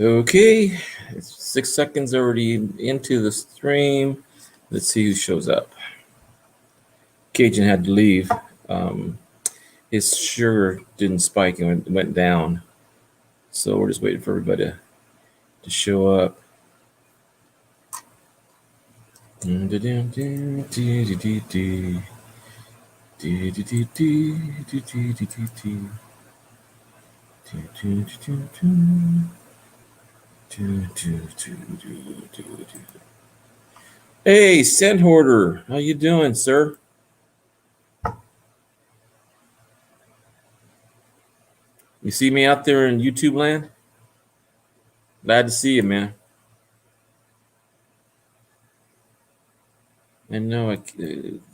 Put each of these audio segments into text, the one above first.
Okay, it's 6 seconds already into the stream. Let's see who shows up. Cajun had to leave. His sugar didn't spike and went down. So we're just waiting for everybody to show up. Hey, Scent Hoarder, how you doing, sir? You see me out there in YouTube land? Glad to see you, man. I know I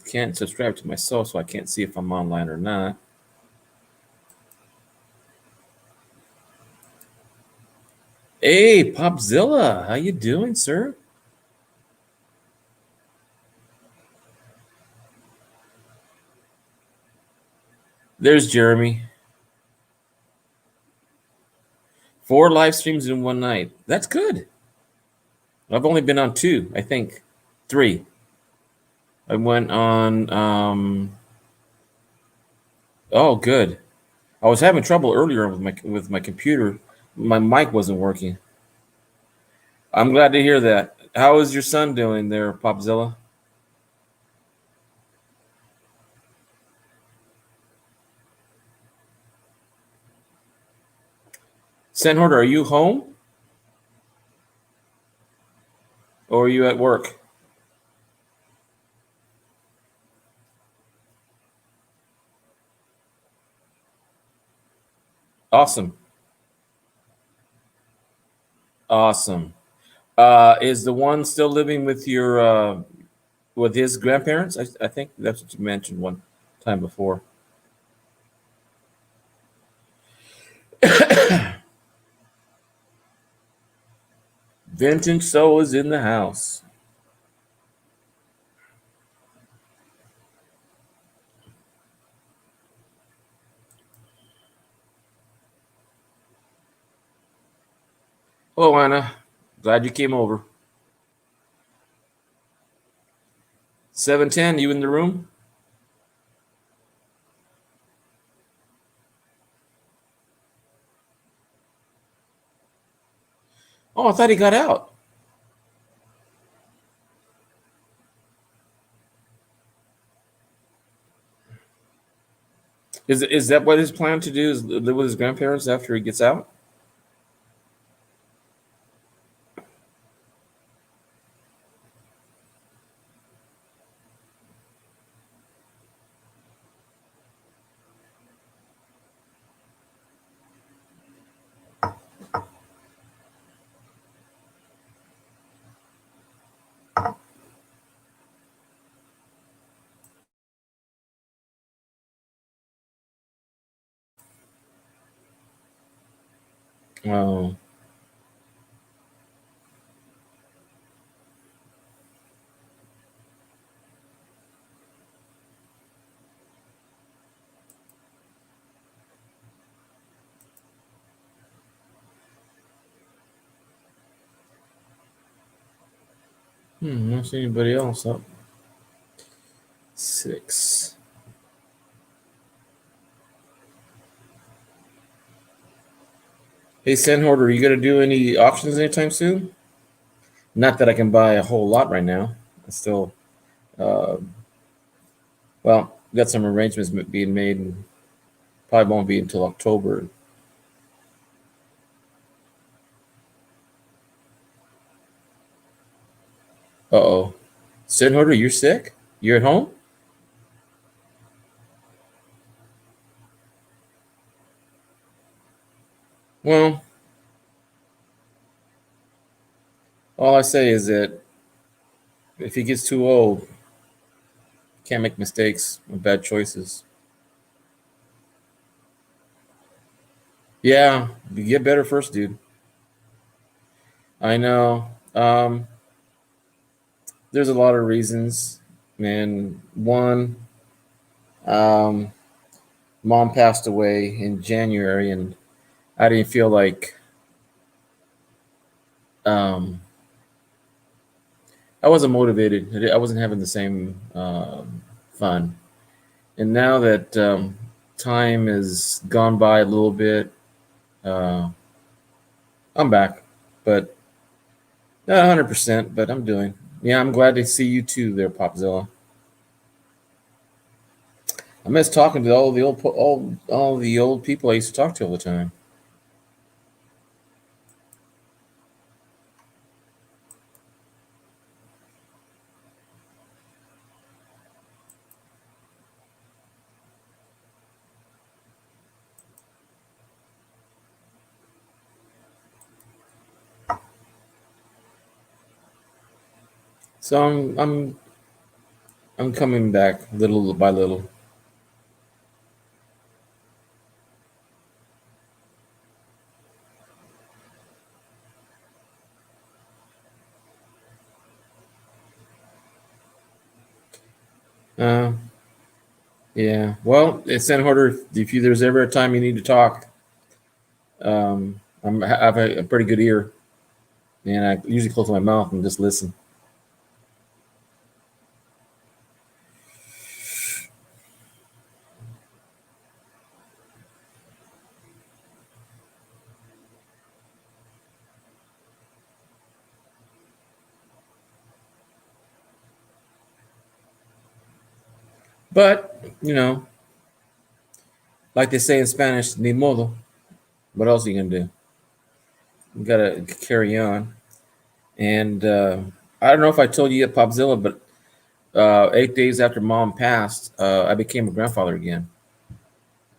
can't subscribe to myself, so I can't see if I'm online or not. Hey, Popzilla, how you doing, sir? There's Jeremy. 4 live streams in one night. That's good. I've only been on 2, I think. 3. I went on. Oh, good. I was having trouble earlier with my computer. My mic wasn't working. I'm glad to hear that. How is your son doing there, Popzilla? Sandhorder, are you home? Or are you at work? Awesome. Awesome. Is the one still living with your with his grandparents? I think that's what you mentioned one time before. Vintage Soul is in the house. Hello, Anna. Glad you came over. 710, you in the room? Oh, I thought he got out. Is that what his plan to do? Is live with his grandparents after he gets out? Oh. I don't see anybody else up. 6. Hey, Sandhorder, are you gonna do any auctions anytime soon? Not that I can buy a whole lot right now. I still, uh, well, got some arrangements being made, and probably won't be until October. Uh-oh. Sandhorder, you're sick? You're at home? Well, all I say is that if he gets too old, can't make mistakes or bad choices. Yeah, you get better first, dude. I know. There's a lot of reasons, man. One, um, mom passed away in January, and I didn't feel like um, I wasn't motivated. I wasn't having the same fun. And now that time has gone by a little bit, uh, I'm back, but not 100%. But I'm doing. Yeah, I'm glad to see you too, there, Popzilla. I miss talking to all the all the old people I used to talk to all the time. So I'm coming back little by little. Uh, yeah. Well, it's in order. If you, there's ever a time you need to talk, I have a pretty good ear, and I usually close my mouth and just listen. But like they say in Spanish, ni modo. What else are you gonna do? You gotta carry on. And I don't know if I told you yet, Popzilla, but 8 days after Mom passed, I became a grandfather again.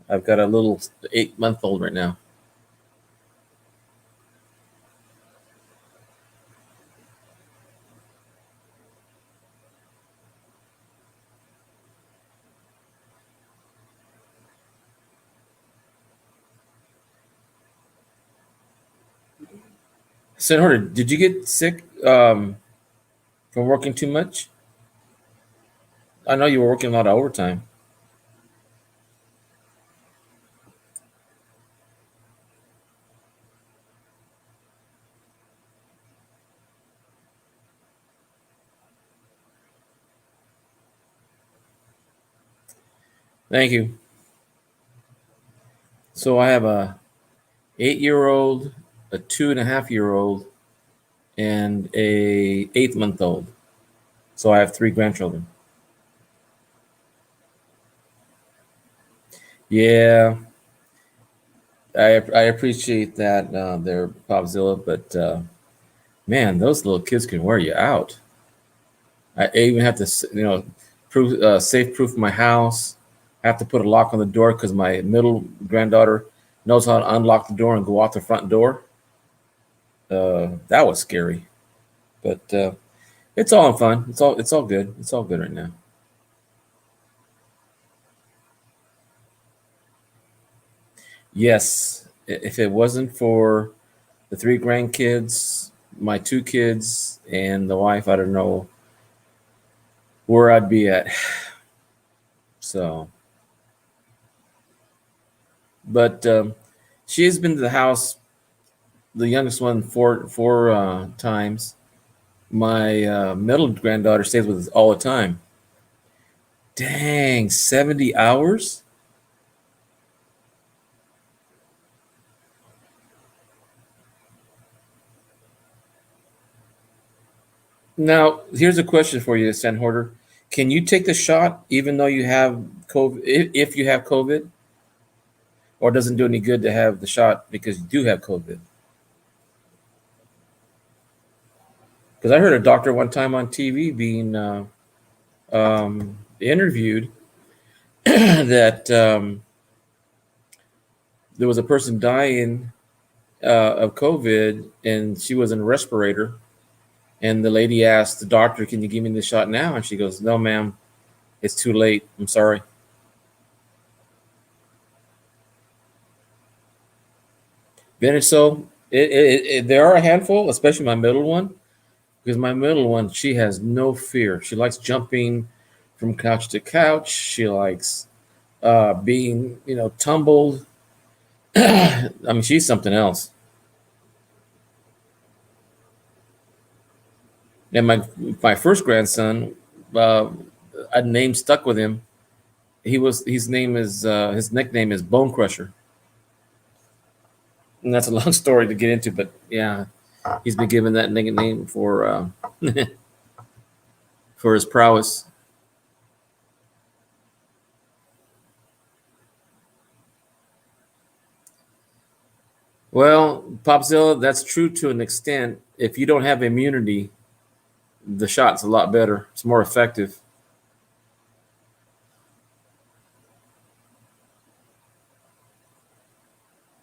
I've got a little 8-month-old right now. Senator, did you get sick from working too much? I know you were working a lot of overtime. Thank you. So I have a 8-year-old, a 2.5-year-old, and a 8-month-old. So I have 3 grandchildren. Yeah, I appreciate that there, Popzilla, but man, those little kids can wear you out. I even have to, proof safe proof my house. I have to put a lock on the door because my middle granddaughter knows how to unlock the door and go out the front door. That was scary, but it's all in fun. It's all good. It's all good right now. Yes, if it wasn't for the 3 grandkids, my 2 kids, and the wife, I don't know where I'd be at. So, but she has been to the house, the youngest one, four times. My middle granddaughter stays with us all the time. Dang, 70 hours? Now, here's a question for you, San Hoarder. Can you take the shot even though you have COVID, if you have COVID, or doesn't do any good to have the shot because you do have COVID? Because I heard a doctor one time on TV being interviewed that there was a person dying of COVID and she was in a respirator. And the lady asked the doctor, "Can you give me the shot now?" And she goes, "No, ma'am, it's too late. I'm sorry." Then so there are a handful, especially my middle one, because my middle one, she has no fear. She likes jumping from couch to couch. She likes being, tumbled. I mean, she's something else. And my first grandson, uh, a name stuck with him. His nickname is Bone Crusher, and that's a long story to get into. But yeah, he's been given that nickname for his prowess. Well, Popzilla, that's true to an extent. If you don't have immunity, the shot's a lot better. It's more effective.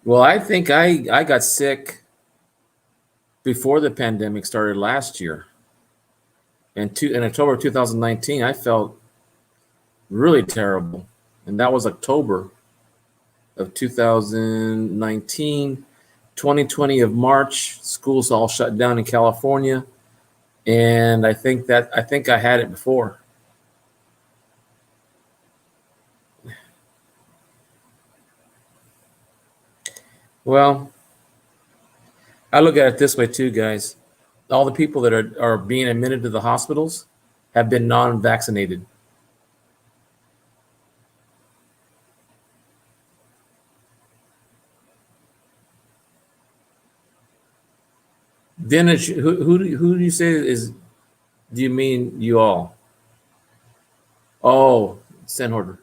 Well, I think I got sick before the pandemic started last year. And in October of 2019, I felt really terrible. And that was October of 2019. 2020 of March, schools all shut down in California. And I think I had it before. Well, I look at it this way too, guys. All the people that are being admitted to the hospitals have been non-vaccinated. Then who do you say is? Do you mean you all? Oh, Sandhorter.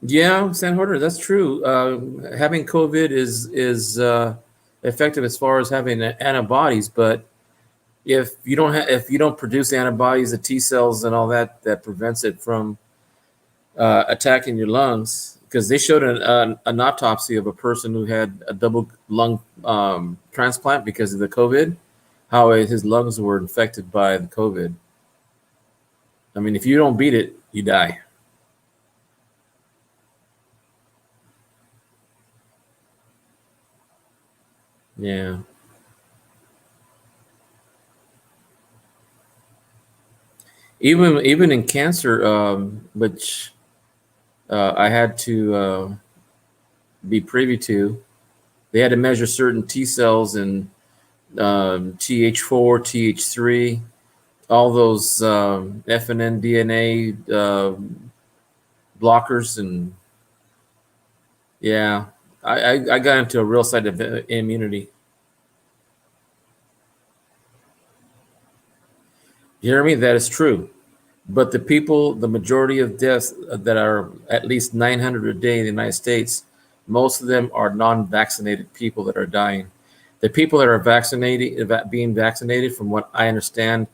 Yeah, Sandhorter. That's true. Having COVID is effective as far as having antibodies, but if you don't produce antibodies, the T cells and all that that prevents it from attacking your lungs, because they showed an autopsy of a person who had a double lung transplant because of the COVID, how his lungs were infected by the COVID. I mean, if you don't beat it, you die. Yeah. Even in cancer, which I had to be privy to, they had to measure certain T cells and Th4, Th3, all those FNN DNA blockers, and yeah, I got into a real side of immunity. You hear me? That is true. But the majority of deaths that are at least 900 a day in the United States, most of them are non-vaccinated people that are dying. The people that are being vaccinated, from what I understand,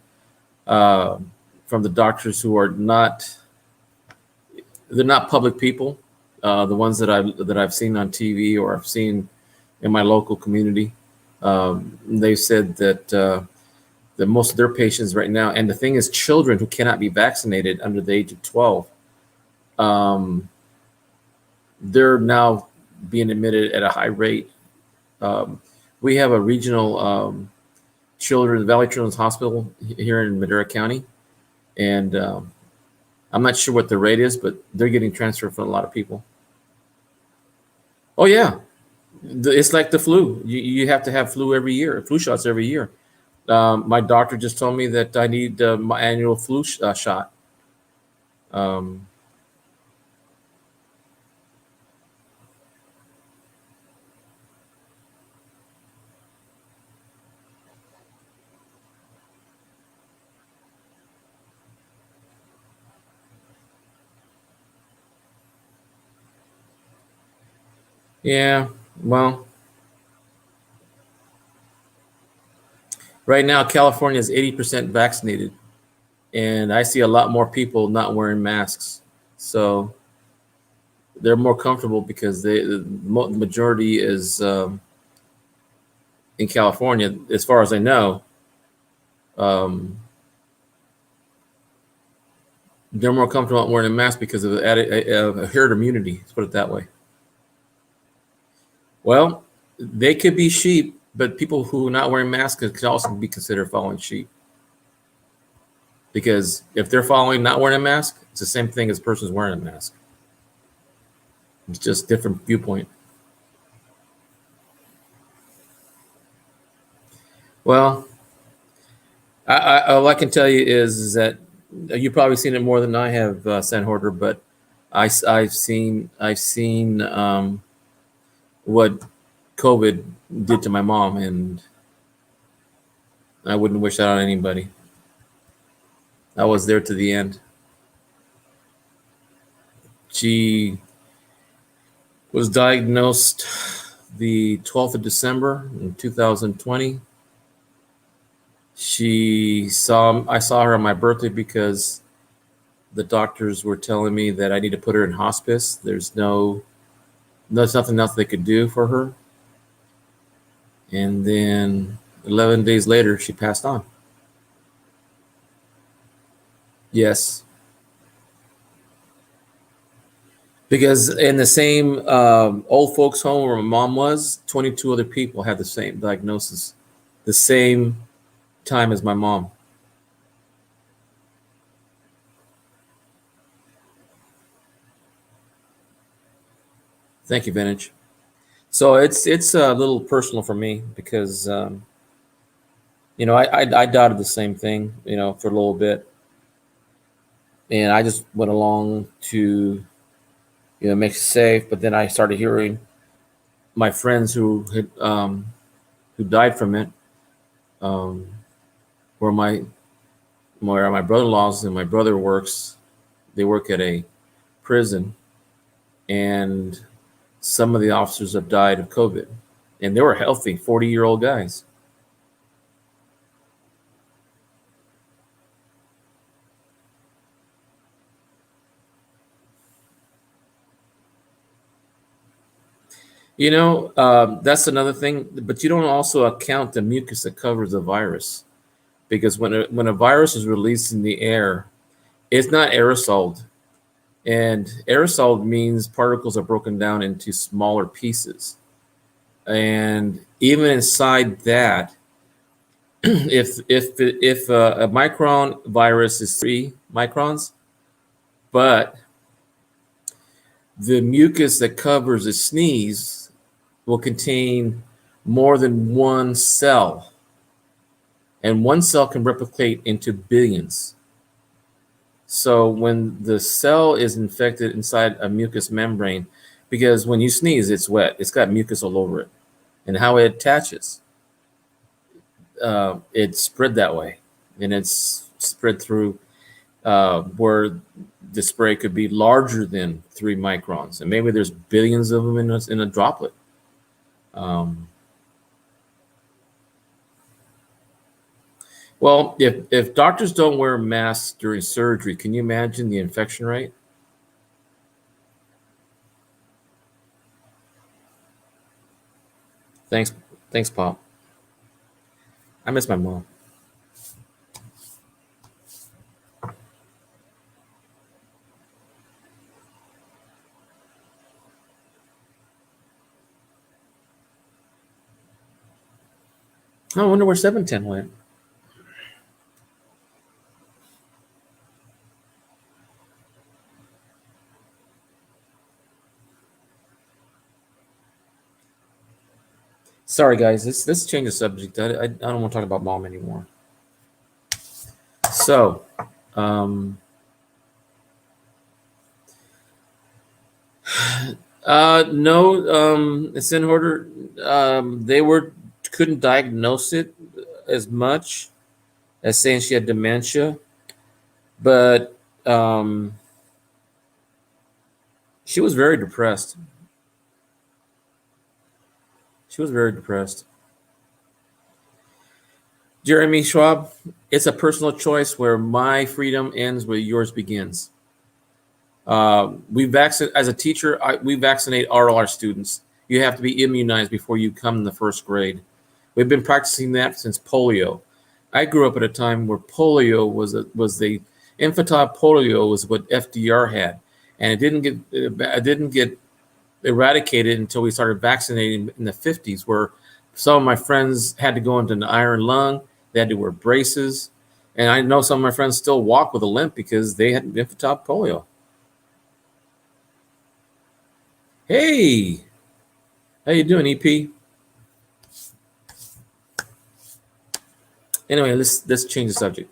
uh, from the doctors who are not, they're not public people. The ones that I've seen on TV or I've seen in my local community, they said that most of their patients right now, and the thing is, children who cannot be vaccinated under the age of 12, um, they're now being admitted at a high rate. Um, we have a regional Valley Children's Hospital here in Madera County, and I'm not sure what the rate is, but they're getting transferred from a lot of people. Oh yeah, it's like the flu. You have to have flu every year, flu shots every year. My doctor just told me that I need my annual flu shot. Um, yeah, well, right now California is 80% vaccinated, and I see a lot more people not wearing masks. So they're more comfortable because the majority is in California, as far as I know. Um, they're more comfortable not wearing a mask because of herd immunity. Let's put it that way. Well, they could be sheep, but people who are not wearing masks could also be considered following sheep. Because if they're following not wearing a mask, it's the same thing as persons wearing a mask. It's just different viewpoint. Well, all I can tell you is that you've probably seen it more than I have, San Horder, but I've seen what COVID did to my mom, and I wouldn't wish that on anybody. I was there to the end. She was diagnosed the 12th of December in 2020. I saw her on my birthday because the doctors were telling me that I need to put her in hospice. There's nothing else they could do for her. And then 11 days later, she passed on. Yes. Because in the same old folks home where my mom was, 22 other people had the same diagnosis, the same time as my mom. Thank you, Vintage. So it's a little personal for me because I doubted the same thing, for a little bit, and I just went along to make it safe. But then I started hearing my friends who died from it, um, where my brother-in-laws and my brother works. They work at a prison, and some of the officers have died of COVID, and they were healthy 40-year-old guys. That's another thing, but you don't also account the mucus that covers the virus, because when a virus is released in the air, it's not aerosoled, and aerosol means particles are broken down into smaller pieces, and even inside that, if a micron virus is 3 microns, but the mucus that covers a sneeze will contain more than one cell, and one cell can replicate into billions. So when the cell is infected inside a mucous membrane, because when you sneeze, it's wet, it's got mucus all over it, and how it attaches, it's spread that way, and it's spread through where the spray could be larger than 3 microns, and maybe there's billions of them in a droplet. Um, well, if doctors don't wear masks during surgery, can you imagine the infection rate? Thanks, thanks, Pop. I miss my mom. I wonder where 710 went. Sorry, guys. Let's change the subject. I don't want to talk about mom anymore. So, um, no, it's in order. They couldn't diagnose it as much as saying she had dementia, but she was very depressed. She was very depressed. Jeremy Schwab, it's a personal choice where my freedom ends where yours begins. We vaccinate as a teacher. We vaccinate all our students. You have to be immunized before you come in the first grade. We've been practicing that since polio. I grew up at a time where polio was the infantile polio was what FDR had, and it didn't get eradicated until we started vaccinating in the 50s, where some of my friends had to go into an iron lung. They had to wear braces, and I know some of my friends still walk with a limp because they had infantile polio. Hey, how you doing, EP? Anyway, let's change the subject.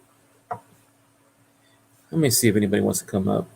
Let me see if anybody wants to come up.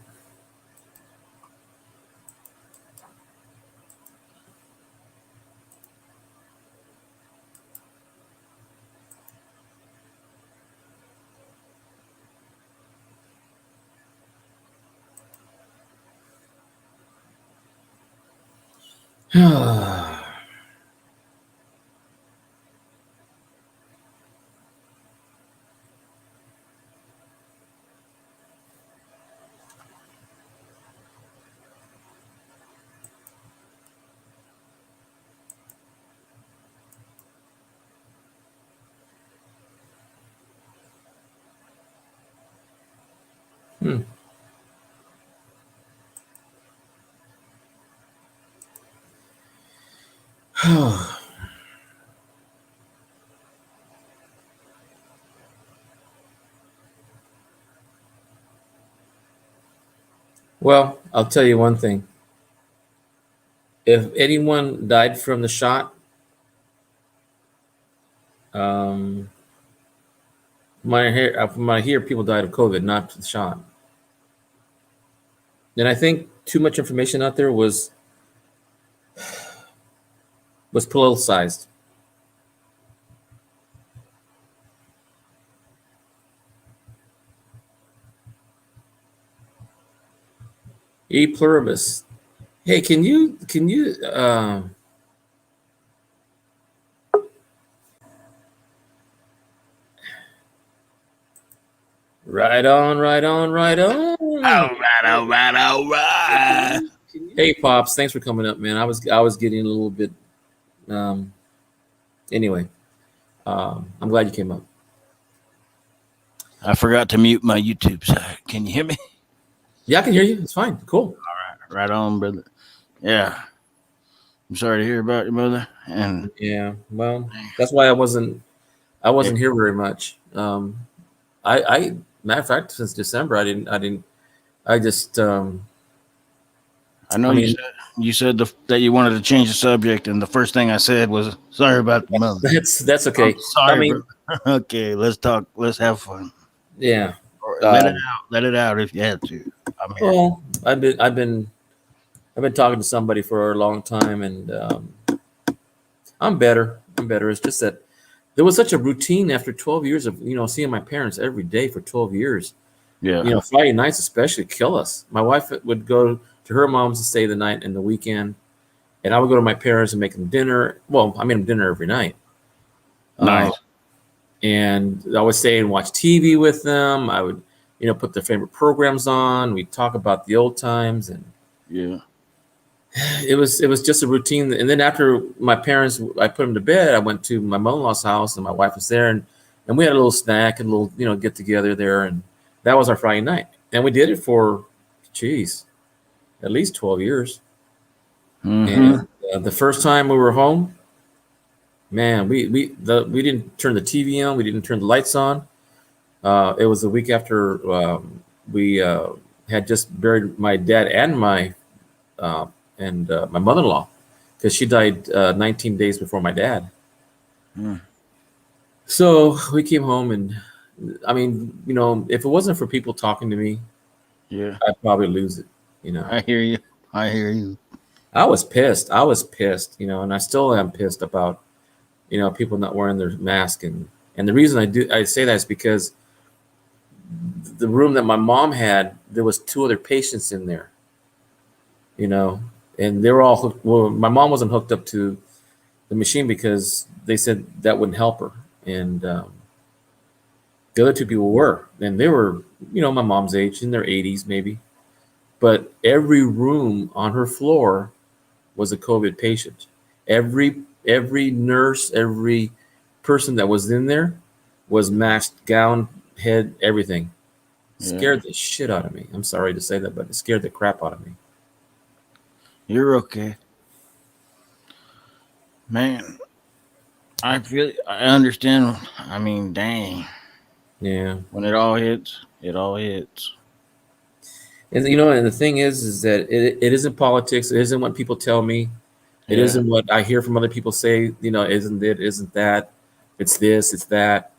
Hmm. Well, I'll tell you one thing. If anyone died from the shot, um, from my hear, people died of COVID, not the shot. And I think too much information out there was politicized. E pluribus. Hey, can you right on, right on, right on. All right. Hey, Pops, thanks for coming up, man. I was getting a little bit. Um, anyway, I'm glad you came up. I forgot to mute my YouTube side. Can you hear me? Yeah, I can hear you. It's fine. Cool. Right on, brother. Yeah. I'm sorry to hear about your mother. And Yeah. Well, that's why I wasn't here very much. I matter of fact, since December, I just I know I you mean said that you wanted to change the subject, and the first thing I said was sorry about the mother. that's I'm okay. I sorry, mean, bro. Okay, let's talk. Let's have fun. yeah. Or let it Um, out. Let it out if you had to. I'm here. well, I've been talking to somebody for a long time, and I'm better. I'm better. It's just that there was such a routine after 12 years of seeing my parents every day for 12 years. Yeah. Friday nights especially kill us. My wife would go to her mom's to stay the night and the weekend, and I would go to my parents and make them dinner. Well, I made them dinner every night. Uh, Nice. and I would stay and watch TV with them. I would, put their favorite programs on. We'd talk about the old times, and Yeah. it was just a routine. And then after my parents, I put them to bed. I went to my mother-in-law's house, and my wife was there, and we had a little snack and a little get together there, and that was our Friday night. And we did it for, geez, at least 12 years. Mm-hmm. And the first time we were home, man, we didn't turn the TV on. We didn't turn the lights on. It was the week after we had just buried my dad and uh, my mother-in-law, because she died 19 days before my dad. Mm. So we came home, and I mean, if it wasn't for people talking to me, Yeah. I'd probably lose it. You know, I hear you. I hear you. I was pissed. I was pissed. And I still am pissed about people not wearing their mask, and the reason I say that is because the room that my mom had, there was two other patients in there, and they were all hooked. Well, my mom wasn't hooked up to the machine because they said that wouldn't help her, and the other two people were, and they were, my mom's age, in their 80s maybe, but every room on her floor was a COVID patient. Every nurse, every person that was in there was masked, gown, head, everything. Yeah. Scared the shit out of me. I'm sorry to say that, but it scared the crap out of me. You're okay. Man, I understand. I mean, dang. Yeah. When it all hits, it all hits. And and the thing is that it isn't politics. It isn't what people tell me. It Yeah. isn't what I hear from other people say. Isn't it? Isn't that? It's this. It's that.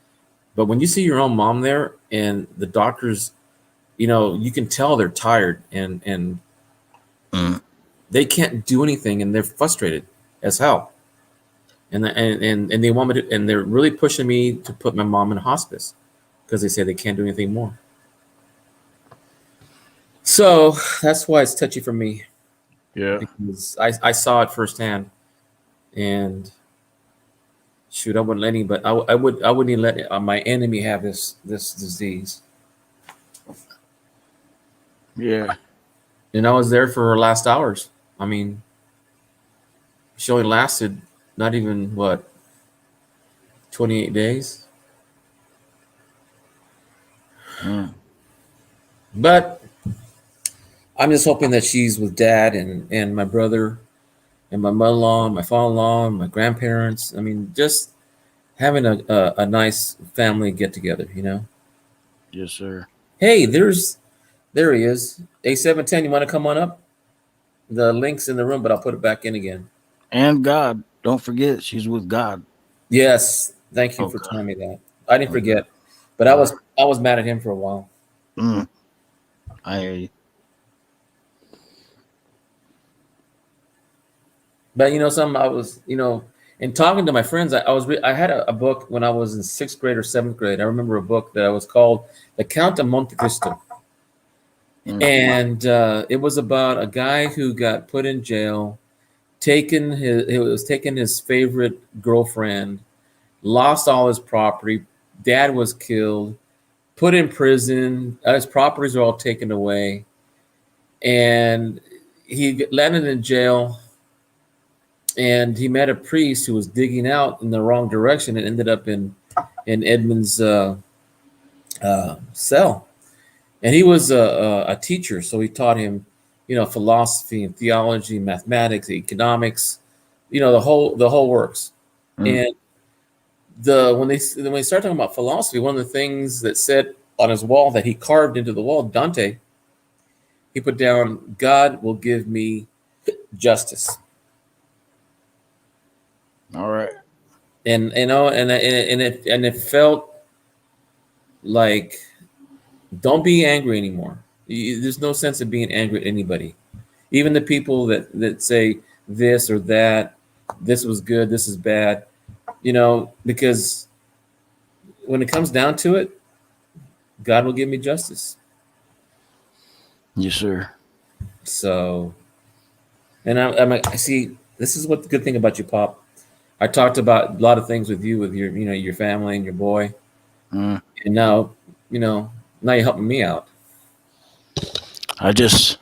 But when you see your own mom there and the doctors, you can tell they're tired and Mm. they can't do anything and they're frustrated as hell. And they want me to, and they're really pushing me to put my mom in hospice because they say they can't do anything more. So that's why it's touchy for me Yeah. because I saw it firsthand, and shoot, I wouldn't let anybody. I wouldn't even let my enemy have this disease. Yeah. And I was there for her last hours. I mean, she only lasted not even what 28 days, Mm. but I'm just hoping that she's with dad and my brother and my mother-in-law, and my father-in-law, and my grandparents. I mean, just having a nice family get together. Yes, sir. Hey, there he is. A710. You want to come on up? The link's in the room, but I'll put it back in again. And God, don't forget, she's with God. Yes, thank you for Okay. telling me that. I didn't Okay. forget, but I All was right. I was mad at him for a while. Mm. I hear you. But some I was in talking to my friends. I had a book when I was in sixth grade or seventh grade. I remember a book that was called The Count of Monte Cristo, Mm. and it was about a guy who got put in jail, taken his favorite girlfriend, lost all his property. Dad was killed, put in prison. His properties were all taken away, and he landed in jail. And he met a priest who was digging out in the wrong direction and ended up in Edmund's cell. And he was a teacher, so he taught him, philosophy and theology, mathematics, economics, the whole works. Mm. And when they start talking about philosophy, one of the things that said on his wall that he carved into the wall, Dante, he put down, "God will give me justice." All right. And it felt like, don't be angry anymore. There's no sense of being angry at anybody, even the people that say this or that, this was good, this is bad, because when it comes down to it, God will give me justice. Yes, sir. So, and I see, this is what the good thing about you, Pop. I talked about a lot of things with you, with your family and your boy, Mm. and you know now you're helping me out. I just,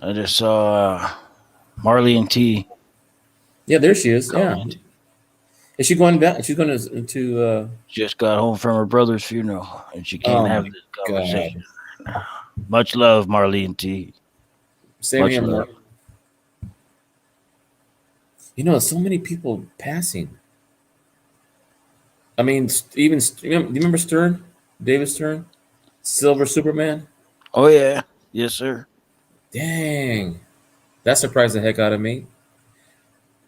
I just saw Marley and T Yeah, there she is. Yeah, comment. is she going back? She's going to Just got home from her brother's funeral, and she can't oh have my this God. conversation. Much love, Marley and T. Same Much here, love. Mark. So many people passing. I mean, even do you remember Stern, David Stern, Silver Superman? Oh yeah. Yes, sir. Dang, that surprised the heck out of me.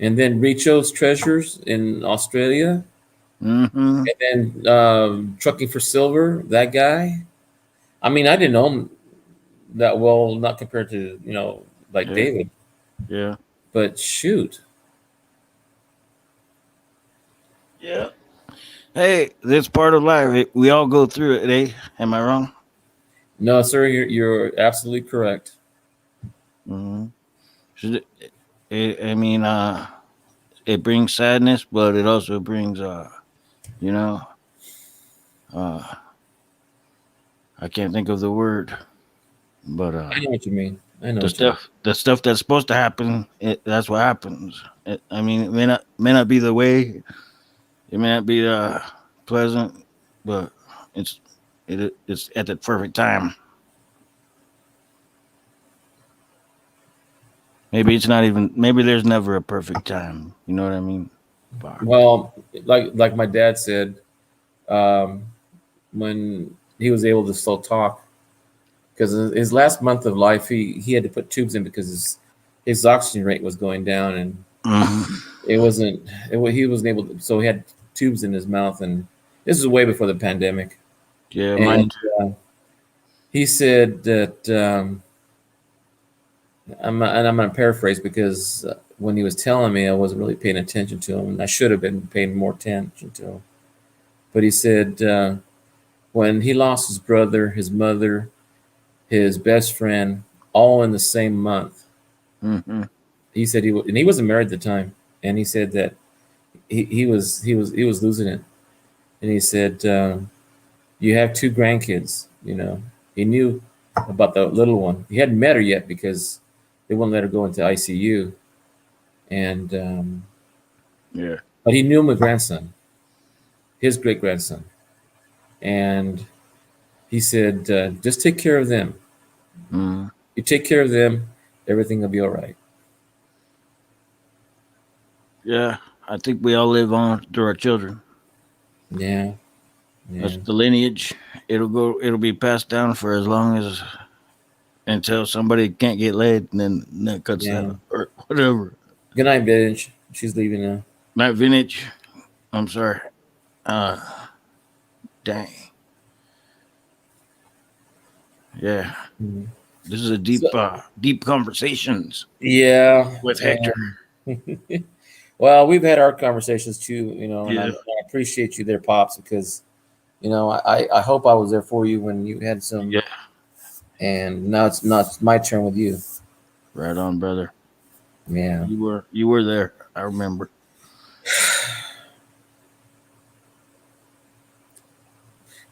And then Richo's Treasures in Australia, Mm-hmm. and then Trucking for Silver. That guy. I mean, I didn't know him that well, not compared to like Yeah. David, Yeah. but shoot. Yeah. Hey, that's part of life. We all go through it, eh? Am I wrong? No, sir, you're absolutely correct. Mm-hmm. I mean, it brings sadness, but it also brings, you know, uh, I can't think of the word, but I know what you mean. I know the what you mean. stuff that's supposed to happen, that's what happens. I mean, it may not be the way, it may not be pleasant, but it's it's at the perfect time. Maybe it's not even. Maybe there's never a perfect time. You know what I mean? Fuck. Well, like my dad said, um, when he was able to still talk, because his last month of life, he had to put tubes in because his oxygen rate was going down, and Hmm. it wasn't he wasn't able to, so he had tubes in his mouth, and this is way before the pandemic. Yeah, mine And too. he said that I'm going to paraphrase because when he was telling me, I wasn't really paying attention to him, and I should have been paying more attention to him. But he said when he lost his brother, his mother, his best friend, all in the same month. Hmm. He said and he wasn't married at the time, and he said that he was losing it, and he said you have two grandkids. He knew about the little one. He hadn't met her yet because they wouldn't let her go into ICU, and Yeah. but he knew my grandson, his great grandson, and he said just take care of them. Mm. You take care of them, everything will be all right. Yeah. I think we all live on through our children. Yeah, That's yeah, the lineage. It'll be passed down for as long as until somebody can't get laid, and then that cuts that yeah. up, or whatever. Good night, bitch. She's leaving now. Not vintage. I'm sorry. Uh, dang. Yeah. Mhm. This is a So, deep conversations yeah. with Hector. Well, we've had our conversations too, and Yeah. I appreciate you there, pops, because I hope I was there for you when you had some, Yeah. and now it's my turn with you. Right on, brother. Yeah. You were there. I remember.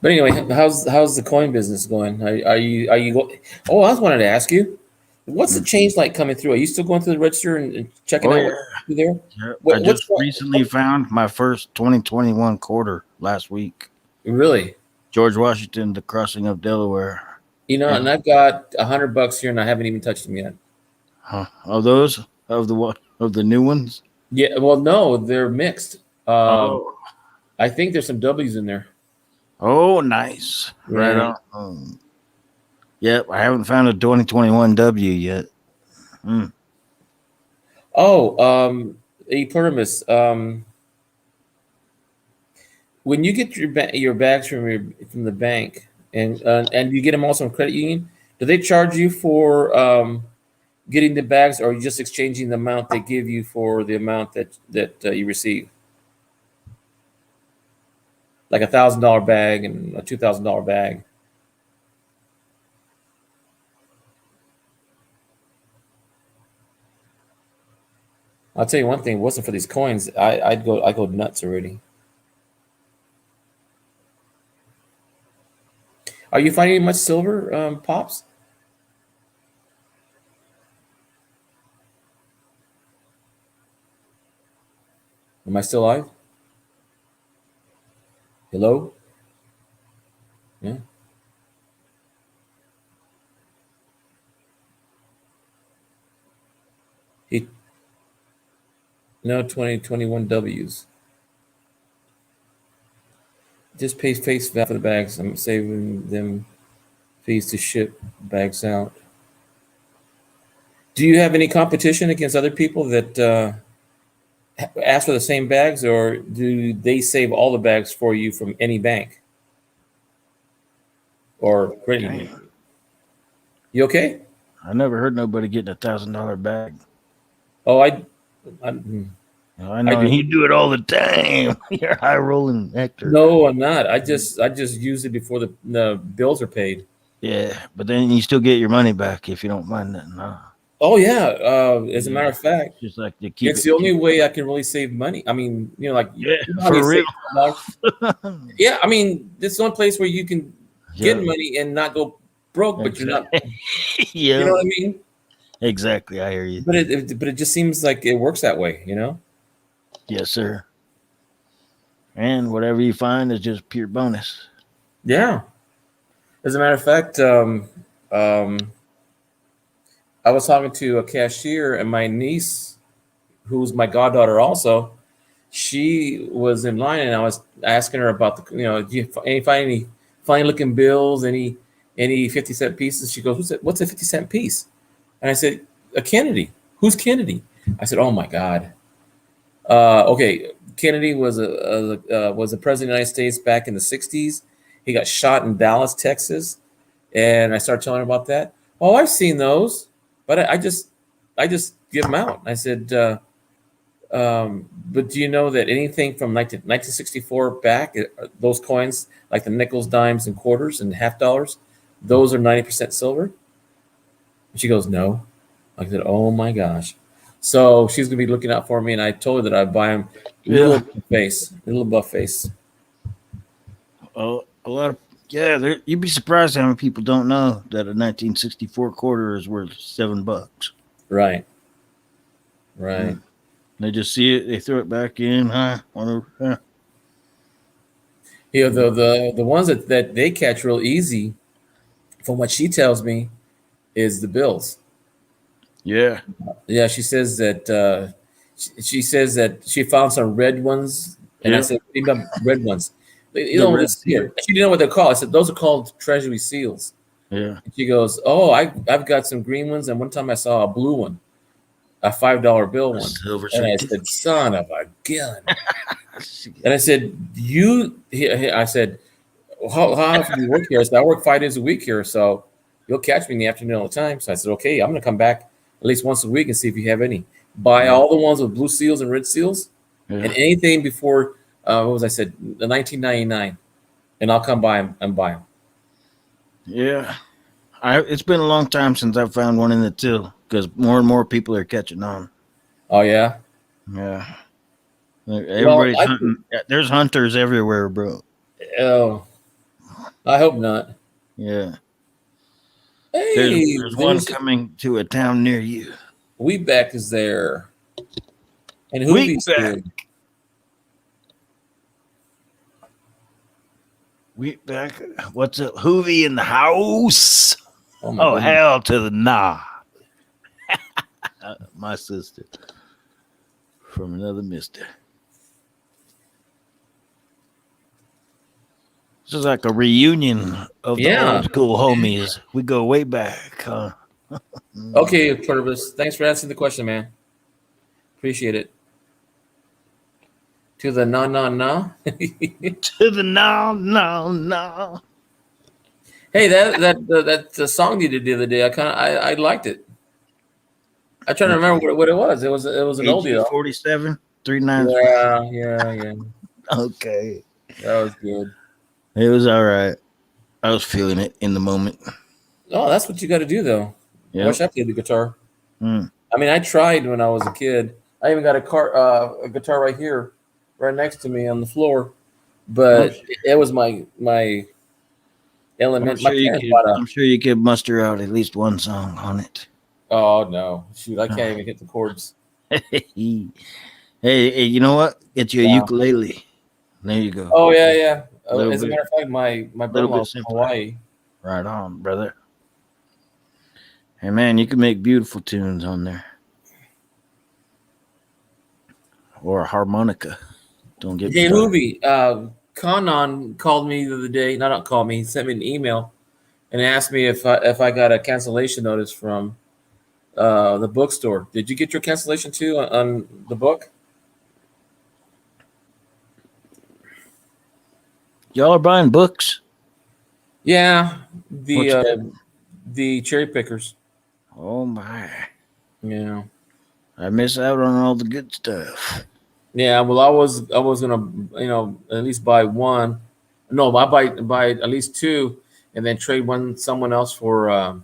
But anyway, how's the coin business going? Oh, I was wanted to ask you, what's the Mm. change like coming through? Are you still going through the register and checking Oh out yeah. what's there? Yeah. I What's just recently found my first 2021 quarter last week. really? George Washington, the crossing of Delaware. And And I've got $100 here, and I haven't even touched them yet. of those of the new ones. Yeah, well, no, they're mixed. Oh. I think there's some W's in there. Oh, nice. Right Yeah. on. Yep, I haven't found a 2021 W yet. Mm. Oh, a plurimus. When you get your bags from the bank, and you get them also from credit union, do they charge you for getting the bags, or are you just exchanging the amount they give you for the amount that you receive? Like $1,000 bag and a $2,000 bag. I'll tell you one thing. If it wasn't for these coins, I'd go nuts already. Are you finding much silver, pops? Am I still alive? Hello? Yeah. He No 2021 W's. Just pay face value for the bags. I'm saving them fees to ship bags out. Do you have any competition against other people that ask for the same bags, or do they save all the bags for you from any bank or credit union? Damn. You okay? I never heard nobody getting $1,000 bag. Oh, I I I know, and do. he do it all the time. You're high rolling Hector. No, I'm not. I just use it before the bills are paid. Yeah, but then you still get your money back if you don't find that. No. Oh yeah. As a matter Yeah, of fact, it's just like to keep it's it. the only way I can really save money. I mean, like Yeah, how do you for save real. $1? Yeah, I mean, it's the only place where you can get Yeah, money and not go broke, but you're not. exactly. You know Yeah, what I mean? exactly. I hear you. But it just seems like it works that way. Yes, sir. And whatever you find is just pure bonus. Yeah. As a matter of fact, um, I was talking to a cashier, and my niece, who's my goddaughter, also, she was in line, and I was asking her about do you find any funny looking bills, any 50-cent pieces? She goes, what's a 50-cent piece? And I said, a Kennedy. Who's Kennedy? I said, oh my God. Okay, Kennedy was the president of the United States back in the '60s. He got shot in Dallas, Texas, and I started telling her about that. Oh, I've seen those, but I just give them out. I said, but do you know that anything from 1964 back, those coins like the nickels, dimes, and quarters and half dollars, those are 90% silver? And she goes, no. I said, oh my gosh. So she's gonna be looking out for me, and I told her that I'd buy them Yeah. little buff face. A lot of you'd be surprised how many people don't know that a 1964 quarter is worth $7. Right, right. Mm. They just see it, they throw it back in, huh? Whatever. Huh. You know, the ones that they catch real easy, from what she tells me, is the bills. Yeah, Yeah, she says that she says that she found some red ones, and I yeah. said, "What do you mean red ones? You The know, the red seal." seal. She didn't know what they're called. I said, "Those are called treasury seals." Yeah, And she goes, "Oh, I've got some green ones, and one time I saw a blue one, a $5 bill a one." silver And I certificate. said, "Son of a gun!" And I said, "You," I said, how often do you work here? I said, "I work 5 days a week here, so you'll catch me in the afternoon all the time." So I said, "Okay, I'm going to come back at least once a week and see if you have any. Buy Yeah, all the ones with blue seals and red seals, and yeah, anything before what was I said, the 1999, and I'll come by and buy them." yeah. It's been a long time since I found one in the till because more and more people are catching on. Oh yeah. Yeah, Well, everybody's hunting. There's hunters everywhere, bro. oh, I hope not. Yeah, there's Hey, there's one there's coming to a town near you. Wheatback is there, and Week Hoovie's back, here. week back. What's up, Hoovy in the house? Oh my Oh goodness. hell to the nah, my sister from another mister. This is like a reunion of the Yeah. old school homies. We go way back, huh? Mm. Okay, Purvis. Thanks for answering the question, man. Appreciate it. To the na. To the no, no, no. Hey, that song you did the other day, I liked it. I trying to remember what it was. It was an oldie AG though. 47, 395. Yeah. Okay. That was good. It was all right. I was feeling it in the moment. Oh, that's what you got to do though. I wish Yep. I played the guitar. Mm. I mean, I tried when I was a kid. I even got a guitar right here, right next to me on the floor. I'm, But it was my I'm element. My sure you parents could. bought a. I'm sure you could muster out at least one song on it. Oh no, shoot! I can't Uh, even hit the chords. hey, you know what? Get you a Yeah. ukulele. There you go. Oh yeah. A little As a bit, matter of fact, my little brother-in-law bit is from simpler. Hawaii. Right on, brother. Hey man, you can make beautiful tunes on there. Or a harmonica. Don't get me Hey, started. Hoovie, Kanan called me the other day. Not called me. He sent me an email and asked me if I got a cancellation notice from the bookstore. Did you get your cancellation too on the book? Y'all are buying books? Yeah, What you got? the cherry pickers. Oh my. Yeah, I miss out on all the good stuff. yeah. Well, I was gonna at least buy one. No, I buy at least two, and then trade one someone else for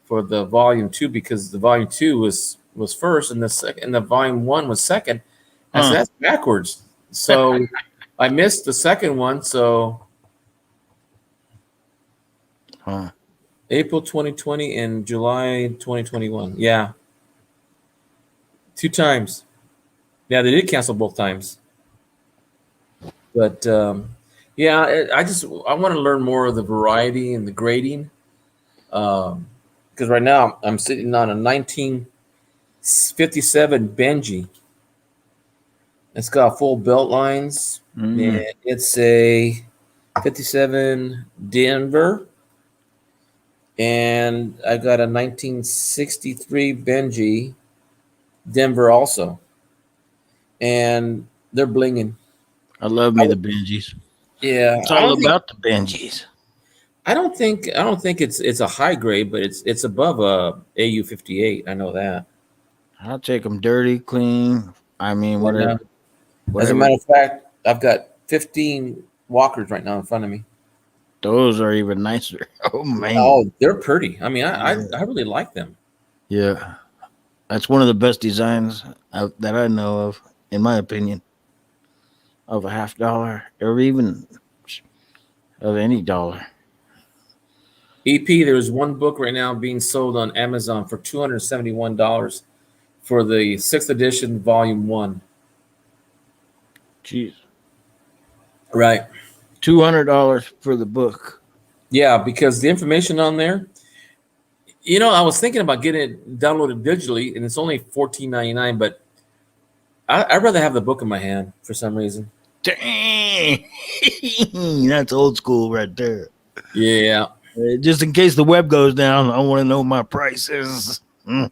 the volume two, because the volume two was first and the second, and the volume one was second. I said Huh. that's backwards. So I missed the second one. So Huh. April 2020 and July 2021. Yeah, two times. Yeah, they did cancel both times. But yeah, I want to learn more of the variety and the grading. Because right now I'm sitting on a 1957 Benji. It's got full belt lines. And Mm. it's a 57 Denver. And I got a 1963 Benji Denver also. and they're blinging. I love me the Benjis. Yeah, It's all about the Benjis. I don't think it's a high grade, but it's above a AU 58. I know that. I'll take them dirty, clean. I mean, And, whatever, as a whatever. matter of fact, I've got 15 walkers right now in front of me. Those are even nicer. Oh man. Oh, they're pretty. I mean, I Yeah. I really like them. Yeah. That's one of the best designs that I know of, in my opinion, of a $50 or even of any dollar. EP, there's one book right now being sold on Amazon for $271 for the sixth edition, volume one. Jeez. Right. $200 for the book. Yeah, because the information on there, I was thinking about getting it downloaded digitally, and it's only $14.99. But I'd rather have the book in my hand for some reason. Dang. That's old school right there. Yeah. Just in case the web goes down, I want to know my prices. You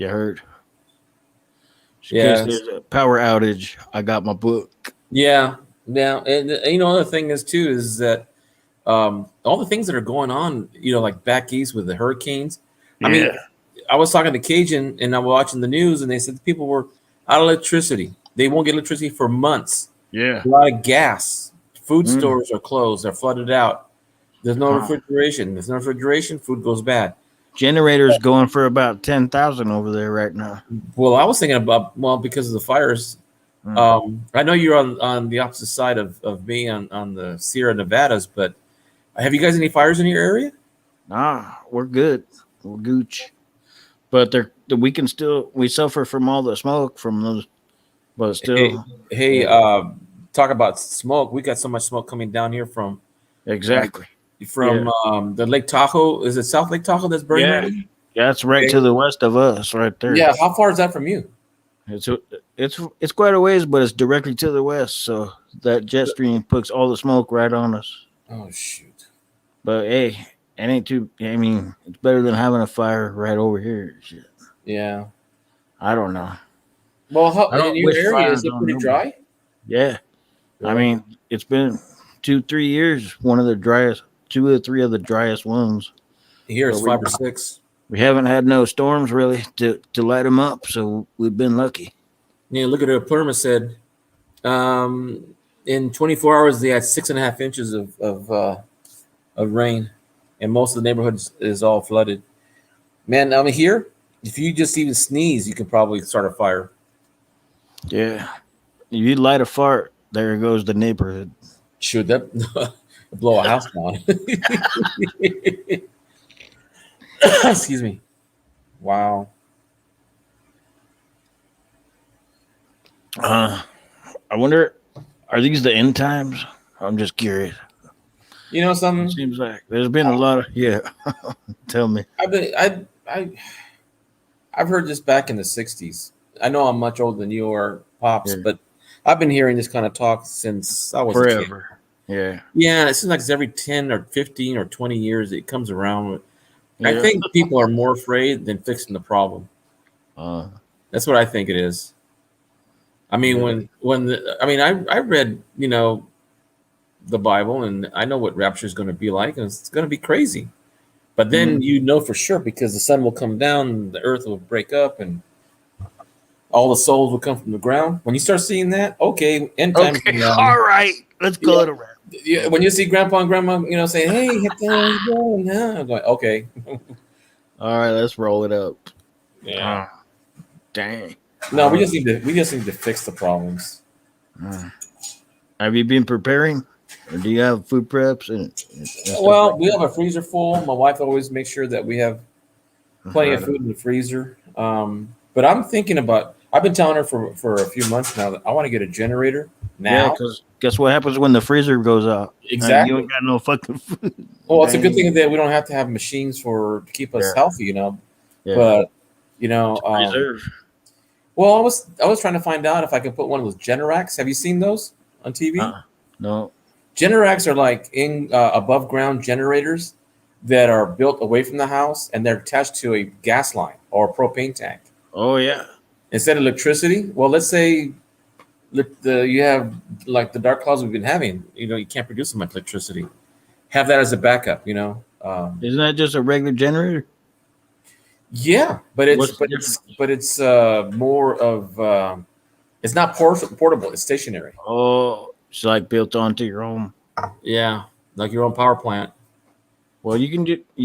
heard? In Yeah. case there's a power outage, I got my book. Yeah. Yeah. And the thing is too is that all the things that are going on, like back east with the hurricanes. I mean, I was talking to Cajun and I was watching the news, and they said people were out of electricity. They won't get electricity for months. Yeah. A lot of gas. Food stores are closed. They're flooded out. There's no refrigeration. There's no refrigeration. Food goes bad. Generators going for about 10,000 over there right now. Well, I was thinking about because of the fires. I know you're on the opposite side of me on the Sierra Nevadas, but have you guys any fires in your area? Nah, we're good. We're gooch. But we suffer from all the smoke from those, but still. Hey, talk about smoke. We got so much smoke coming down here from Exactly. the Lake Tahoe. Is it South Lake Tahoe that's burning? Yeah. Right now? Yeah, that's right to the west of us, right there. Yeah. How far is that from you? It's quite a ways, but it's directly to the west. So that jet stream puts all the smoke right on us. Oh shoot! But hey, it ain't too. I mean, it's better than having a fire right over here. Shit. Yeah. I don't know. Well, I don't in your wish area fire is it on pretty nobody. dry? Yeah. I mean, it's been 2-3 years. Two or three of the driest ones. Here it's 5 or 6. We haven't had no storms really to light them up, so we've been lucky. Yeah, look at what Plurma said. In 24 hours, they had 6.5 inches of rain, and most of the neighborhoods is all flooded. Man, I mean, here, if you just even sneeze, you can probably start a fire. Yeah. If you light a fart, there goes the neighborhood. Should that blow a house down? Excuse me. Wow. I wonder, are these the end times? I'm just curious. You know something? It seems like there's been a lot of Tell me. I've heard this back in the 60s. I know I'm much older than you are, Pops, but I've been hearing this kind of talk since I was forever. A kid. Yeah, it seems like it's every 10 or 15 or 20 years it comes around. I think people are more afraid than fixing the problem. That's what I think it is. I mean, I read, the Bible, and I know what rapture is going to be like, and it's going to be crazy. But then for sure, because the sun will come down, the earth will break up, and all the souls will come from the ground. When you start seeing that, okay, end time. Okay, all right, let's call it a wrap. Yeah, when you see Grandpa and Grandma, saying, "Hey, how you doing?" I'm going, okay. All right, let's roll it up. Yeah. Dang. No, we just need to fix the problems. Have you been preparing, or do you have food preps? Well, we have a freezer full. My wife always makes sure that we have plenty of food in the freezer. But I'm thinking about. I've been telling her for a few months now that I want to get a generator now. Yeah, because guess what happens when the freezer goes out? Exactly. You ain't got no fucking food. Well, it's a good thing that we don't have to have machines to keep us healthy, Yeah. But reserve. Well, I was trying to find out if I can put one of those Generacs. Have you seen those on TV? No. Generacs are like above ground generators that are built away from the house, and they're attached to a gas line or a propane tank. Oh yeah. Instead of electricity, well, let's say you have like the dark clouds we've been having. You can't produce so much electricity. Have that as a backup. Isn't that just a regular generator? Yeah, but What's the difference? it's more of it's not portable. It's stationary. Oh, it's like built onto your home. Yeah, like your own power plant. Well, you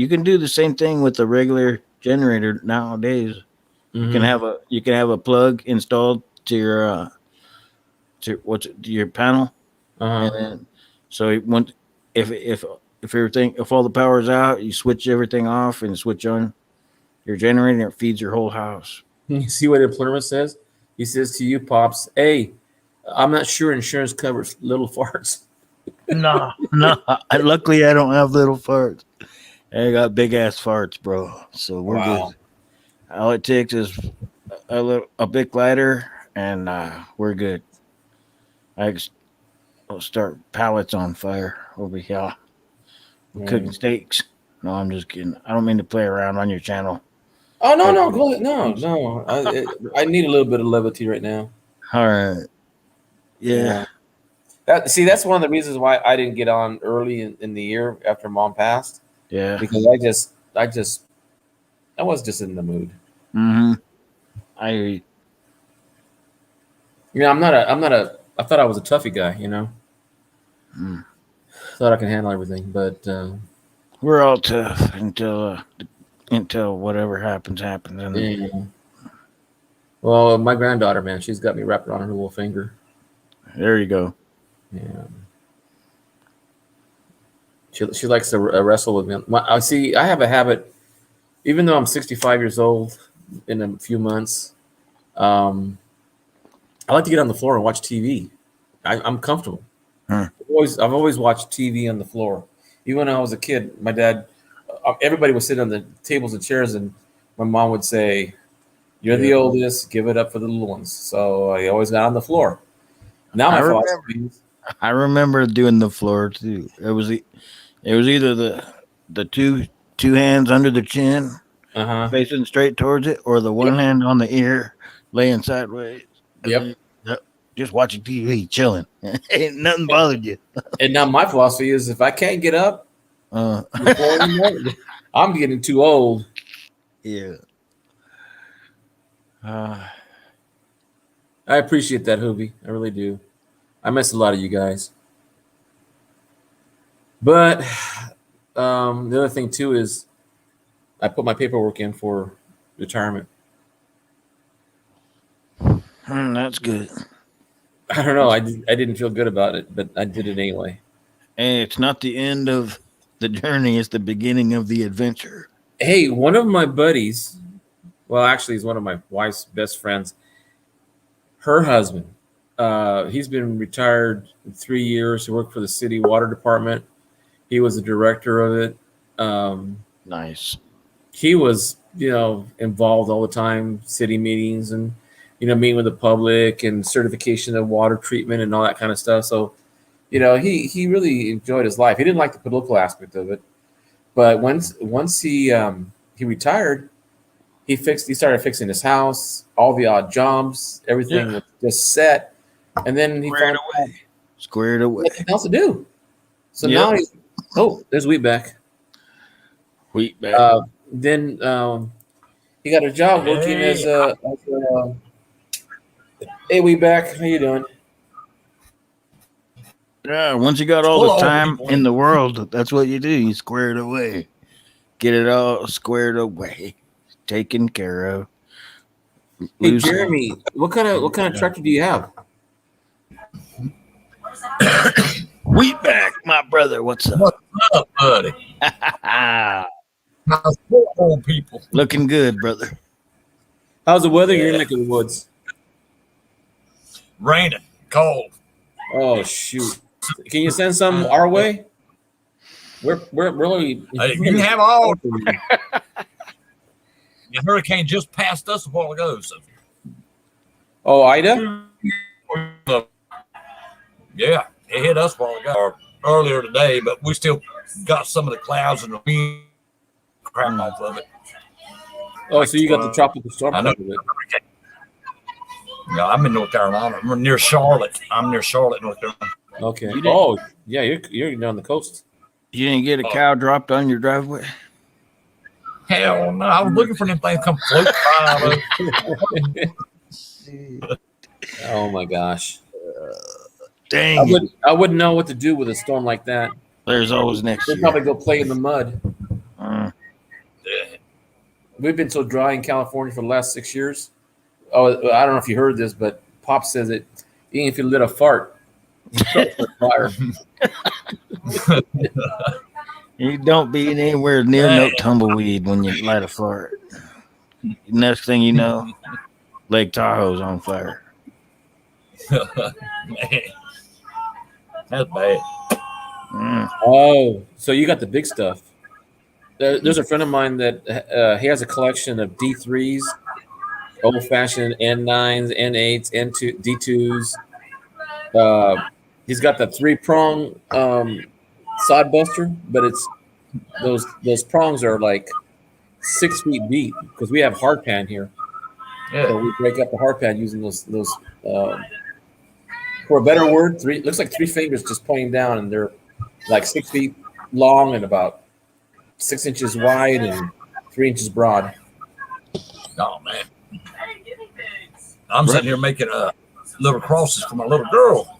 can do the same thing with the regular generator nowadays. You can Hmm. have a plug installed to your panel, and Uh-huh. then when if all the power's out, you switch everything off and switch on your generator. And it feeds your whole house. You see what employment says? He says to you, pops, "Hey, I'm not sure insurance covers little farts." No, no. Luckily, I don't have little farts. I got big ass farts, bro. So we're good. Wow. All it takes is a big lighter, and we're good. I'll start pallets on fire over here. We're cooking Mm. steaks. No, I'm just kidding. I don't mean to play around on your channel. Oh no, But no, go ahead. No, no. I need a little bit of levity right now. all right, yeah, Yeah. That's one of the reasons why I didn't get on early in the year after mom passed, yeah. because I was just in the mood. Mm-hmm. I hear you. I thought I was a toughie guy. Mm. Thought I could handle everything, but We're all tough until whatever happens, and yeah. Well, my granddaughter, man, she's got me wrapped around her little finger. there you go. Yeah. She likes to wrestle with me. I see. I have a habit, even though I'm 65 years old in a few months. Um, I like to get on the floor and watch TV. I'm comfortable. Huh. I've always watched TV on the floor. Even when I was a kid, my dad, everybody would sit on the tables and chairs, and my mom would say, "You're Yeah, the oldest. Give it up for the little ones." So I always got on the floor. Now I my remember. philosophy is, I remember doing the floor too. It was either the two hands under the chin, uh huh, facing straight towards it, or the yep, one hand on the ear, laying sideways, and yep. then just watching TV, chilling. Ain't nothing bothered you. And now my philosophy is, if I can't get up Uh, from the floor anymore, I'm getting too old. yeah. Uh, I appreciate that, Hoobie. I really do. I miss a lot of you guys. But the other thing too is I put my paperwork in for retirement. that's good. I don't know. I didn't feel good about it, but I did it anyway. Hey, it's not the end of the journey; it's the beginning of the adventure. Hey, one of my buddies, well, actually, he's one of my wife's best friends. Her husband, he's been retired 3 years. He worked for the city water department. He was the director of it. Um, Nice. he was, involved all the time, city meetings and, meeting with the public and certification of water treatment and all that kind of stuff. So, he really enjoyed his life. He didn't like the political aspect of it, but once he retired, he started fixing his house, all the odd jobs, everything Yeah. was just set, and then he Squared found away. Squared away. nothing else to do. So Yep. now there's Wheatback. Wheat back. Then he got a job working Hey, as a hey Wheatback, how you doing? Yeah. Once you got all full the of old time people. in the world, that's what you do. You square it away. Get it all squared away. Taken care of. Hey Loose. Jeremy, what kind of tractor do you have? Wheat back, my brother. What's up? What's up, buddy? How's full of old people? Looking good, brother. How's the weather in your neck of the woods? Raining, cold. Oh shoot! Can you send some our way? We're really. Hey, you can have all. The hurricane just passed us a while ago. So, Oh, Ida. yeah, it hit us a while ago, or earlier today, but we still got some of the clouds and the wind crap off of it. Oh, so you got the tropical storm I know. part of it. Yeah, I'm in North Carolina. I'm near Charlotte. I'm near Charlotte, North Carolina. Okay. You didn't- Oh, yeah, you're down the coast. You didn't get a cow dropped on your driveway? Hell no. I was looking for them things come float by. Oh my gosh. Dang it. I wouldn't know what to do with a storm like that. There's always next We'll year. probably go play in the mud. Yeah. We've been so dry in California for the last 6 years. Oh, I don't know if you heard this, but Pop says it. Even if you lit a fart, you start a fire. You don't be anywhere near no tumbleweed when you light a fart. Next thing you know, Lake Tahoe's on fire. Man. That's bad. Oh, so you got the big stuff. There's a friend of mine that he has a collection of D3s, old-fashioned N9s, N8s, N2, D2s. He's got the 3-prong sod buster, but it's those prongs are like 6 feet deep because we have hard pan here. Yeah. So we break up the hard pan using those. For a better word, looks like 3 fingers just pointing down, and they're like 6 feet long and about 6 inches wide and 3 inches broad. Oh man. I'm sitting here making little crosses for my little girl.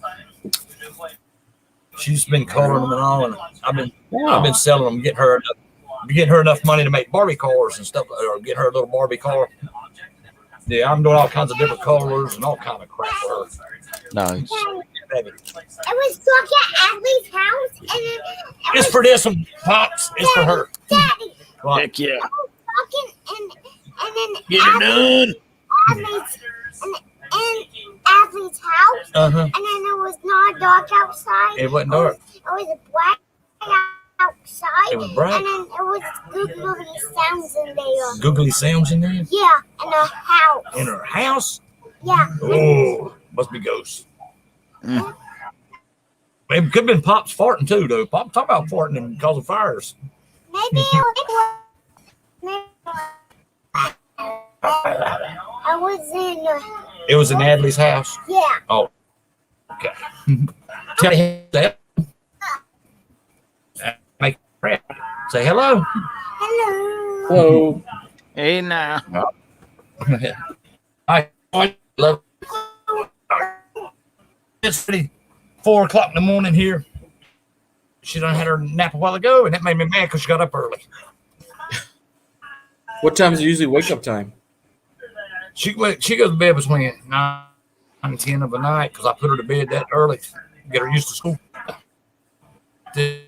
She's been coloring them and all, and I've been selling them, getting her enough money to make Barbie cars and stuff, or get her a little Barbie car. Yeah, I'm doing all kinds of different colors and all kind of crap for her. Nice. It was stuck at Ashley's house, and then It's for this one, Pops. It's for her. Daddy. What? Heck yeah. I was talking, and then Get it done. in Ashley's house, Uh-huh. and then it was not dark outside. It wasn't dark. It was black outside. It was bright. And then it was googly sounds in there. Googly sounds in there Yeah, in the house. in her house. Yeah. Oh, must be ghosts. Mm. It could have been Pop's farting too, though. Pop talk about farting and causing fires. Maybe it was. I was in. It was in Adley's house. Yeah. Okay. Tell him that. Make crap. Say hello. Hello. Hello. Hey now. I love. It's 4:00 in the morning here. She done had her nap a while ago, and that made me mad because she got up early. What time is usually wake up time? She goes to bed between 9 and 10 of the night because I put her to bed that early, get her used to school. She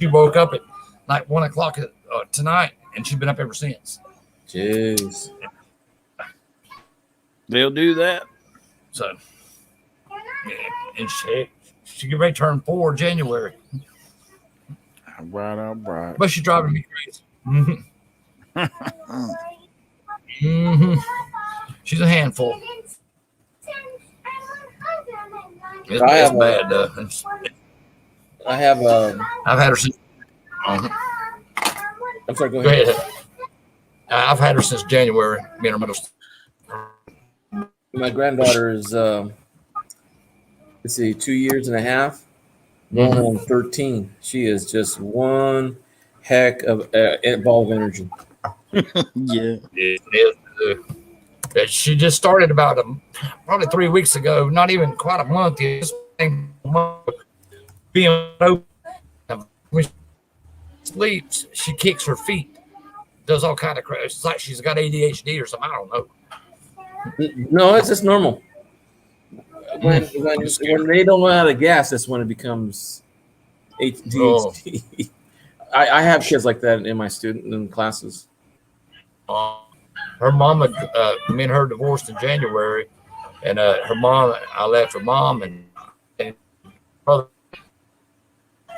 woke up at like 1 o'clock tonight, and she's been up ever since. Jeez. They'll do that. So, yeah, and she get ready to turn 4 January, All right. but she's driving me crazy. Mm-hmm. She's a handful. It's bad. I have I've had her since. I'm sorry. Go Go ahead. ahead. I've had her since January. Me and her middle. My granddaughter is let's see, 2 years and a half, going on 13. She is just one heck of a ball of energy. Yeah. She just started about probably 3 weeks ago. Not even quite a month. Just being open. When she sleeps, she kicks her feet. Does all kind of crap. It's like she's got ADHD or something. I don't know. No, it's just normal. When they don't run out of gas, that's when it becomes ADHD. I have kids like that in my student classes. Her mama, me and her divorced in January, and her mom, I left her mom and brother.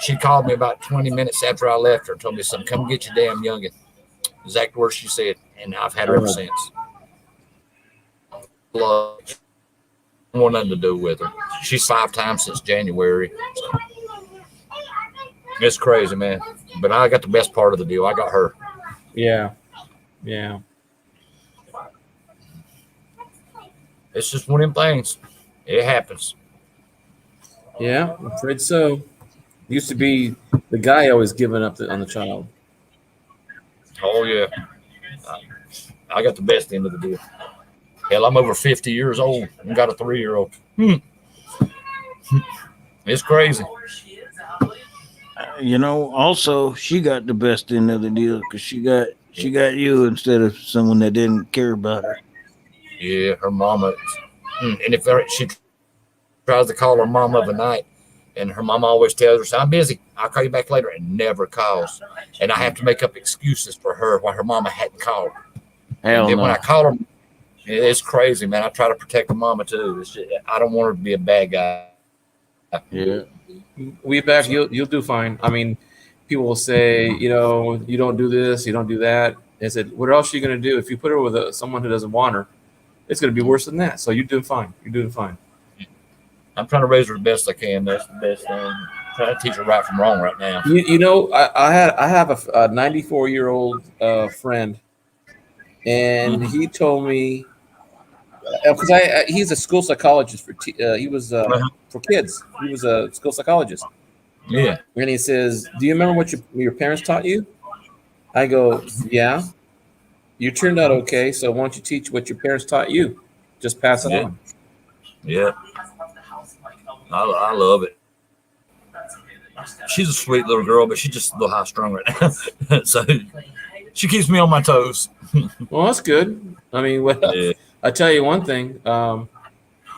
She called me about 20 minutes after I left her and told me, "Son, come get your damn youngin." Exact words she said, and I've had her ever since. Love, want nothing to do with her. She's 5 times since January. So. It's crazy, man. But I got the best part of the deal. I got her. Yeah. Yeah. It's just one of them things. It happens. Yeah, I'm afraid so. Used to be the guy always giving up on the child. Oh yeah, I got the best end of the deal. Hell, I'm over 50 years old and got a 3-year-old. It's crazy. Also she got the best end of the deal because she got you instead of someone that didn't care about her. Yeah, her mama. And if she tries to call her mom of a night, and her mom always tells her, "I'm busy. I'll call you back later," and never calls. And I have to make up excuses for her why her mama hadn't called. And Hell then when I no. call her, it's crazy, man. I try to protect her mama too. I don't want her to be a bad guy. Yeah. We back. You'll do fine. I mean, people will say, you don't do this, you don't do that. I said, what else are you going to do if you put her with someone who doesn't want her? It's going to be worse than that. So you're doing fine. You're doing fine. I'm trying to raise her the best I can. That's the best thing. I'm trying to teach her right from wrong right now. I have a 94-year-old friend, and he told me because he's a school psychologist he was for kids. He was a school psychologist. Yeah. And he says, "Do you remember what your parents taught you?" I go, "Yeah." You turned out okay, so why don't you teach what your parents taught you? Just pass it on. Yeah. I love it. She's a sweet little girl, but she's just a little high strung right now. So she keeps me on my toes. Well, that's good. I mean, Yeah. I tell you one thing. I'm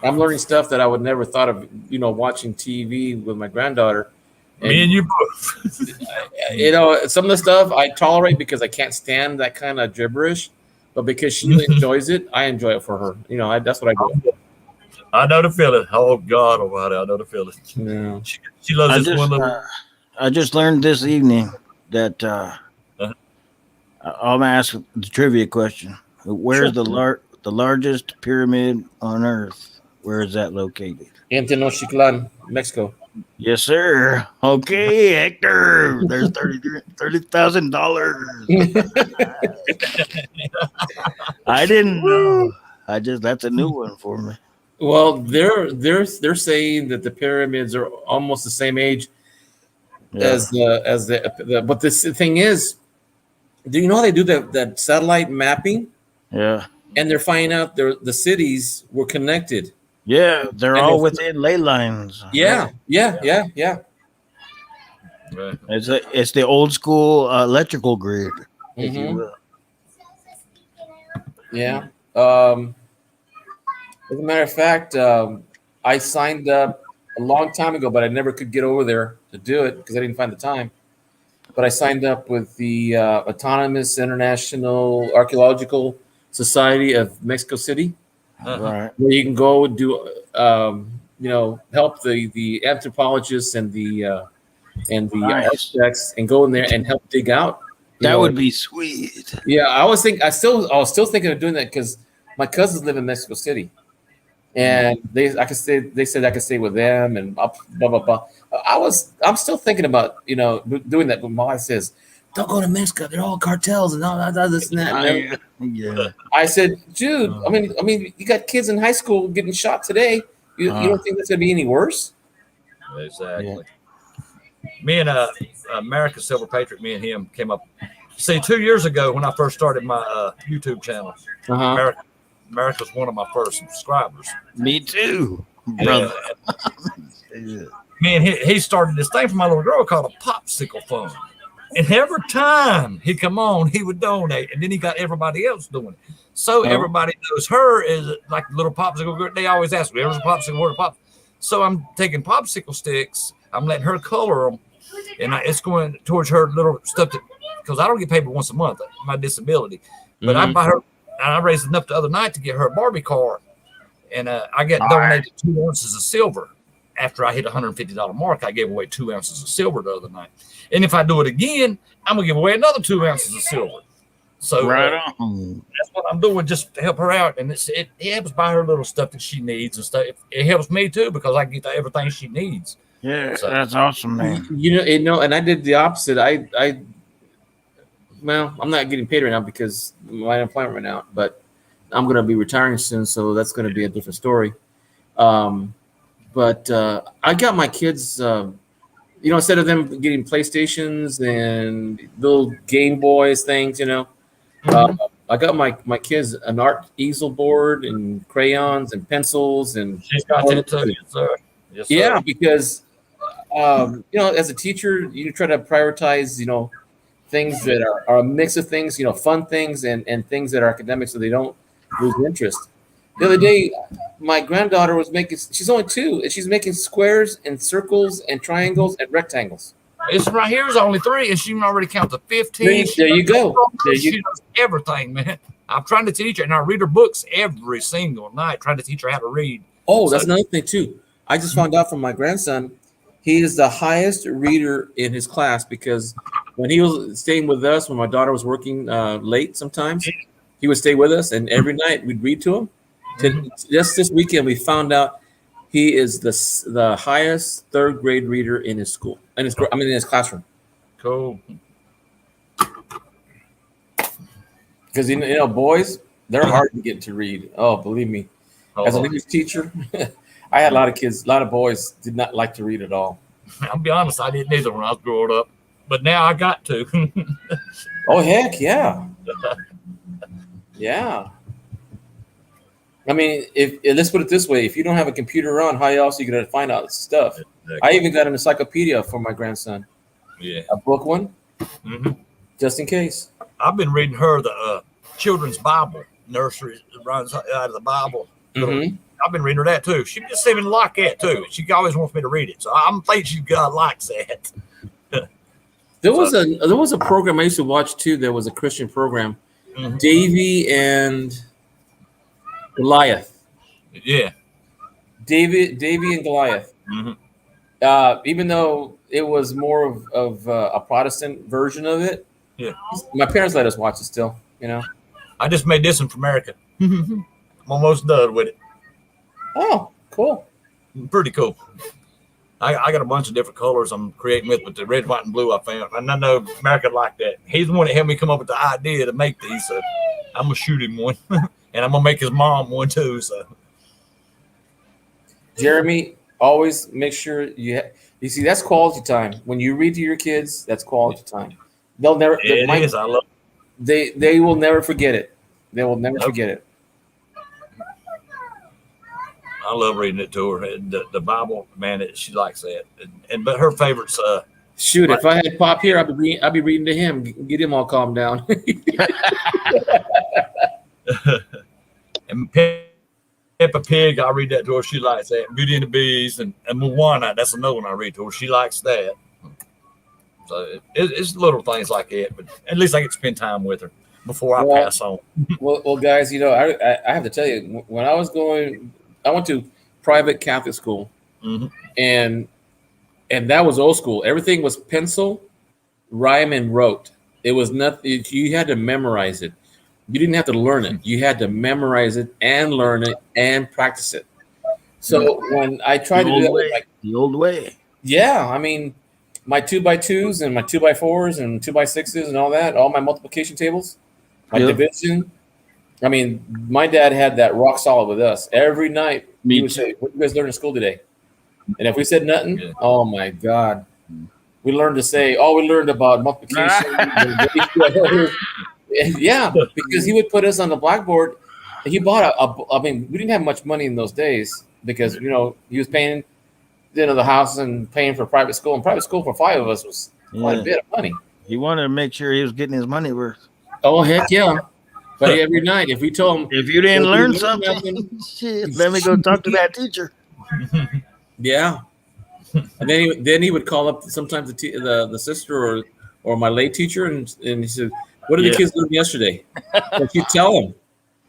learning stuff that I would never thought of. Watching TV with my granddaughter. Me and you both. Some of the stuff I tolerate because I can't stand that kind of gibberish, but because she enjoys it, I enjoy it for her. That's what I do. I know the feeling. Oh God Almighty, I know the feeling. Yeah. She loves this one little. I just learned this evening that I'm gonna ask the trivia question. Where's the largest pyramid on Earth? Where is that located? In Tenochtitlan, Mexico. Yes, sir. Okay, Hector. There's $30,000. I didn't know. That's a new one for me. Well, they're saying that the pyramids are almost the same age as the. But this thing is, do you know how they do that satellite mapping? Yeah. And they're finding out the cities were connected. Yeah, they're all within ley lines. Yeah. It's the old school electrical grid, if you will. Yeah. As a matter of fact, I signed up a long time ago, but I never could get over there to do it because I didn't find the time. But I signed up with the Autonomous International Archaeological Society of Mexico City, Right? where you can go do, help the anthropologists and the architects and go in there and help dig out. That would be sweet. Yeah, I was still thinking of doing that because my cousins live in Mexico City. And they said I could stay with them and blah blah blah. I'm still thinking about doing that, but my wife says, "Don't go to Mexico. They're all cartels and all that, this and that." Yeah. I said, "Dude, I mean, you got kids in high school getting shot today. You don't think that's gonna be any worse?" Exactly. Yeah. Me and America's Silver Patriot, me and him came up. See, 2 years ago when I first started my YouTube channel, America's one of my first subscribers. Me too, brother. Yeah. Me and he started this thing for my little girl called a popsicle fund. And every time he come on, he would donate, and then he got everybody else doing it. So everybody knows her as like the little popsicle girl. They always ask me, "Where's a popsicle? Where's a pop?" So I'm taking popsicle sticks. I'm letting her color them, and it's going towards her little stuff because I don't get paid but once a month, my disability. But I buy her. And I raised enough the other night to get her a Barbie car, and I got donated 2 ounces of silver. After I hit $150 mark, I gave away 2 ounces of silver the other night. And if I do it again, I'm gonna give away another 2 ounces of silver. So that's what I'm doing just to help her out, and it helps buy her little stuff that she needs and stuff. It helps me too because I get everything she needs. Yeah, so that's awesome, man. And I did the opposite. Well, I'm not getting paid right now because my unemployment ran out. But I'm going to be retiring soon, so that's going to be a different story. Um, but I got my kids, instead of them getting PlayStations and little Game Boys things, uh, Mhm. I got my kids an art easel board and crayons and pencils and She's got that too. Yes, sir. Yes, sir. yeah, because as a teacher, you try to prioritize, things that are a mix of things, fun things and things that are academic, so they don't lose interest. The other day, my granddaughter was making. She's only 2, and she's making squares and circles and triangles and rectangles. It's right here is only 3, and she can already count to 15. There you go. She does everything, man. I'm trying to teach her, and I read her books every single night, trying to teach her how to read. Oh, that's another thing too. I just found out from my grandson, he is the highest reader in his class because when he was staying with us, when my daughter was working late, sometimes he would stay with us, and every night we'd read to him. Just this weekend, we found out he is the highest 3rd grade reader in his school, in his classroom. Cool. Because boys, they're hard to get to read. Oh, believe me. As an English teacher, I had a lot of kids, a lot of boys did not like to read at all. I'll be honest, I didn't either when I was growing up, but now I got to. Oh, heck yeah. Yeah. I mean, if let's put it this way, if you don't have a computer on, how else are you going to find out stuff? Exactly. I even got an encyclopedia for my grandson. Yeah. A book one, Mm-hmm. just in case. I've been reading her the children's Bible, nursery runs out of the Bible. Mm-hmm. I've been reading her that too. She just seemed to like that too. She always wants me to read it, so I'm thinking she likes that. There was a program I used to watch too. There was a Christian program, Mm-hmm. Davy and Goliath. Yeah. Davy and Goliath. Mm-hmm. Even though it was more of a Protestant version of it, Yeah. my parents let us watch it still. I just made this one for America. I'm almost done with it. Oh, cool. Pretty cool. I got a bunch of different colors I'm creating with, but the red, white, and blue I found. And I know America like that. He's the one that helped me come up with the idea to make these. So I'm going to shoot him one. And I'm going to make his mom one too. So, Jeremy, always make sure you see that's quality time. When you read to your kids, that's quality time. They'll never. it is. I love it. They will never forget it. They will never forget it. I love reading it to her. The Bible, man, she likes that. But her favorites. Shoot, if I had Pop here, I'd be reading to him, get him all calmed down. And Peppa Pig, I read that to her. She likes that. Beauty and the Beast and Moana, that's another one I read to her. She likes that. So it's little things like that, but at least I get to spend time with her before I pass on. Well, guys, I have to tell you, when I went to private Catholic school, Mm-hmm. and that was old school. Everything was pencil, rhyme, and wrote. It was nothing. You had to memorize it. You didn't have to learn it. You had to memorize it and learn it and practice it. So when I tried to do that, the old way. Yeah, I mean, my 2x2s and my 2x4s and 2x6s and all that, all my multiplication tables, my division. I mean, my dad had that rock solid with us. Every night he would say, "What did you guys learn in school today?" And if we said nothing, oh my God, we learned to say, we learned about multiplication. Yeah, because he would put us on the blackboard. He bought I mean, we didn't have much money in those days because he was paying the house and paying for private school, and private school for 5 of us was quite a bit of money. He wanted to make sure he was getting his money worth. Oh heck yeah! But every night, if we told him, if you didn't learn something, shit, let me go talk to that teacher. Yeah, and then he would call up sometimes the sister or my late teacher and he said, "What did the kids learn yesterday?" So she'd tell him.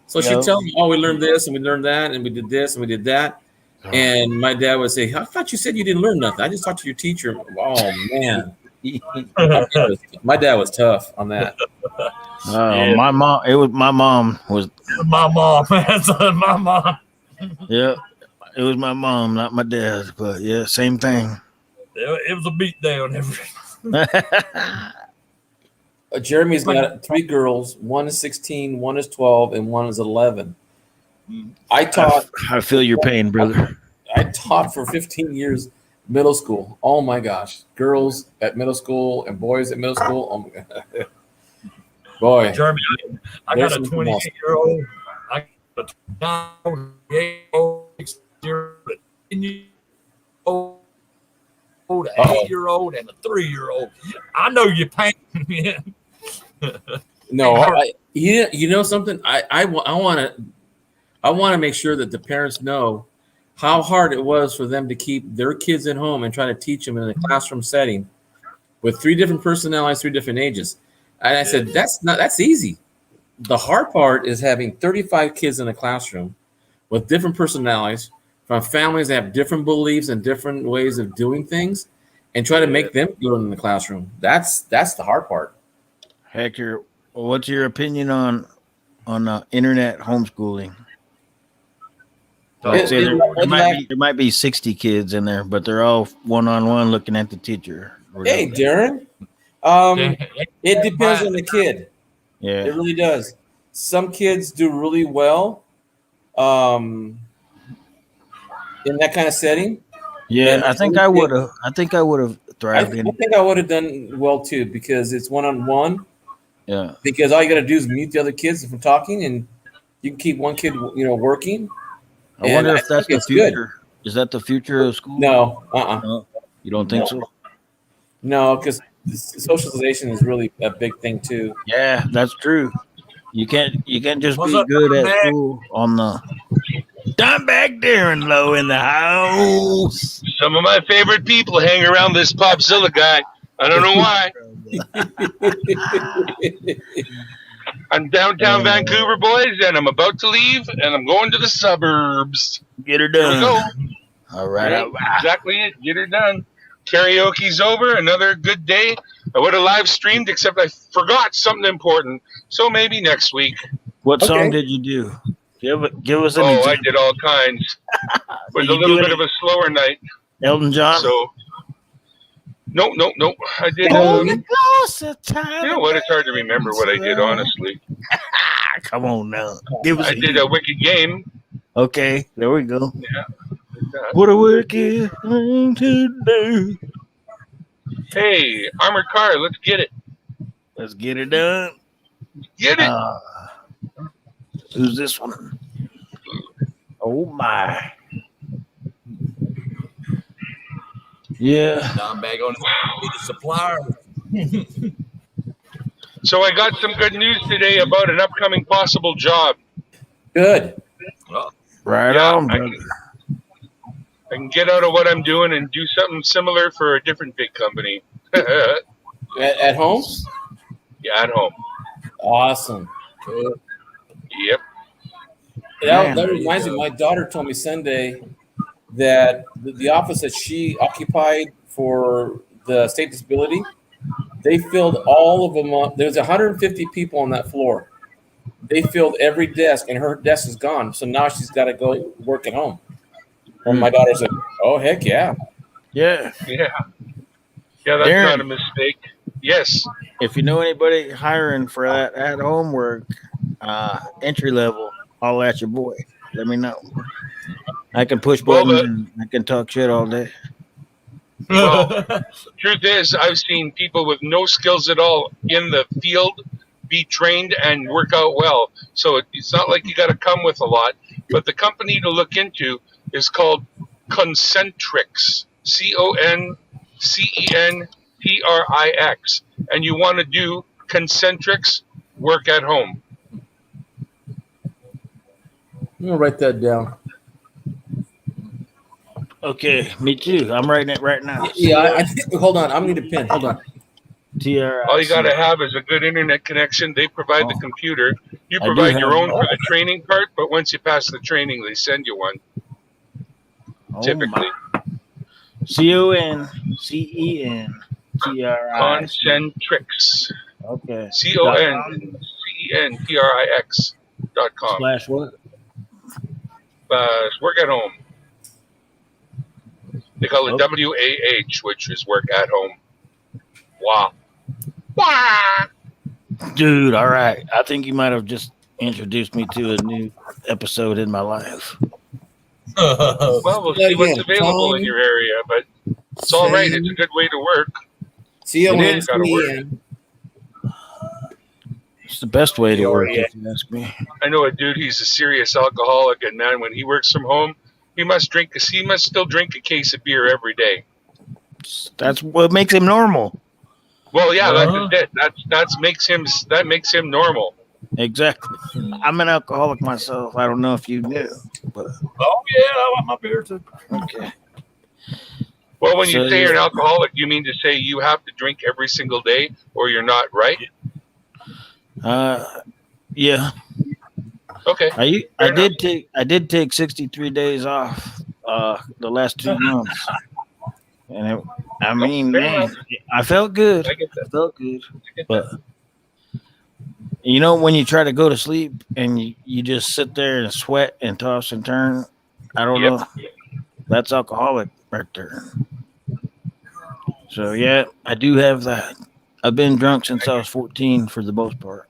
So she'd tell him, "Oh, we learned this and we learned that and we did this and we did that." And my dad would say, "I thought you said you didn't learn nothing. I just talked to your teacher." Oh man, my dad was tough on that. My mom. It was my mom. My mom. My mom. Yeah, it was my mom, not my dad. But yeah, same thing. It was a beat down. Jeremy's got 3 girls. One is 16, one is 12, and one is 11. I taught. I feel your pain, brother. I taught for 15 years middle school. Oh my gosh, girls at middle school and boys at middle school. Oh my god, boy. Jeremy, I got There's a some 28-year-old. I got a 28-year-old, 10-year-old, an 8-year-old, and a 3-year-old. I know your pain, man. No, you know something. I want to make sure that the parents know how hard it was for them to keep their kids at home and try to teach them in a classroom setting with 3 different personalities, 3 different ages. And I said, that's easy. The hard part is having 35 kids in a classroom with different personalities from families that have different beliefs and different ways of doing things and try to make them good in the classroom. That's the hard part. Hector, what's your opinion on internet homeschooling? There might be 60 kids in there, but they're all one-on-one looking at the teacher. Hey, Darren. It depends on the kid. Yeah, it really does. Some kids do really well in that kind of setting. Yeah, And I think I would have thrived in. I think I would have done well too because it's one-on-one. Yeah. Because all you got to do is mute the other kids from talking, and you can keep one kid, working. I wonder if that's the future. Good. Is that the future of school? No. No? You don't think so? No, because socialization is really a big thing too. Yeah, that's true. You can't just be good at school on the. I'm back Darren Lowe in the house. Some of my favorite people hang around this Popzilla guy. I don't know why. I'm downtown Vancouver, boys, and I'm about to leave, and I'm going to the suburbs. Get her done. Go. All right. Exactly it. Get her done. Karaoke's over. Another good day. I would have live streamed, except I forgot something important. So maybe next week. What song did you do? Give us an example. I did all kinds. It was a little bit of a slower night. Elton John? So, no. I did. You know what? It's hard to remember what I did, honestly. Come on now. I did a Wicked Game. Okay, there we go. Yeah. What a wicked thing to do. Hey, armored car, let's get it. Let's get it done. Get it. Who's this one? Oh my. Yeah. I'm back on the supplier. So I got some good news today about an upcoming possible job. Good. Right on, brother. I can get out of what I'm doing and do something similar for a different big company. At home? Yeah, at home. Awesome. Good. Yep. That reminds me, my daughter told me Sunday that the office that she occupied for the state disability, they filled all of them up. There's 150 people on that floor. They filled every desk, and her desk is gone. So now she's got to go work at home. And my daughter said, "Oh, heck yeah." Yeah. Yeah, that's Darren, not a mistake. Yes. If you know anybody hiring for that at home work, entry level, I'll at your boy. Let me know. I can push buttons and I can talk shit all day. Well, truth is, I've seen people with no skills at all in the field be trained and work out well. So it's not like you got to come with a lot. But the company to look into is called Concentrix, Concentrix, and you want to do Concentrix work at home. I'm gonna write that down. Okay, me too. I'm writing it right now. Yeah, I think. Hold on, I'm gonna need a pen. Hold on. All you got to have is a good internet connection. They provide the computer. You provide your own for the training part, but once you pass the training, they send you one. Typically. Concentrix. Concentrix. Okay. Concentrix.com. / what? Work at home. They call it WAH, which is work at home. Wow. Dude, all right. I think you might have just introduced me to a new episode in my life. Well, we'll Say that see what's again. available in Tom, your area, but it's all right. It's a good way to work. CONCN. It's the best way to work, if you ask me. I know a dude. He's a serious alcoholic, and man, when he works from home, he must still drink a case of beer every day. That's what makes him normal. Well, yeah, that's it. That makes him normal. Exactly. I'm an alcoholic myself. I don't know if you knew, but Oh yeah, I want my beer too. okay. Well, when you So say you're an alcoholic, you mean to say you have to drink every single day, or you're not, right? Yeah. Okay. I did take 63 days off the last 2 months. And man, I felt good. I get that. I felt good. But you know, when you try to go to sleep and you just sit there and sweat and toss and turn, I don't know. That's alcoholic right there. So yeah, I do have that. I've been drunk since I was 14 for the most part.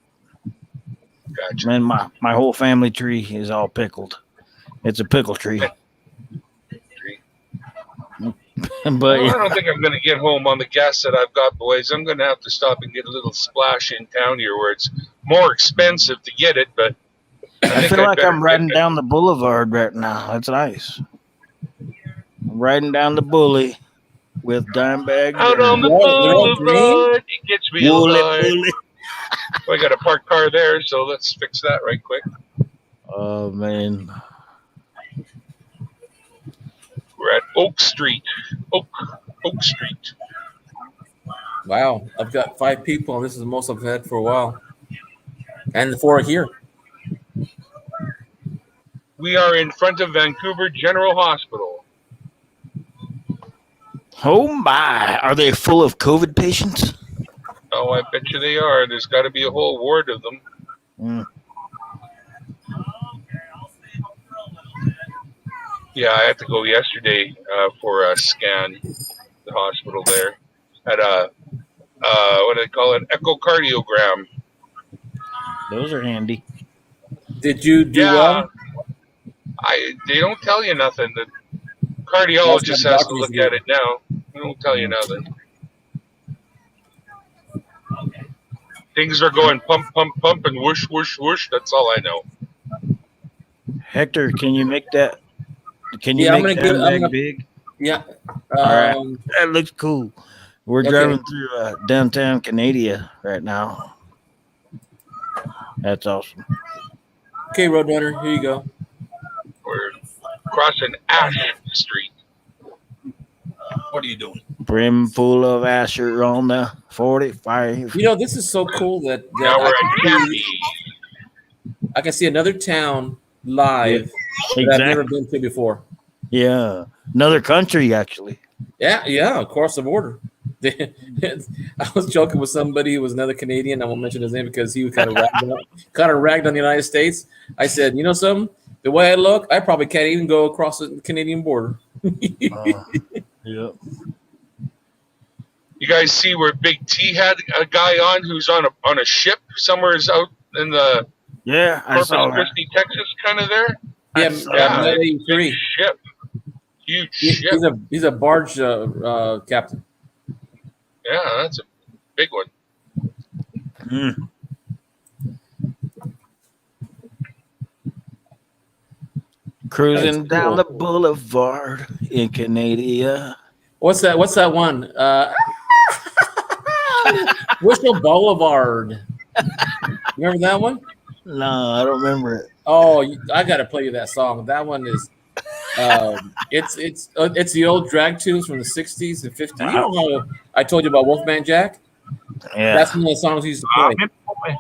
Gotcha. Man, my whole family tree is all pickled. It's a pickle tree. But I don't think I'm going to get home on the gas that I've got, boys. I'm going to have to stop and get a little splash in town here where it's more expensive to get it, but I feel like I'm riding down the boulevard right now. That's nice. I'm riding down the bully with Dimebag. Out on the boulevard, it gets me alive. I got a parked car there, so let's fix that right quick. Oh, man. We're at Oak Street. Oak Street. Wow, I've got 5 people, and this is the most I've had for a while. And the 4 are here. We are in front of Vancouver General Hospital. Oh, my. Are they full of COVID patients? Oh, I bet you they are. There's got to be a whole ward of them. Mm. Yeah, I had to go yesterday for a scan. The hospital there had a what do they call it? Echocardiogram. Those are handy. Did you do well? They don't tell you nothing. The cardiologist has to look at it now. They don't tell you nothing. Things are going pump, pump, pump, and whoosh, whoosh, whoosh. That's all I know. Hector, can you make that? Can you make that big? Yeah. All right. That looks cool. We're driving through downtown Canada right now. That's awesome. Okay, Roadrunner, here you go. We're crossing Ash Street. What are you doing? Brim full of Asher on the 45. You know, this is so cool that Now we're at Canby. I can see another town live that I've never been to before. Yeah. Another country, actually. Yeah, across the border. I was joking with somebody who was another Canadian. I won't mention his name because he was kind of ragged on the United States. I said, you know something? The way I look, I probably can't even go across the Canadian border. Yep. You guys see where Big T had a guy on who's on a ship somewhere out in the Corpus Christi, Texas, kind of there? Yeah, big ship. Huge ship. He's a barge captain. Yeah, that's a big one. Mm. Cruising down the boulevard in Canada. What's that one? Whistle Boulevard. Remember that one? No, I don't remember it. Oh, I gotta play you that song. That one is, it's the old drag tunes from the '60s and '50s. You know how I told you about Wolfman Jack? Yeah, that's one of the songs he used to play.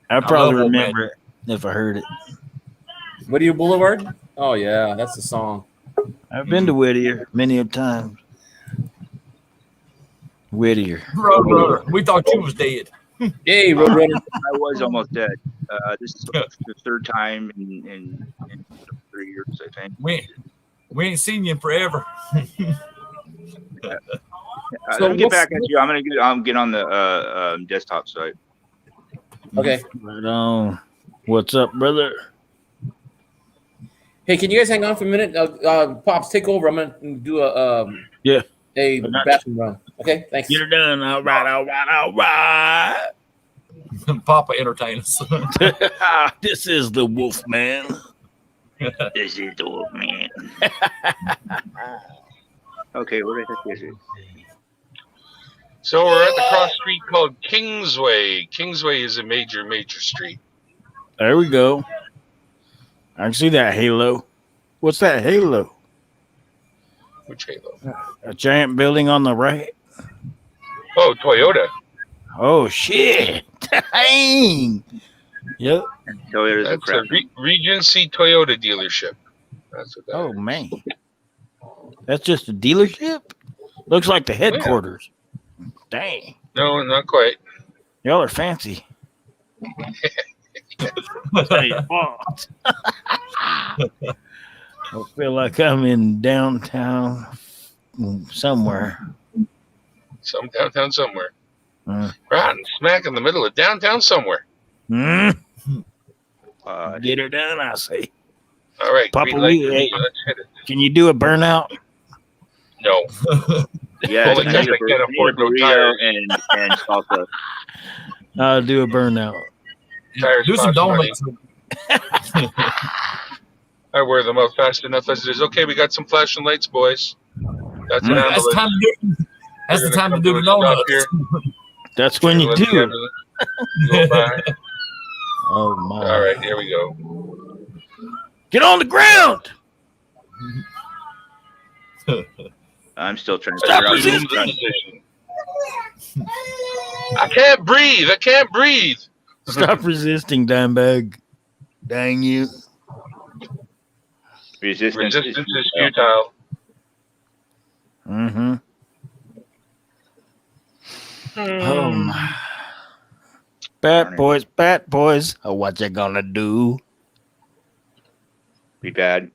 I probably remember it if I heard it. Whittier Boulevard? Oh yeah, that's the song. I've been to Whittier many a time. Whittier. Roadrunner. We thought you was dead. Hey, Roadrunner. I was almost dead. This is the 3rd time in 3 years, I think. We ain't seen you in forever. Let me get back at you. I'm gonna get on the desktop site. Okay. Right on. What's up, brother? Hey, can you guys hang on for a minute? Pops, take over. I'm gonna do Yeah. a bathroom run. Okay, thanks. Get her done. All right. Papa entertain us. This is the Wolf Man. This is the Wolf Man. Okay, what the heck is it? So we're at the cross street called Kingsway. Kingsway is a major street. There we go. I can see that halo. What's that halo? Which halo? A giant building on the right. Oh, Toyota. Oh shit! Dang. Yep. Toyota's a That's crap. a Regency Toyota dealership. That's what that Oh is. man. That's just a dealership. Looks like the headquarters. Dang. No, not quite. Y'all are fancy. Tell you what. I feel like I'm in downtown somewhere. Some downtown somewhere. Mm. Right smack in the middle of downtown somewhere. Mm. Uh, Get her done, I say. All right, Papa, green light we- for me. Let's hit it. Can you do a burnout? No. yeah, Only because I can't afford no tires. and salsa. I'll do a burnout. Tires Do some cost money. donuts. I wear them out fast enough as it is. Okay, we got some flashing lights, boys. That's an That's ambulance. time to do. That's We're the gonna time to come do to the a stop donuts. here. That's when you Let the do it. ambulance go by. Oh my! All right, here we go. Get on the ground. I'm still trying to Stop figure out resisting. who's Position. I can't breathe. I can't breathe. Stop resisting, dimebag. Dang you! resistance. Resistance is futile. Mm-hmm. Oh my! Bat boys. Oh, what you gonna do? Be bad.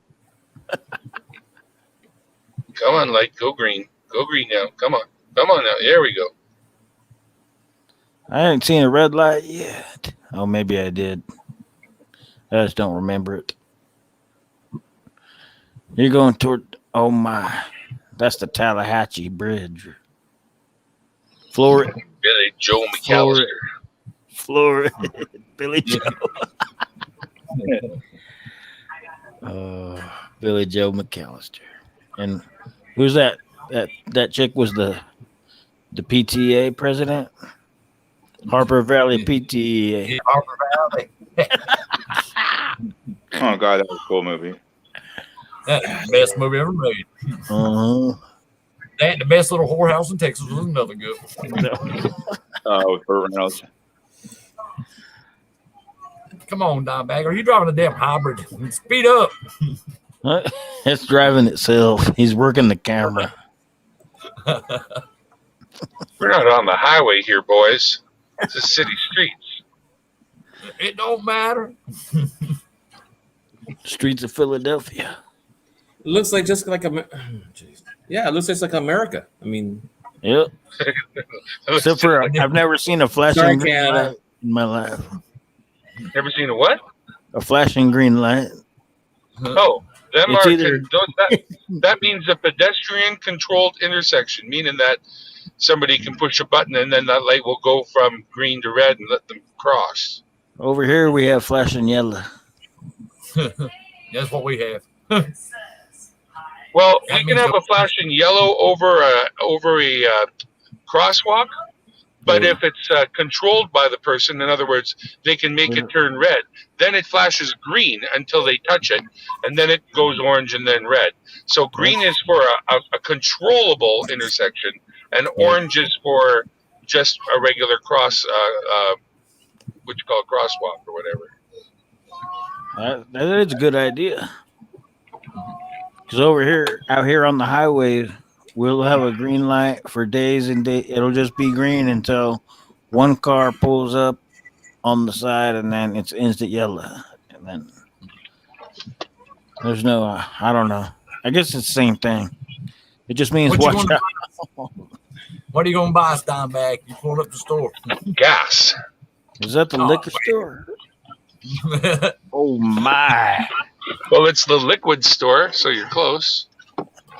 Come on, light. Go green. Go green now. Come on. Come on now. There we go. I ain't seen a red light yet. Oh, maybe I did. I just don't remember it. You're going toward. Oh my! That's the Tallahatchie Bridge. Florida. Billy Joe McAllister. Florida. Billy Joe. Billy Joe McAllister. And who's that? That chick was the PTA president? Harper Valley PTA. Harper Valley. Oh god, that was a cool movie. That's the best movie ever made. Uh-huh. That and the best little whorehouse in Texas was another good one. With Burt Reynolds. Come on, Dimebag. Are you driving a damn hybrid? Speed up. It's driving itself. He's working the camera. We're not on the highway here, boys. It's a city streets. It don't matter. Streets of Philadelphia. It looks like just like jeez. Yeah, it looks just like America. I mean, Yep. Except for I've never seen a flashing Sorry, green Canada. light in my life. Never seen a what? A flashing green light. Oh, them It's are either- that means a pedestrian controlled intersection, meaning that somebody can push a button and then that light will go from green to red and let them cross. Over here we have flashing yellow. That's what we have. Well, That we can means have a flashing yellow over a crosswalk, but Yeah. if it's controlled by the person, in other words, they can make Yeah. it turn red. Then it flashes green until they touch it, and then it goes orange and then red. So green is for a controllable intersection, and orange is for just a regular what you call a crosswalk or whatever. That is a good idea. Because out here on the highway, we'll have a green light for days and days. It'll just be green until one car pulls up on the side, and then it's instant yellow. And then there's no, I don't know. I guess it's the same thing. It just means What you watch gonna out. What are you going to buy, Dimebag? You pulling up the store. Gas. Is that the Oh, liquor store? Oh my! Well, it's the liquid store, so you're close.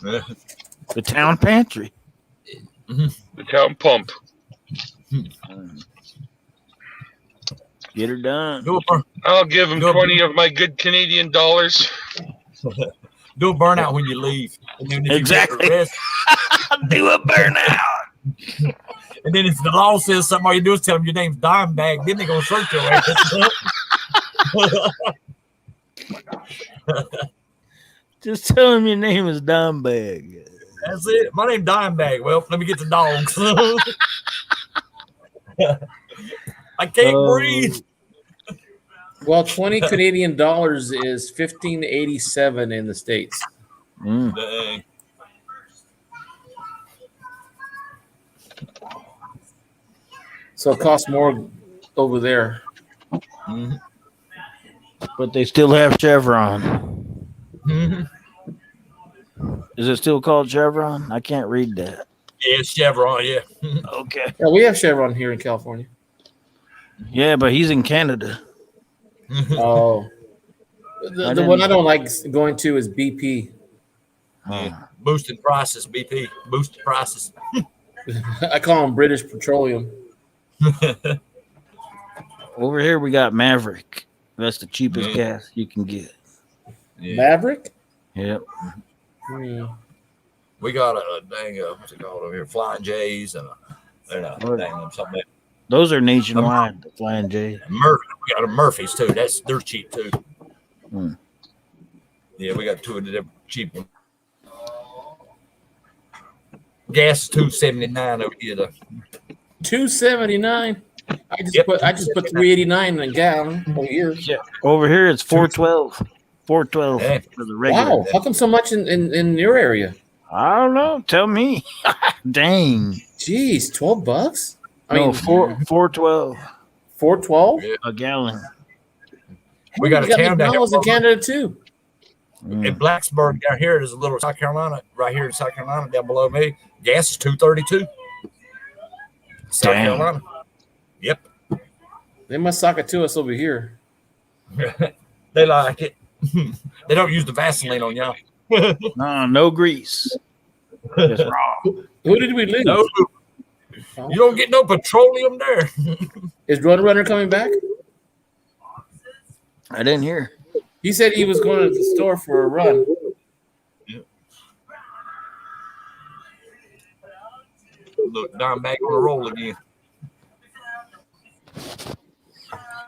The town pantry. The town pump. Get her done. do, a, I'll give him Go- 20 of my good Canadian dollars. do a burnout when you leave. And then if Exactly. You get arrested, Do a burnout. and then if the law says something, all you do is tell them your name's Dime Bag. Then they're going to search your ass. Just tell him your name is Dime Bag. That's it. My name's Dime Bag. Well, let me get the dogs. I can't breathe. Well, 20 Canadian dollars is $15.87 in the States. Mm. Dang. So it costs more over there. Mhm. But they still have Chevron. Mhm. Is it still called Chevron? I can't read that. Yeah, it's Chevron. Yeah. Okay. Yeah, we have Chevron here in California. Yeah, but he's in Canada. Oh. The one I don't like going to is BP. Yeah. Boosting prices, BP. Boosted prices. I call them British Petroleum. Over here we got Maverick. That's the cheapest Yeah. gas you can get. Yeah. Maverick? Yep. Hmm. We got a dang, what's it called over here? Flying J's and something. Those are nationwide, the Flying J. Murphy. We got a Murphy's too. They're cheap too. Hmm. Yeah, we got two of the cheap ones. Gas is $2.79 over here though. $2.79. I just Yep. put $3.89 in a gallon over here. Yeah. Over here it's $4.12. $4.12 Hey. for the regular. Wow, how come so much in your area? I don't know. Tell me. Dang. Jeez, $12? I No, mean, $4.12 $4.12? Yeah. a gallon. We got You a town down McDonald's in here. Canada too. In Blacksburg down here, there's a little South Carolina, right here in South Carolina, down below me. Gas is $2.32. South Dang. Carolina. Yep. They must sock it to us over here. They like it. They don't use the Vaseline on y'all. No grease. It's raw. Who did we lose? No, you don't get no petroleum there. Is Roadrunner coming back? I didn't hear. He said he was going to the store for a run. Look, Dime Bag on the roll again.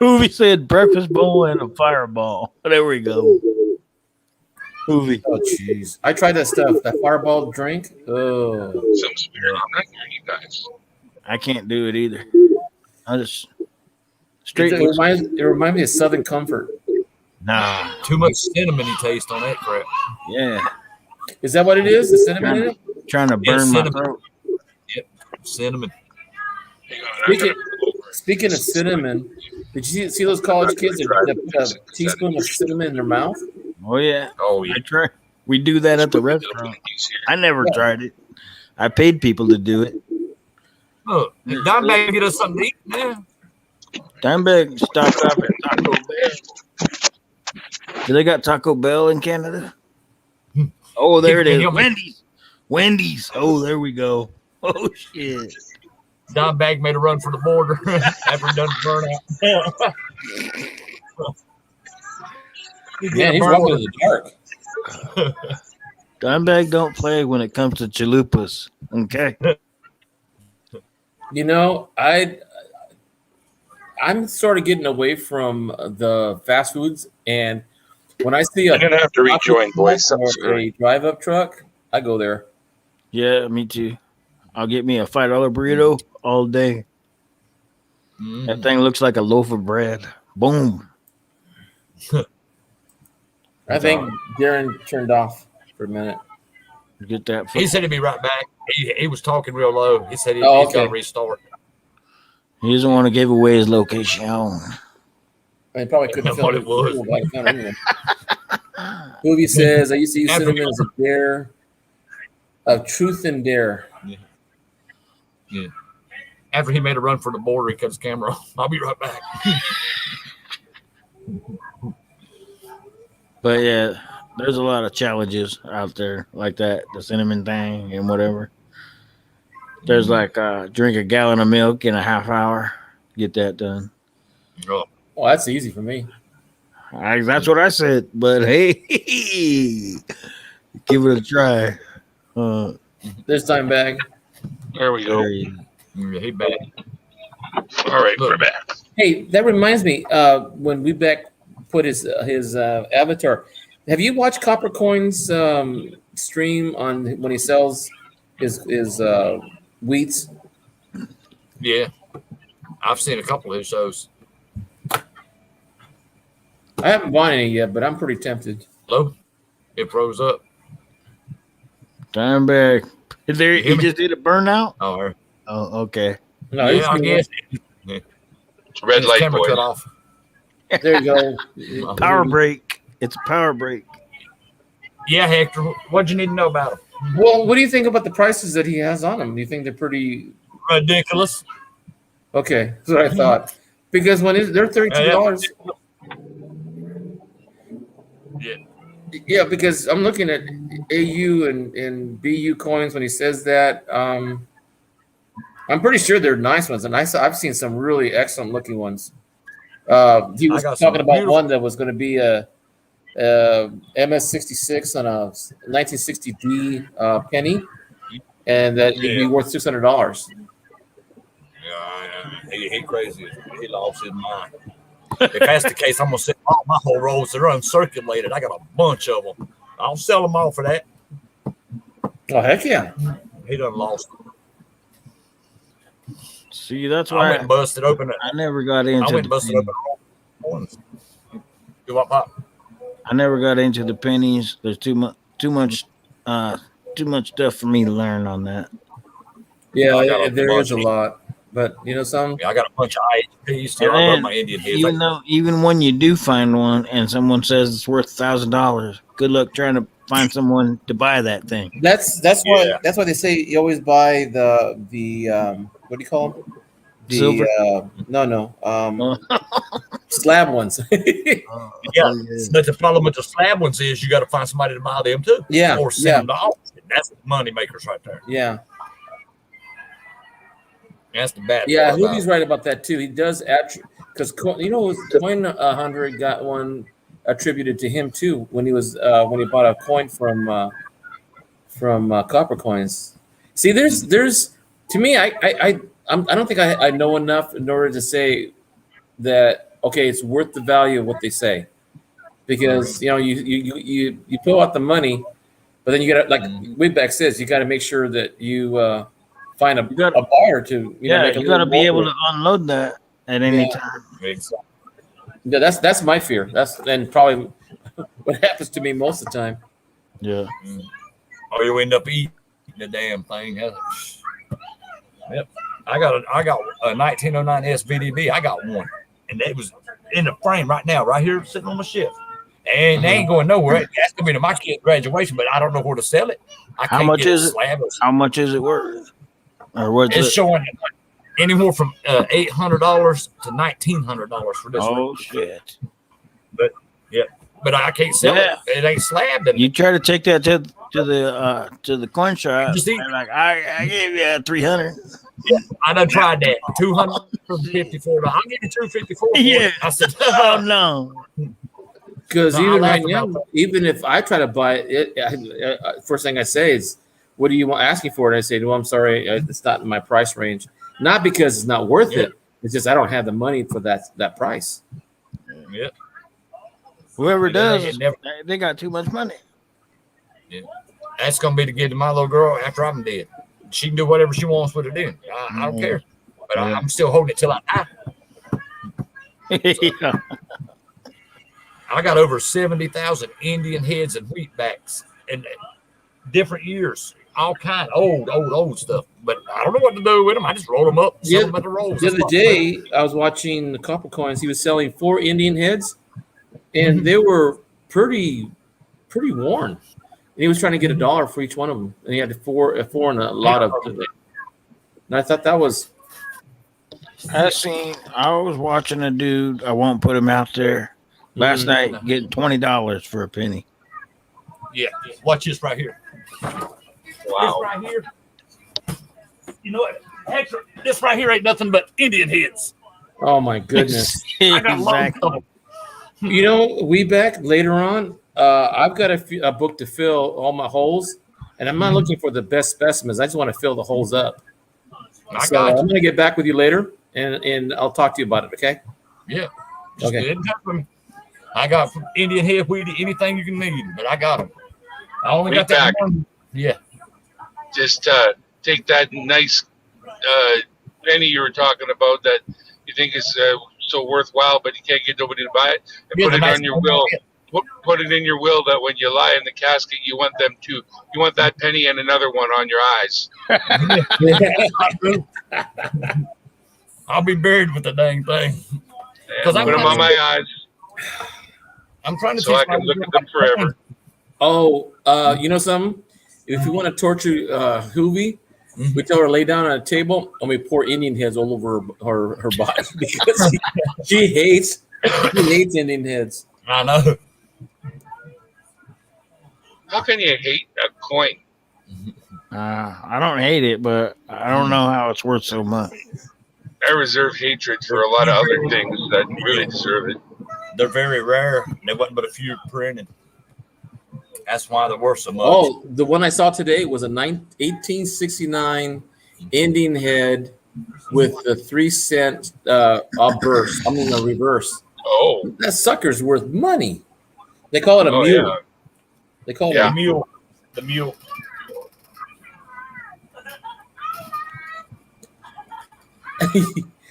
Hoovy said breakfast bowl and a fireball. There we go. Hoovy. Oh, jeez. I tried that stuff. That Fireball drink. Oh. Some spirit. I'm not hearing you guys. I can't do it either. I just It straight. reminds me of Southern Comfort. Nah. Too much cinnamon taste on that crap. Yeah. Is that what it is? The cinnamon in it? Trying to burn my cinnamon. throat. Cinnamon. Hang on, I gotta pull over. Speaking of cinnamon, did you see those college kids that put a teaspoon of cinnamon in their mouth? Oh yeah. Oh yeah. I try. We do that at the restaurant. I never tried it. I paid people to do it. Look, Dime Bag get us something to eat now. Dimebag stocked up at Taco Bell. Do they got Taco Bell in Canada? Oh, there it is. Wendy's. Wendy's. Oh, there we go. Oh shit. Dime Bag made a run for the border after he done the burnout. Man, he's walking in the dark. Dimebag don't play when it comes to chalupas. Okay. You know, I'm sort of getting away from the fast foods, and when I see You're gonna have to rejoin, boys. or Something's a screwing. drive-up truck, I go there. Yeah, me too. I'll get me a $5 burrito all day. That thing looks like a loaf of bread. Boom. I think Darren turned off for a minute. Get that. He said he'd be right back. He was talking real low. He said he's okay. got to restart. He doesn't want to give away his location. I probably couldn't What fill it was. Movie says, I used to use After- cinnamon as a dare of truth and dare. Yeah. after he made a run for the border, he cut his camera off. I'll be right back. But yeah, there's a lot of challenges out there like that, the cinnamon thing and whatever. There's like drink a gallon of milk in a half hour, get that done. Oh, Well, that's easy for me. That's what I said. But hey, give it a try. This time bag. There we go. yeah, he bad. All right, we're back. Hey, that reminds me. When we put his avatar. Have you watched Copper Coin's stream on when he sells his wheats? Yeah, I've seen a couple of his shows. I haven't bought any yet, but I'm pretty tempted. Hello, it froze up. Time back. Is there? You hear He me? just did a burnout. Oh, Oh, okay. No, yeah, I guess. It's red His light camera boy. cut off. There you go. Power break. It's a power break. Yeah, Hector, what'd you need to know about him? Well, what do you think about the prices that he has on them? Do you think they're pretty Ridiculous. okay? That's what I thought. Because when they're $32. Yeah. Yeah, because I'm looking at AU and BU coins when he says that. I'm pretty sure they're nice ones, and I've seen some really excellent looking ones. He was I got some talking about beautiful- one that was going to be a MS66 on a 1960D penny, and that it'd be Yeah. worth $600. Yeah, he crazy. He lost his mind. If that's the case, I'm gonna sell all my whole rolls. They're uncirculated. I got a bunch of them. I'll sell them all for that. Oh heck yeah! He done lost them. See, that's I why went and busted open it. I never got I into went and busted open all ones. Do what, Pop? I never got into the pennies. There's too much stuff for me to learn on that. Yeah, I got a there bunch is a of- lot, but some. Yeah, I got a bunch of IHPs too. And I love then, my Indian heads. even when you do find one and someone says it's worth $1,000, good luck trying to find someone to buy that thing. That's Yeah. why they say you always buy the what do you call them? The Silver? slab ones. Yeah, but the problem with the slab ones is you got to find somebody to buy them too. Yeah, Or send them to auction. That's the money makers right there. Yeah. That's the bad Yeah, part about Hoobie's it. right about that too. He does because Coin 100 got one attributed to him too when he bought a coin from Copper Coins. See, there's to me, I don't think I know enough in order to say that okay, it's worth the value of what they say, because you pull out the money, but then you got to, like Wayback says, you got to make sure that you find a buyer to make a you got to little be more able for to it. unload that at any Yeah. time. Exactly. Yeah, that's my fear. That's and probably what happens to me most of the time. Yeah. Or you end up eating the damn thing. Yep. I got a 1909 SVDB. I got one, and it was in the frame right now, right here, sitting on my shelf. And they ain't going nowhere. That's gonna be to my kid's graduation, but I don't know where to sell it. I How can't much get a is it? slab. How much is it worth? Or what's It's it? showing anywhere from $800 to $1,900 for this Oh one. shit! But I can't sell Yeah. it. It ain't slabbed. And You try to take that to the coin shop. Just eat- They're like, I gave you 300. I done tried that. 254. I'll give you 254. for it. Yeah. I said, Oh no! Because No, I even laugh right now, about even if I try to buy it, first thing I say is, "What do you want asking for it?" And I say, "No, I'm sorry, it's not in my price range." Not because it's not worth Yeah. it. It's just I don't have the money for that price. yeah. Whoever It does, never- they got too much money. That's gonna be to give to my little girl after I'm dead. She can do whatever she wants with it. Then I don't care. But Yeah. I'm still holding it till I die. Yeah. I got over 70,000 Indian heads and wheatbacks in different years, all kind old stuff. But I don't know what to do with them. I just roll them up, sell Yeah, them at the rolls. The other day, I was watching the Copper Coins. He was selling 4 Indian heads, and they were pretty worn. And he was trying to get $1 for each one of them, and he had four and a lot of. And I thought that was I was watching a dude. I won't put him out there. Last night, getting $20 for a penny. Yeah. Watch this right here. Wow. This right here. You know what? Hector, this right here ain't nothing but Indian heads. Oh my goodness! I got loads of them. You know, we back later on. I've got a book to fill all my holes, and I'm not looking for the best specimens. I just want to fill the holes up. I So got I'm you. going to get back with you later, and I'll talk to you about it. Okay? Yeah. Just Okay. get in touch with me. I got Indian head weed, anything you can need, but I got them. I only got that one. Yeah. Just take that nice penny you were talking about that you think is so worthwhile, but you can't get nobody to buy it, and Yeah, put the it nice on your one. will. Put it in your will that when you lie in the casket, you want that penny and another one on your eyes. I'll be buried with the dang thing. And I'm put them not- on my eyes I'm trying to so I teach my can look at them forever. Oh, you know something? If you want to torture Hoovy, we tell her to lay down on a table and we pour Indian heads all over her body because she hates Indian heads. I know. How can you hate a coin? I don't hate it, but I don't know how it's worth so much. I reserve hatred for a lot of other things that really deserve it. They're very rare. There wasn't but a few printed. That's why they're worth so much. Oh, the one I saw today was a 1869 Indian head with the 3-cent obverse. I mean, a reverse. Oh, That sucker's worth money. They call it a Oh, mule. yeah. They call Yeah. it The mule.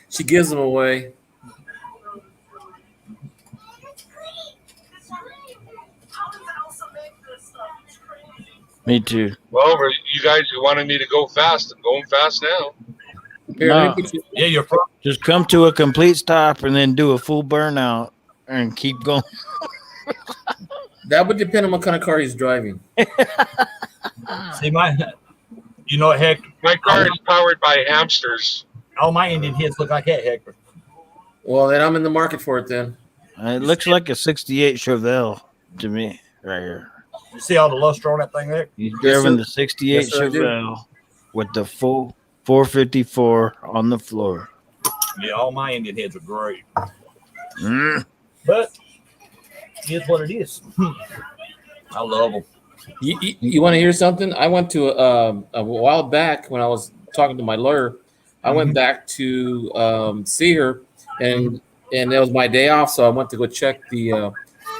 she gives them away. Me too. well, you guys who wanted me to go fast, I'm going fast now. Here, No. let me get you- Yeah, you're from. Just come to a complete stop and then do a full burnout and keep going. that would depend on what kind of car he's driving. See, you know what, Hector? My car is powered by hamsters. All my Indian heads look like that, Hector. Well, then I'm in the market for it then. It looks like a 68 Chevelle to me right here. You see all the luster on that thing there? He's Yes, driving sir. the 68 Yes, sir, I do. Chevelle with the full 454 on the floor. Yeah, all my Indian heads are great. Mm. But it's what it is. I love them. You want to hear something? I went to a while back when I was talking to my lawyer. I went back to see her, and it was my day off, so I went to go check the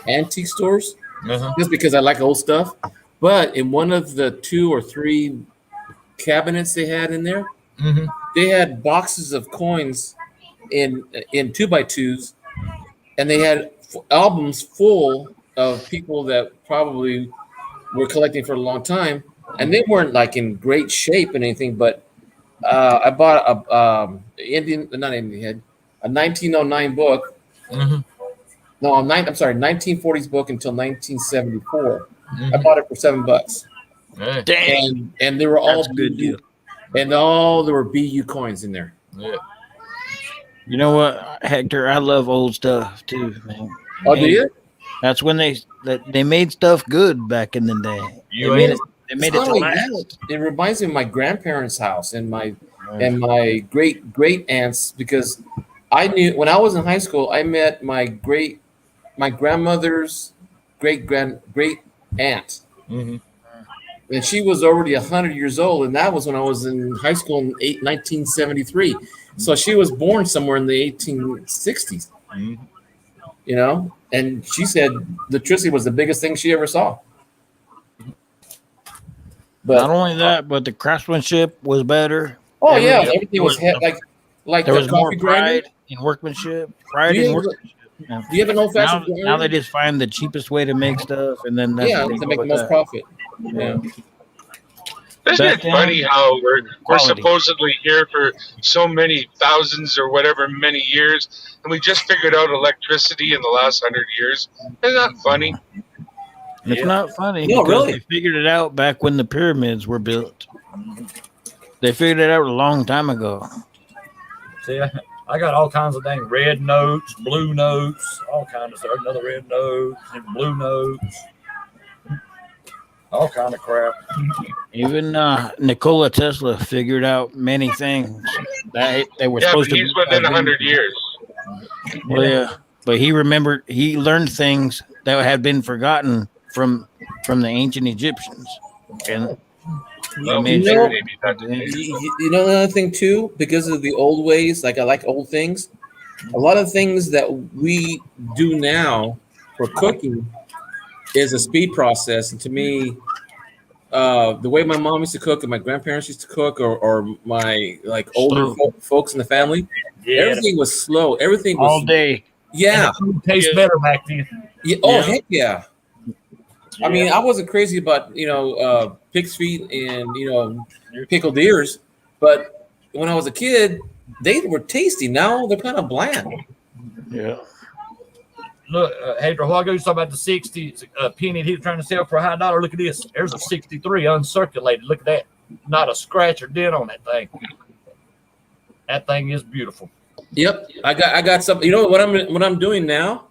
antique stores just because I like old stuff. But in one of the 2 or 3 cabinets they had in there, they had boxes of coins in 2x2s, and they had albums full of people that probably were collecting for a long time, and they weren't like in great shape and anything. But I bought a 1909 book. No, I'm sorry, 1940s book until 1974. I bought it for $7, Dang. and they were all That's a good deal. and there were BU coins in there. Yeah. You know what, Hector? I love old stuff too, man. Oh, do you? That's when they made stuff good back in the day. You They made ain't- it. They made It's it to not only last. that, it reminds me of my grandparents' house and my great aunts, because I knew when I was in high school, I met my grandmother's great aunt, and she was already 100 years old, and that was when I was in high school in 1973. So she was born somewhere in the 1860s, you know. And she said electricity was the biggest thing she ever saw. But Not only that, but the craftsmanship was better. oh yeah, Everything- everything was like There the was more coffee grinder. pride in workmanship. Pride Do in you, workmanship. do you have an old Now, fashioned grinder? now they just find the cheapest way to make stuff, and then that's yeah, what they to go make the with most that. profit. Yeah. Isn't Back it then, funny how we're quality. supposedly here for so many thousands or whatever many years, and we just figured out electricity in the last 100 years? Isn't that funny? It's not funny. No, because really. They figured it out back when the pyramids were built. They figured it out a long time ago. See, I got all kinds of dang red notes, blue notes, all kinds of stuff. Another red note, and blue notes, all kind of crap. Even Nikola Tesla figured out many things that they were Yeah, but supposed to. he's within 100 years. Well, yeah, but he remembered. He learned things that had been forgotten from the ancient Egyptians, and Well, made you know, maybe that's you know another thing too, because of the old ways. Like I like old things. A lot of things that we do now for cooking is a speed process, and to me, the way my mom used to cook and my grandparents used to cook, or my like older Slow. folks in the family, Yeah, everything was slow. Everything was all day. yeah. and the food tastes Yeah. better back then. Yeah. Oh Yeah. heck yeah. I mean, I wasn't crazy about pig's feet and pickled ears, but when I was a kid, they were tasty. Now they're kind of bland. Yeah. Look, hey, a while ago you was talking about the 60s penny he was trying to sell for a high dollar. Look at this. There's a 63 uncirculated. Look at that. Not a scratch or dent on that thing. That thing is beautiful. Yep, I got something. You know what I'm doing now?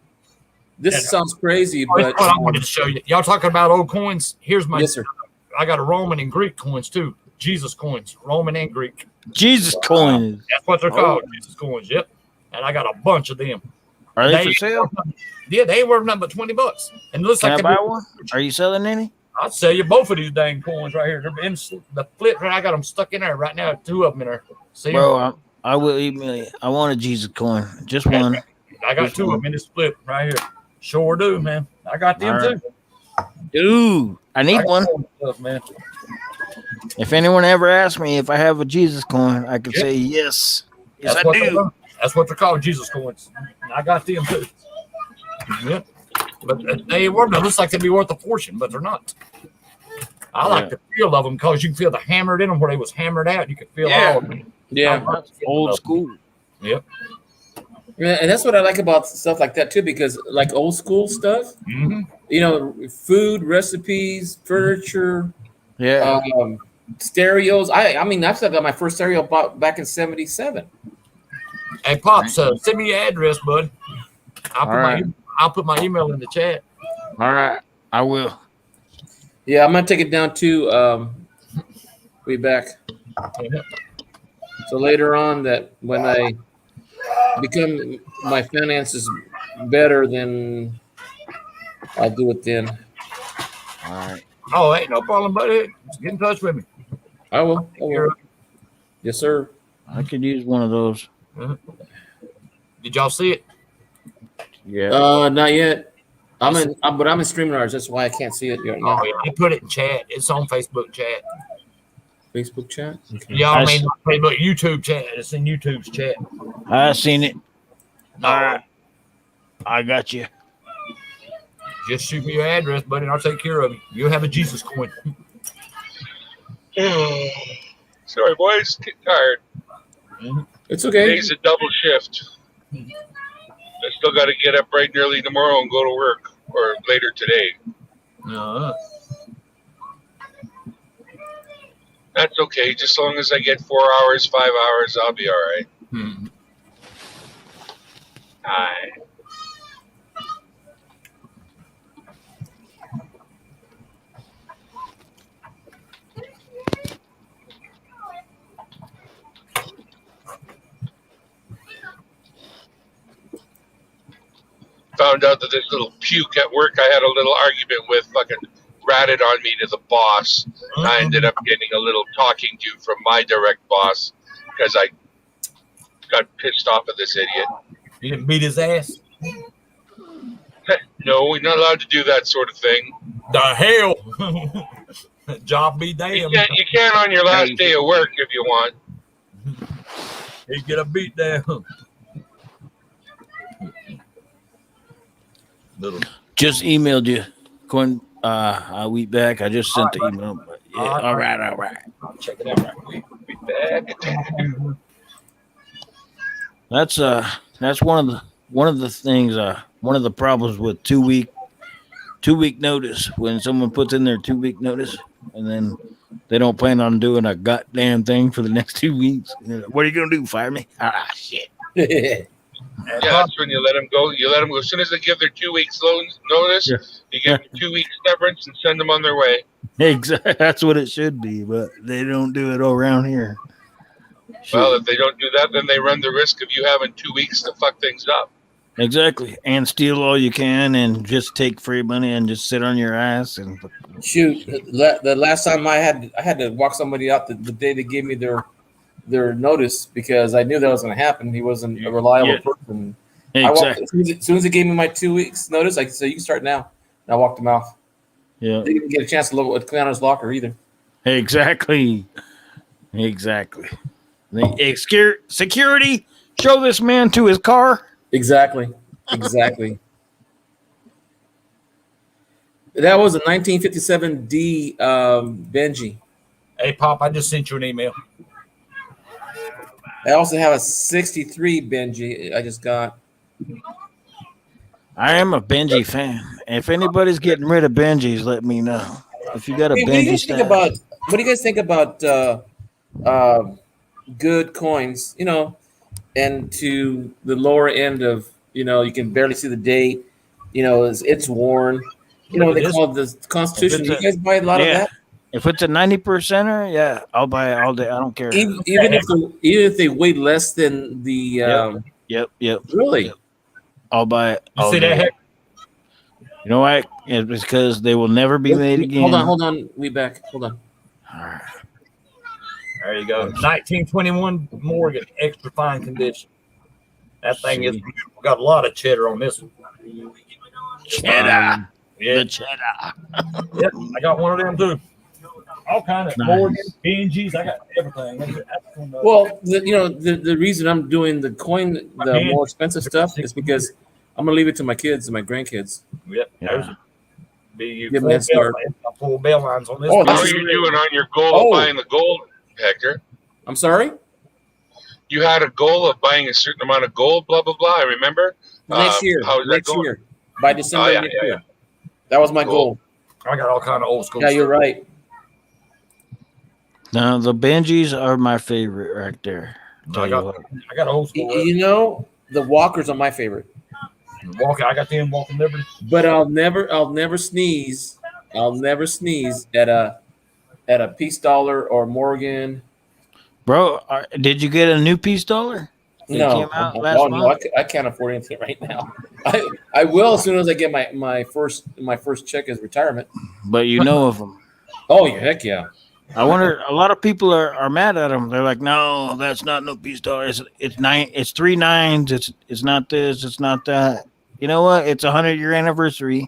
This Yeah. sounds crazy, Oh, that's but what I wanted to show you. Y'all talking about old coins? Here's my. yes, sir. I got a Roman and Greek coins too. Jesus coins, Roman and Greek. Jesus coins. That's what they're called. Jesus coins. Yep. And I got a bunch of them. Are they for sale? Yeah, they ain't worth nothing but $20. And it looks Can I like buy one? Are you selling any? I'll sell you both of these dang coins right here. They're in the flip. I got them stuck in there right now. 2 of them in there. See, Bro, I will email you. I want a Jesus coin. Just one. I got 2 of them in this flip right here. Sure do, man. I got them All right. too. Dude, I need I got one. stuff, man. If anyone ever asks me if I have a Jesus coin, I can say yes. Yes, I do. That's what they're called, Jesus coins. I got them too. Yep. But they ain't worth. It looks like they'd be worth a fortune, but they're not. I like the feel of them because you can feel the hammered in them where they was hammered out. You can feel all of them. Yeah, That's old school. Yep. yeah, and that's what I like about stuff like that too, because like old school stuff, Mm-hmm. Food, recipes, furniture, Yeah. stereos. I mean, I've got my first stereo back in '77. Hey, Pops, send me your address, bud. All I'll put my email in the chat. All right. I will. Yeah, I'm gonna take it down to way back. So later on, that when I become my finances better, then I'll do it then. All right. Oh, ain't no problem, buddy. Just get in touch with me. I will. Yes, sir. I could use one of those. Did y'all see it? Yeah. Not yet. But I'm in StreamYards. That's why I can't see it right now. Oh, yeah. I put it in chat. It's on Facebook chat. Facebook chat. Okay. Y'all I mean s- not Facebook, YouTube chat. It's in YouTube's chat. I seen it. No, All right. I got you. just shoot me your address, buddy, and I'll take care of you. You'll have a Jesus coin. Sorry, boys. Get tired. It's okay. Today's a double shift. I still got to get up bright and early tomorrow and go to work, or later today. Uh, That's okay. Just as long as I get 4 hours, 5 hours, I'll be all right. hmm. Aye. Found out that this little puke at work I had a little argument with fucking ratted on me to the boss. And I ended up getting a little talking to from my direct boss because I got pissed off at this idiot. You didn't beat his ass? No, we're not allowed to do that sort of thing. The hell? Job be damned. You can on your last day of work if you want. He get a beat down. Little. Just emailed you. Coin. I'll be back. I just sent the email. But yeah. All right. I'll check it out right quick. Be back. That's one of the things. One of the problems with 2 week notice, when someone puts in their 2 week notice and then they don't plan on doing a goddamn thing for the next 2 weeks. What are you gonna do? Fire me? Ah, shit. And Yeah, that's when you let them go. You let them go as soon as they give their 2 weeks notice. Yeah. You give them 2 weeks severance and send them on their way. Exactly. That's what it should be, but they don't do it around here. Well, Shoot. if they don't do that, then they run the risk of you having 2 weeks to fuck things up. Exactly. And steal all you can and just take free money and just sit on your ass and Shoot, the last time I had to walk somebody out the day they gave me their notice because I knew that was going to happen. He wasn't a reliable Yeah. person. I walked exactly. as soon as he gave me my 2 weeks notice. I said, "You can start now." And I walked him out. Yeah. They didn't get a chance to clean out his locker either. Exactly. Exactly. Security, show this man to his car. Exactly. That was a 1957 D Benji. hey, Pop, I just sent you an email. I also have a 63 Benji. I just got. I am a Benji fan. If anybody's getting rid of Benjis, let me know. If you got a Hey, what do you Benji guys think stash. about? What do you guys think about good coins? And to the lower end of you can barely see the date. It's worn. Look at They this. call it the Constitution. If You it's guys buy a lot of yeah. that, If it's a 90%er, yeah, I'll buy it all day. I don't care. even if they weigh less than the Yep. really. Yep. I'll buy it. You all see that day. heck? You know why? It's because they will never be made again. Hold on. We back. Hold on. All right. There you go. 1921 Morgan, extra fine condition. That thing is, we got a lot of cheddar on this one. Cheddar. Yeah, The cheddar. yep, I got one of them too. All kind of Nice. Morgan, Benjis, I got everything. That's one of- Well, the reason I'm doing the more expensive stuff is because I'm gonna leave it to my kids and my grandkids. Yep, Yeah. there's be Give full me a bell start. lines. Got full bell lines on this. Oh, one. How this are is you great. doing on your goal Oh. of buying the gold, Hector? I'm sorry. You had a goal of buying a certain amount of gold, blah, blah, blah. I remember. Next year. How is that Next going? year. By December yeah, next yeah, year. That was my Cool. goal. I got all kind of old school. Yeah, you're stuff. right. Now the Benjis are my favorite right there. Tell I you got, what. I got old school. The walkers are my favorite. Walking, I got them Walking Liberty. But I'll never sneeze. I'll never sneeze at a Peace Dollar or Morgan. Bro, did you get a new piece dollar? It No, came out last month. I can't afford anything right now. I will as soon as I get my first check as retirement. But you know of them. Oh yeah, heck yeah. I wonder. A lot of people are mad at them. They're like, "No, that's not no piece dollar. It's nine. It's 3 9s. It's not this. It's not that." You know what? It's a 100-year anniversary,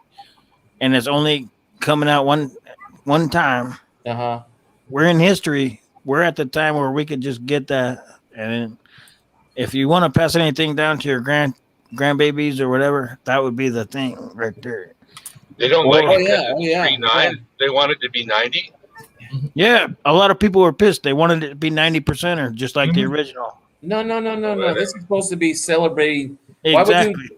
and it's only coming out one time. Uh-huh. We're in history. We're at the time where we could just get that. And if you want to pass anything down to your grandbabies or whatever, that would be the thing right there. They don't Oh, like it yeah, because oh, yeah. 39. They want it to be 90. Yeah, a lot of people were pissed. They wanted it to be 90%er, just like the original. No. This is supposed to be celebrating. Exactly.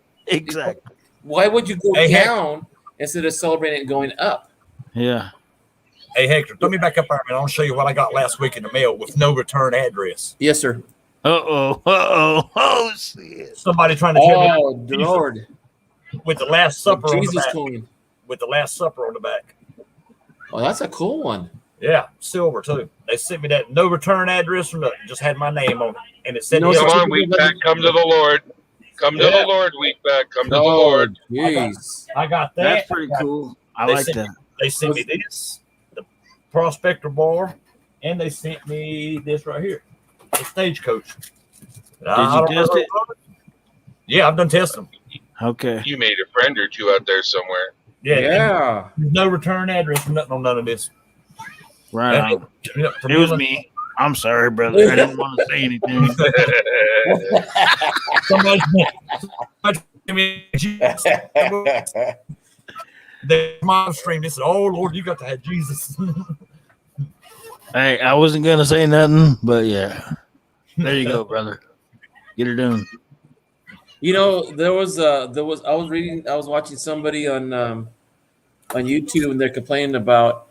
Why would you go Hey, Heck. down instead of celebrating it going up? Yeah. Hey Hector, let me back up there, man. I'll show you what I got last week in the mail with no return address. Yes, sir. Oh, shit. Somebody trying to tell me Oh, Lord. with the Last Supper on the Jesus back. coin. With the Last Supper on the back. Oh, that's a cool one. Yeah, silver too. They sent me that no return address from nothing. Just had my name on it, and it said No, yes, Come so on, Wheatback. Come to the Lord. Come to Yeah. the Lord, Wheatback. Come to the Oh, Lord. jeez. I got that. That's pretty cool. I They like sent that. They sent me this, the Prospector bar, and they sent me this right here, the Stagecoach. Did you test it? Yeah, I've done testing. Okay. You made a friend or two out there somewhere. Yeah, Yeah. no return address, nothing on none of this. Right on. From It was you, me. I'm sorry, brother. I didn't want to say anything. somebody the mom stream. They said, "Oh Lord, you got to have Jesus." Hey, I wasn't gonna say nothing, but yeah. There you go, brother. Get her done. There was I was watching somebody on YouTube, and they're complaining about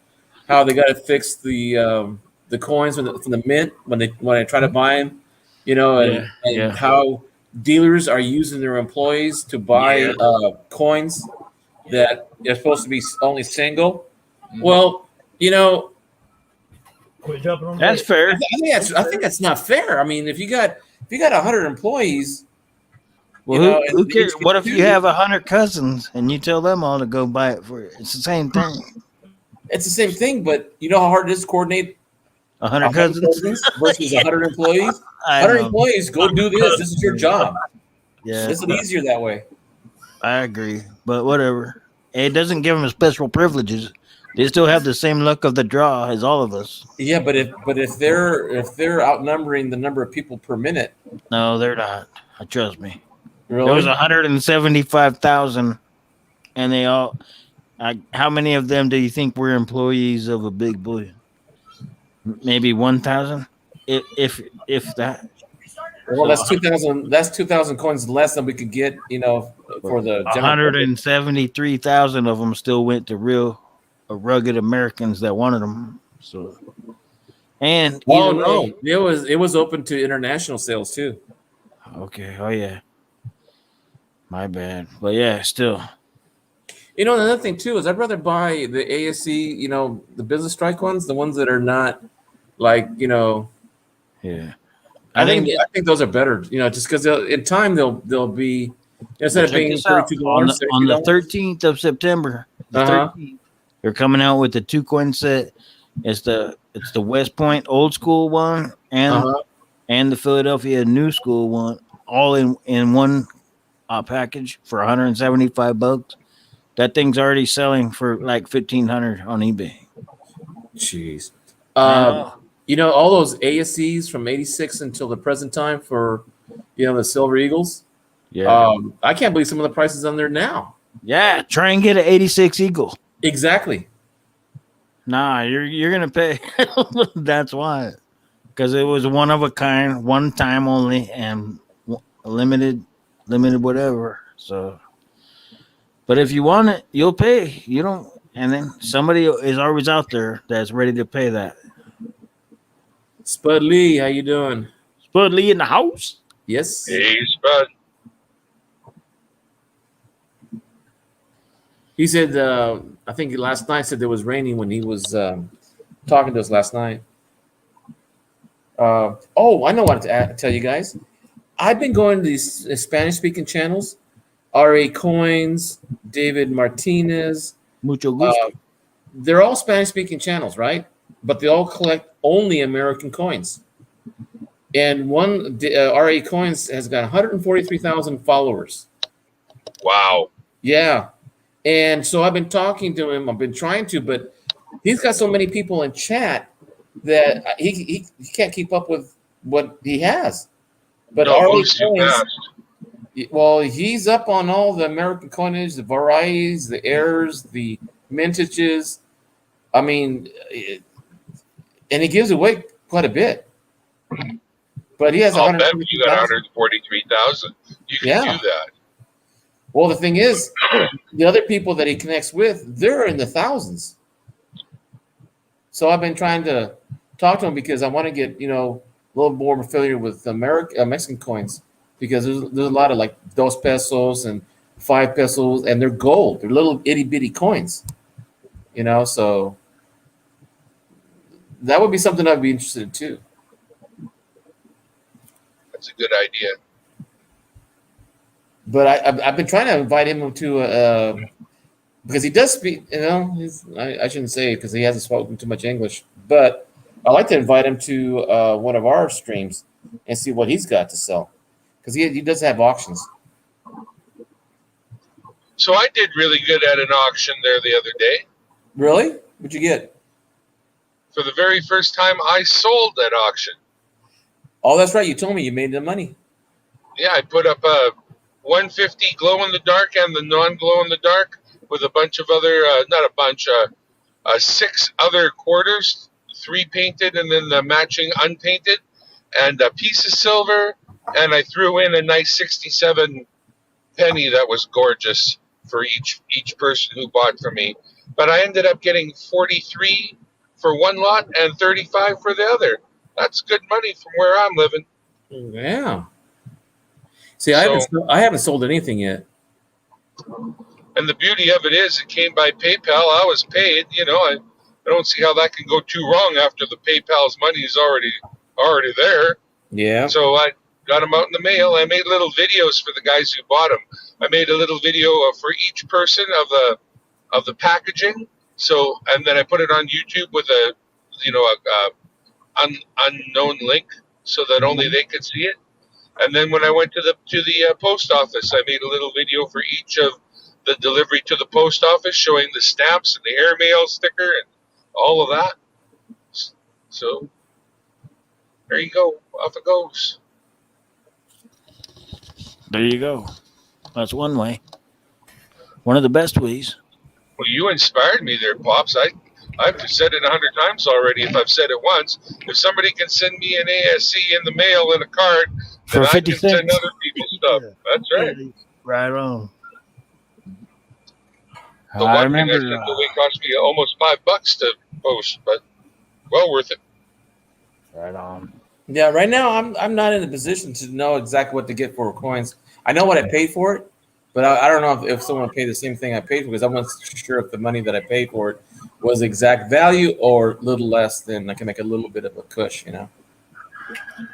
how they got to fix the coins from the mint when they try to buy them, and Yeah. how dealers are using their employees to buy coins that are supposed to be only single. Well, you know, That's fair. I think that's not fair. I mean, if you got 100 employees, Well, you know, who and they cares? each What get if you two, have 100 cousins and you tell them all to go buy it for you? It's the same thing. it's the same thing, but you know how hard it is to coordinate 100 100 cousins. cousins versus 100 employees? I 100 know. employees, go do this. This is your job. Yeah, It's easier that way. I agree, but whatever. It doesn't give them special privileges. They still have the same luck of the draw as all of us. Yeah, but if they're outnumbering the number of people per minute, No, they're not. Trust me. really, There was 175,000, and they all. How many of them do you think were employees of a big boy? Maybe 1,000, if that. well, that's 2,000. That's 2,000 coins less than we could get, you know, for the general public. 173,000 of them still went to real rugged Americans that wanted them. So, and Oh either way, no, it was open to international sales too. okay, oh yeah, my bad, but yeah, still, You know, another thing too is I'd rather buy the ASC, you know, the business strike ones, the ones that are not like, you know, yeah. I think those are better, you know, just because in time they'll be instead of Check paying this out. $32, On the $30. 13th of September, Uh-huh. they're coming out with the 2 coin set. It's the West Point old school one Uh-huh. and the Philadelphia new school one, all in one package for $175. That thing's already selling for like $1,500 on eBay. Jeez. I know. You know, all those ASCs from 86 until the present time for, you know, the Silver Eagles. Yeah, I can't believe some of the prices on there now. yeah. Try and get an 86 Eagle. Exactly. Nah, you're gonna pay. That's why, because it was one of a kind, one time only, and limited whatever. So, but if you want it, you'll pay. You don't, and then somebody is always out there that's ready to pay that. Spud Lee, how you doing? Spud Lee in the house. Yes. Hey, Spud. He said, I think last night said it was raining when he was talking to us last night. Oh, I know what to tell you guys. I've been going to these Spanish-speaking channels, R.A. Coins, David Martinez. Mucho gusto. They're all Spanish-speaking channels, right? But they all collect only American coins. And one R.A. Coins has got 143,000 followers. Wow. Yeah. And so I've been talking to him. I've been trying to, but he's got so many people in chat that he can't keep up with what he has. But No, R.A. moves too Coins, fast. well, he's up on all the American coinage, the varieties, the errors, the mintages. I mean, and he gives away quite a bit. But he has I'll bet you got 143,000. 143,000. You can Yeah. do that. Well, the thing is, the other people that he connects with, they're in the thousands. So I've been trying to talk to him because I want to get, you know, a little more familiar with Mexican coins because there's a lot of like 2 pesos and 5 pesos, and they're gold. They're little itty bitty coins, you know. So that would be something I'd be interested in too. That's a good idea. But I've been trying to invite him to because he does speak. You know, I shouldn't say it because he hasn't spoken too much English. But I like to invite him to one of our streams and see what he's got to sell because he does have auctions. So I did really good at an auction there the other day. Really? What'd you get? For the very first time, I sold at auction. Oh, that's right. You told me you made the money. Yeah, I put up a 150 glow in the dark and the non-glow in the dark with a bunch of other, not a bunch, 6 other quarters, 3 painted and then the matching unpainted, and a piece of silver, and I threw in a nice 67 penny that was gorgeous for each person who bought from me. But I ended up getting 43 for one lot and 35 for the other. That's good money from where I'm living. Yeah. See, I haven't sold anything yet. And the beauty of it is, it came by PayPal. I was paid. I don't see how that can go too wrong after the PayPal's money is already there. Yeah. So I got them out in the mail. I made little videos for the guys who bought them. I made a little video for each person of the packaging. So, and then I put it on YouTube with a unknown link so that only they could see it. And then when I went to the post office, I made a little video for each of the delivery to the post office, showing the stamps and the airmail sticker and all of that. So there you go. Off it goes. There you go. That's one way. One of the best ways. Well, you inspired me there, Pops. I've said it 100 times already. If I've said it once, if somebody can send me an ASC in the mail in a card, then For I 50 can send cents. other people stuff. That's right. Right on. The I one thing I remember. sent away cost me almost $5 to post, but well worth it. Right on. Yeah, right now I'm not in a position to know exactly what to get for coins. I know what I paid for it, but I don't know if someone paid the same thing I paid for, because I wasn't sure if the money that I paid for it was exact value or a little less than I can make a little bit of a cush, But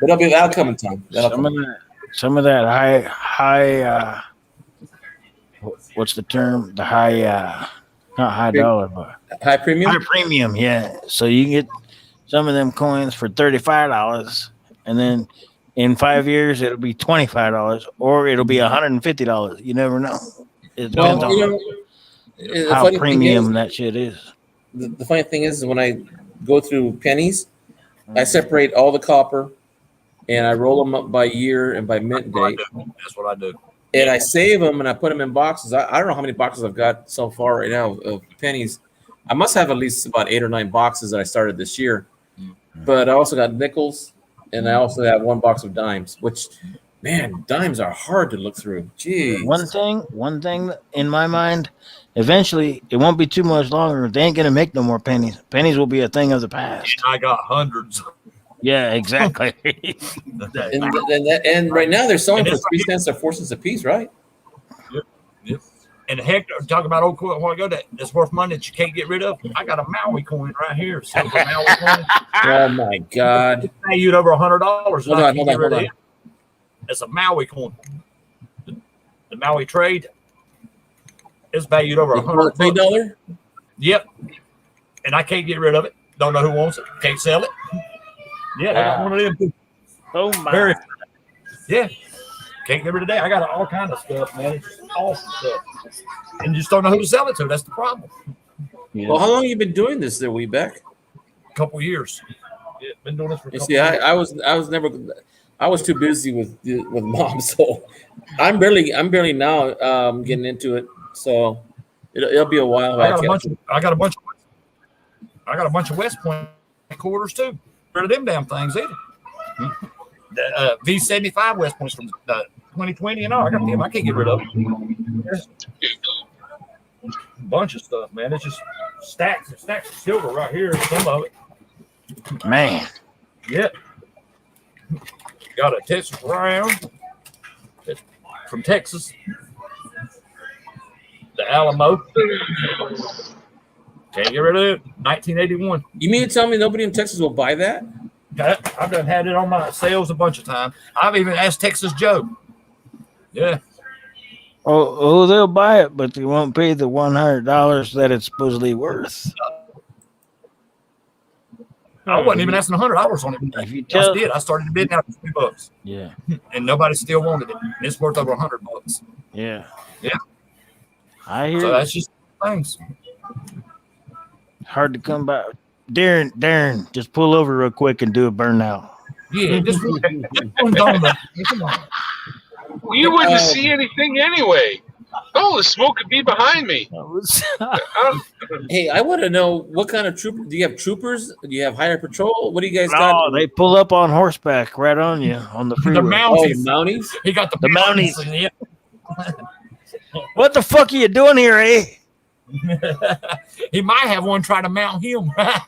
that'll come in time. Some of that high what's the term? The high not high dollar, but High premium. high premium, yeah. So you can get some of them coins for $35, and then in 5 years it'll be $25, or it'll be $150. You never know. It depends on how premium that shit is. The funny thing is when I go through pennies, I separate all the copper and I roll them up by year and by mint date. That's what I do. And I save them and I put them in boxes. I don't know how many boxes I've got so far right now of pennies. I must have at least about 8 or 9 boxes that I started this year. But I also got nickels, and I also have 1 box of dimes, which, man, dimes are hard to look through. Jeez. One thing in my mind, eventually it won't be too much longer. They ain't gonna make no more pennies. Pennies will be a thing of the past. I got hundreds. Yeah, exactly. And right now they're selling for 3 cents or 4 cents a piece, right? Yep. And heck, talking about old coin a while ago that's worth money that you can't get rid of. I got a Maui coin right here. Silver Maui coin. Oh my God! It's valued over $100. Hold on. It's a Maui coin. The Maui trade is valued over $100. $3? Yep. And I can't get rid of it. Don't know who wants it. Can't sell it. Yeah, I got one of them too. Oh my! Yeah. Can't get rid of that. I got all kind of stuff, man. It's just awesome stuff. And you just don't know who to sell it to. That's the problem. Yeah. Well, how long have you been doing this there, Weebeck? A couple years. Yeah, been doing this for a couple See, years. I was too busy with mom, so I'm barely now getting into it. So it'll be a while. I got a bunch of West Point quarters too. Rid of them damn things either. The V75 West Points from 2020 and all. I got them. I can't get rid of them. There's a bunch of stuff, man. It's just stacks and stacks of silver right here. Some of it. Man. Yep. Got a Texas round from Texas. The Alamo. Can't get rid of it. 1981. You mean to tell me nobody in Texas will buy that? I've done had it on my sales a bunch of times. I've even asked Texas Joe. Yeah. Oh, they'll buy it, but they won't pay the $100 that it's supposedly worth. I wasn't even asking $100 on it. If you tell, I started bidding out $20. Yeah. And nobody still wanted it. It's worth over $100. Yeah. Yeah. I hear. So that's just things. Hard to come by. Darren, just pull over real quick and do a burnout. Yeah, just You wouldn't see anything anyway. Oh, the smoke could be behind me. Hey, I want to know what kind of trooper. Do you have troopers? Do you have highway patrol? What do you guys got? Oh, they pull up on horseback right on you on the freeway. The Mounties. Oh, Mounties? He got the Mounties. Yeah. What the fuck are you doing here, eh? He might have one trying to mount him. Jeez,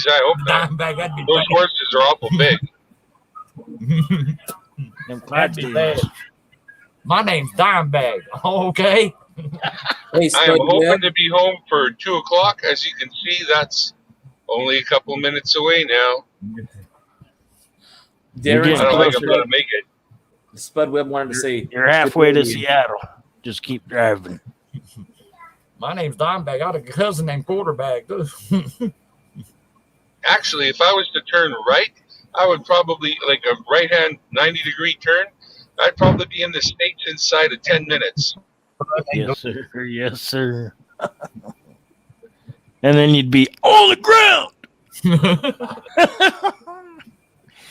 I hope not. Diamondback, that'd be Those bad. horses are awful big. Them That'd be bad. Clydesdales. My name's Dimebag. Okay. Hey, I am Spud hoping Webb. to be home for 2 o'clock. As you can see, that's only a couple minutes away now. You're Darren, getting I don't think I'm closer. going to make it. Spud Webb wanted to say You're halfway to good evening. Seattle. Just keep driving. My name's Dimebag. I got a cousin named Quarterback. Actually, if I was to turn right, I would probably, like a right-hand 90-degree turn, I'd probably be in the States inside of 10 minutes. Yes, sir. Yes, sir. And then you'd be on the ground.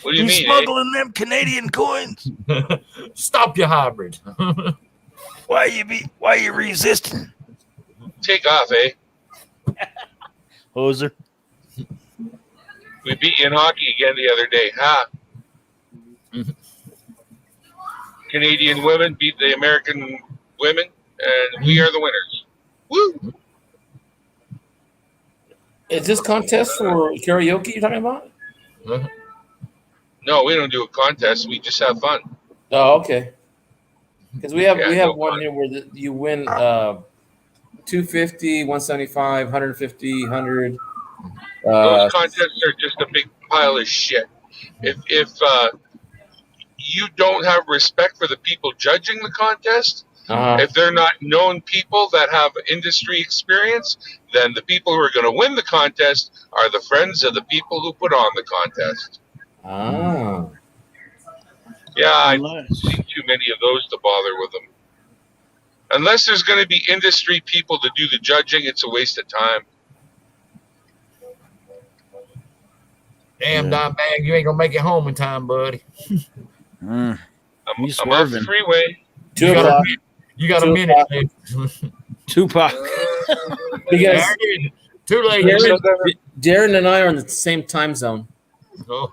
What do you He's mean, smuggling them Canadian coins. Stop your hybrid. Why you resisting? Take off, eh? Hoser. We beat you in hockey again the other day, huh? Canadian women beat the American women, and we are the winners. Woo! Is this contest for karaoke you're talking about? No, we don't do a contest. We just have fun. Oh, okay. Because we have Yeah, we have no one fun. here where you win 250, 175, 150, 100. Those contests are just a big pile of shit. If you don't have respect for the people judging the contest, if they're not known people that have industry experience, then the people who are going to win the contest are the friends of the people who put on the contest. Yeah, I've seen too many of those to bother with them. Unless there's going to be industry people to do the judging, it's a waste of time. Damn, Dimebag, you ain't gonna make it home in time, buddy. I'm off swerving. the freeway. Two o'clock. You got a 2 minute o'clock. left. Tupac. Because Too late. Darren and I are in the same time zone. Oh,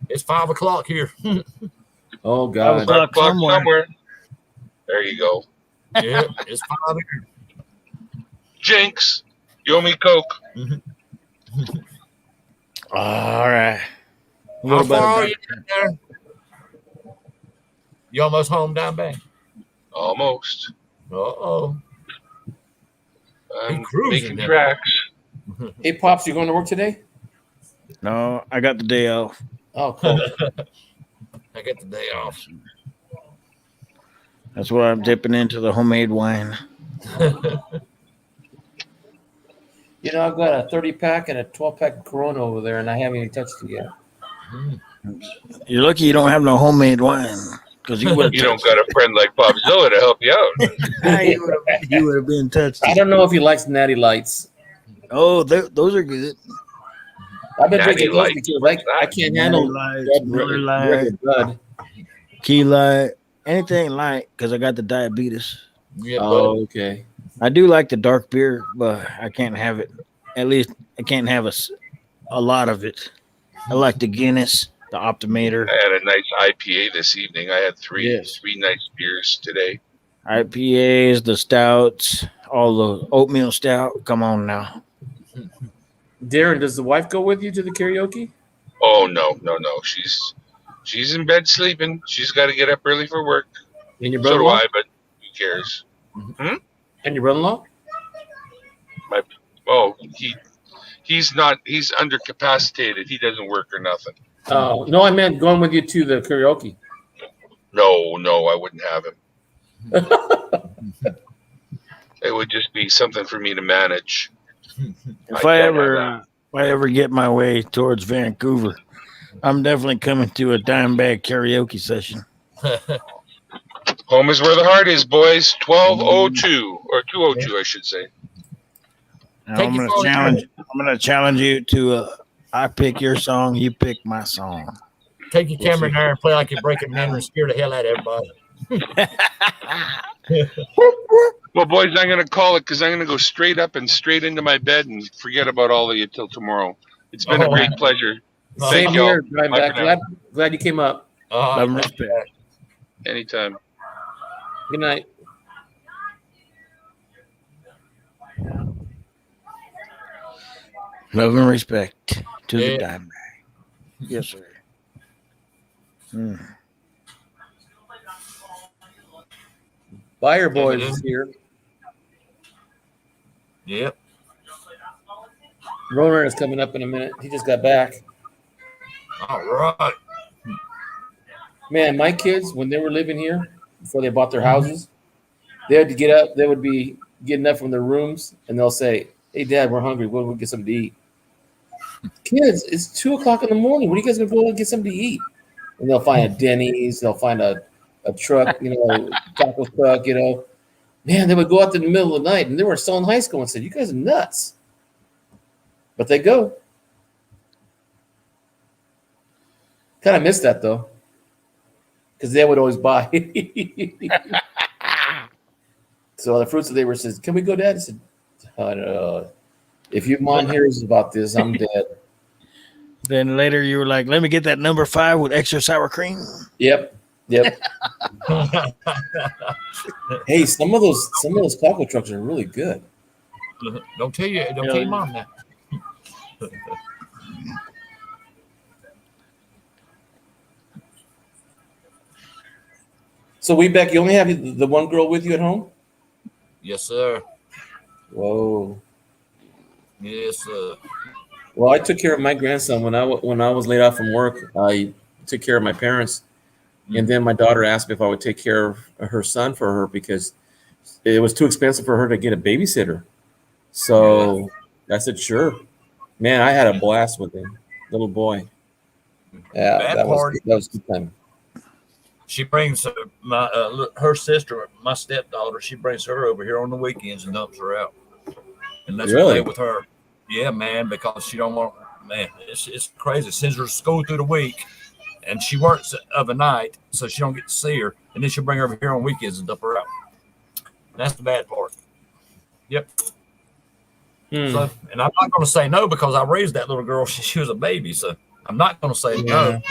it's 5 o'clock here. Oh 5 God. o'clock somewhere. There you go. Yeah, it's 5 here. Jinx, you owe me Coke. All right. How far are you there? You almost home, Dimebag? Almost. Uh-oh. I'm cruising making now. tracks. Hey, Pops, you going to work today? No, I got the day off. Oh, cool. I get the day off. That's why I'm dipping into the homemade wine. You know, I've got a 30-pack and a 12-pack of Corona over there, and I haven't even touched it yet. You're lucky you don't have no homemade wine, because you would. You don't got a friend like Bob Zilla to help you out. You would have been touched. I don't know if he likes Natty Lights. Oh, those are good. I've been Natty drinking those Lights, because what's I that? can't handle Lights, Miller Lite, regular blood. Key Light, anything light, because I got the diabetes. Yeah, Oh, okay. I do like the dark beer, but I can't have it. At least I can't have a lot of it. I like the Guinness, the Optimator, I had a nice IPA this evening. I had three Yes. nice beers today. IPAs, the stouts, all the oatmeal stout. Come on now. Darren, does the wife go with you to the karaoke? Oh no. She's in bed sleeping. She's got to get up early for work. And your So do brother-in-law? I, but who cares? And your brother-in-law? He's not. He's undercapacitated. He doesn't work or nothing. Oh, no, I meant going with you to the karaoke. No, I wouldn't have him. It would just be something for me to manage. If I I can't have ever get my way towards Vancouver, I'm definitely coming to a Dimebag karaoke session. Home is where the heart is, boys. 12:02 or 2:02, I should say. Now, I'm gonna challenge you to I pick your song, you pick my song. Take your camera in there and play like you're breaking men and scare the hell out of everybody. Well, boys, I'm going to call it because I'm going to go straight up and straight into my bed and forget about all of you till tomorrow. It's been a great pleasure. Same Thank y'all. here. Driving Bye back. for now. Glad you came up. Love and respect. Anytime. Good night. Love and respect to the Yeah. Dimebag. Yes, sir. Buyer Boys is here. Yep. Roner is coming up in a minute. He just got back. All right. Man, my kids, when they were living here, before they bought their houses, they had to get up. They would be getting up from their rooms, and they'll say, "Hey, Dad, we're hungry. We'll get something to eat." Kids, it's 2:00 in the morning. When are you guys gonna go and get something to eat? And they'll find a Denny's. They'll find a truck, taco truck. Man, they would go out in the middle of the night, and they were still in high school, and said, "You guys are nuts." But they go. Kind of miss that though, because they would always buy. So the fruits of the labor says, "Can we go, Dad?" I said, "If your mom hears about this, I'm dead." Then later you were like, "Let me get that number 5 with extra sour cream." Yep. Hey, some of those taco trucks are really good. Don't tell your mom that. So, Beck, you only have the one girl with you at home? Yes, sir. Whoa. Yes, sir. Well, I took care of my grandson when I was laid off from work. I took care of my parents, and then my daughter asked me if I would take care of her son for her because it was too expensive for her to get a babysitter. So I said, "Sure." Man, I had a blast with him, little boy. Yeah, that was a good time. She brings her sister, my stepdaughter. She brings her over here on the weekends and dumps her out, and let's play with her. Yeah, man, because she don't want. Man, it's crazy. Sends her to school through the week, and she works of a night, so she don't get to see her. And then she'll bring her over here on weekends and dump her out. That's the bad part. Yep. So, and I'm not going to say no because I raised that little girl. She was a baby, so I'm not going to say no.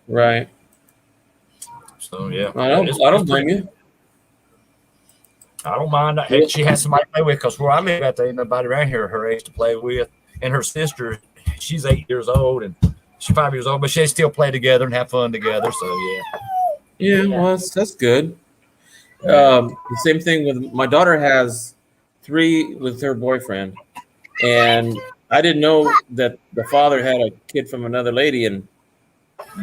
Right. So yeah, I don't blame you. I don't mind. She has somebody to play with because where I live at, there ain't nobody around here her age to play with. And her sister, she's 8 years old and she's 5 years old, but they still play together and have fun together. So yeah. Yeah, well, that's good. The same thing with my daughter has 3 with her boyfriend, and I didn't know that the father had a kid from another lady, and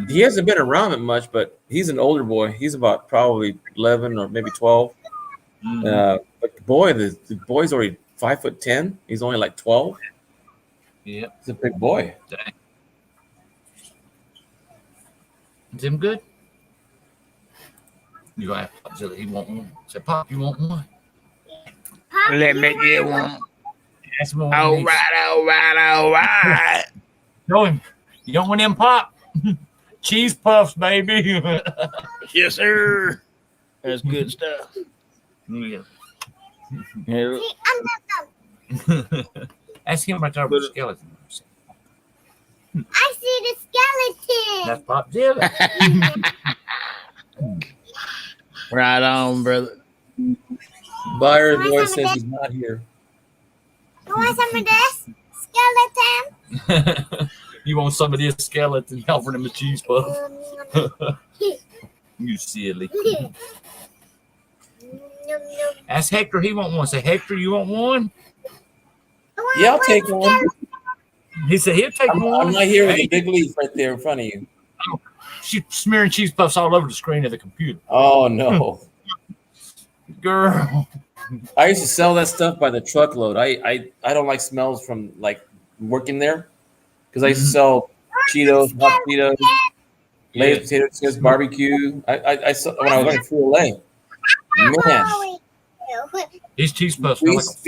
he hasn't been around it much, but he's an older boy. He's about probably 11 or maybe 12. But the boy's already 5'10". He's only like 12. Yeah, he's a big boy. Dang. Is him good? You gonna have Pop Zilla? He want one. Say, Pop, you want one? Pop, Let me get one. Ask him All right. Show him. You don't want them, Pop? Cheese puffs, baby. Yes, sir. That's good stuff. Yeah. Yeah. Ask him about the skeleton. I see the skeleton. That's Pop Zilla. Right on, brother. Buyer boy says he's not here. You want some of this skeleton? You want some of this skeleton? Offering him a cheese puff. You silly. Ask Hector. He want one. Say, Hector, you want one? Yeah, I'll take one. He said he'll take one. I'm not here with a big leaf right there in front of you. She's smearing cheese puffs all over the screen of the computer. Oh no, girl! I used to sell that stuff by the truckload. I don't like smells from like working there because I used to sell Cheetos, hot Cheetos, Lay's potato chips, barbecue. I saw when I was going through LA. Man, these cheese puffs. We used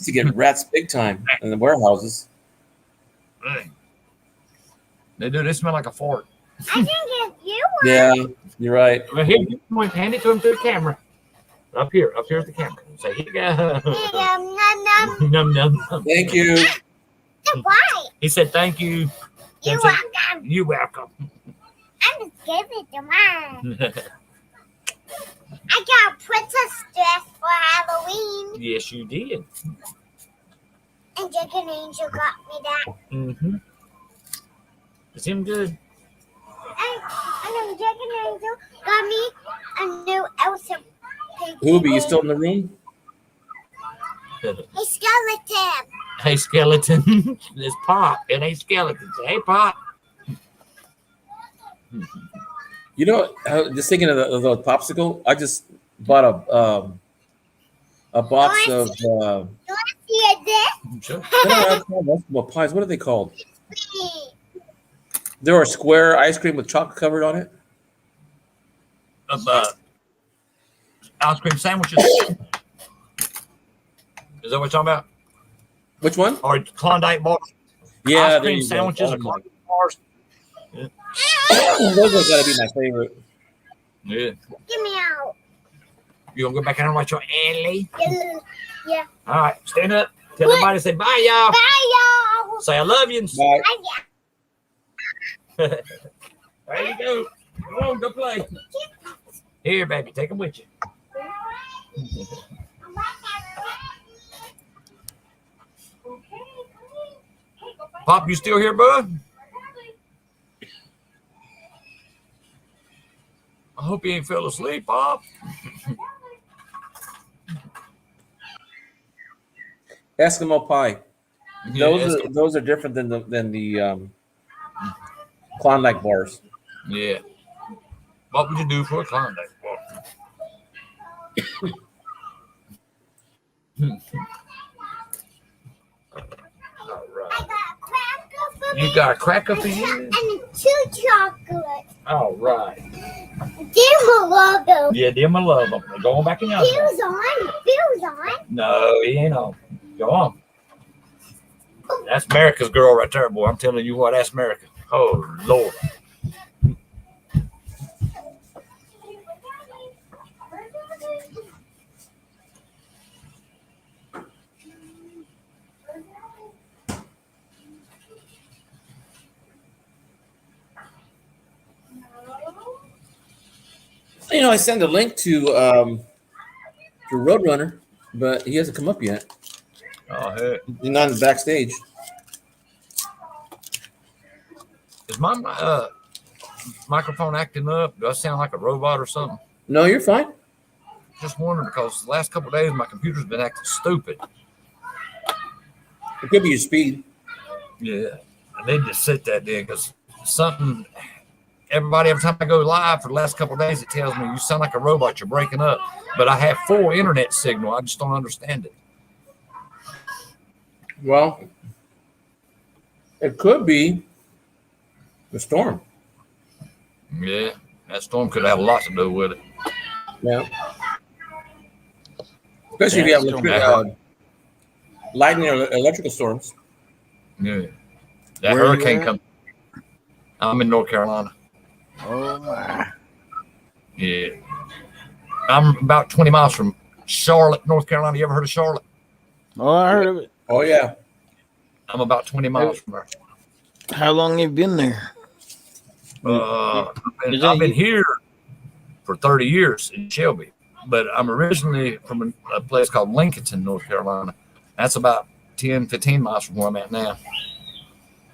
to get rats big time in the warehouses. They do. They smell like a fart. I can give you one. Yeah, you're right. Well, here, hand it to him through the camera. Up here's the camera. Say, here you go. Num, num, num. Thank you. Why? He said, thank you. You're welcome. You're welcome. I'm just giving it to mine. I got a princess dress for Halloween. Yes, you did. And Jack and Angel got me that. Mm-hmm. Is him good? And then Jack and Angel got me a new Elsa Ruby, you still in the room? Hey, skeleton. Hey, skeleton. It's Pop. It ain't skeletons. Hey, Pop. You know, just thinking of the popsicle. I just bought a box of You want to see this? Sure. they're not called Eskimo pies. What are they called? There are square ice cream with chocolate covered on it. Ice cream sandwiches. Is that what you're talking about? Which one? Or Klondike bars? Yeah, Ice there cream you go. sandwiches Oh or my- Klondike bars? Those are gotta be my favorite. Yeah. Get me out. You gonna go back in and watch your Ellie? Yeah. All right, stand up. Tell everybody, say bye, y'all. Bye, y'all. Say I love you. And Bye. Bye, there you go. Go on, go play. Here, baby, take them with you. Pop, you still here, bud? I hope you ain't fell asleep, Pop. Eskimo pie. Yeah, Those are different than the Klondike bars. yeah. What would you do for a Klondike bar? All right. I got a cracker for me. You got a cracker for you? And 2 chocolates. All right. Them love them. Yeah, them I love them. Go on back in your house. Bill's on. No, he ain't on. Go on. That's America's girl right there, boy. I'm telling you what, that's America. Oh, Lord. You know, I sent a link to Roadrunner, but he hasn't come up yet. Oh, hey. He's not in the backstage. Is my microphone acting up? Do I sound like a robot or something? No, you're fine. Just wondering because the last couple of days my computer's been acting stupid. It could be your speed. Yeah. I need to sit that then because something, everybody, every time I go live for the last couple of days, it tells me you sound like a robot, you're breaking up. But I have full internet signal. I just don't understand it. Well, it could be the storm. Yeah. That storm could have a lot to do with it. Yeah. Especially if you have lightning or electrical storms. Yeah. That Where you hurricane at? comes. I'm in North Carolina. Oh my. Yeah. I'm about 20 miles from Charlotte, North Carolina. You ever heard of Charlotte? Oh, I heard of it. Oh yeah. I'm about 20 miles from there. How long have you been there? I've been here for 30 years in Shelby, but I'm originally from a place called Lincolnton, North Carolina. That's about 10, 15 miles from where I'm at now.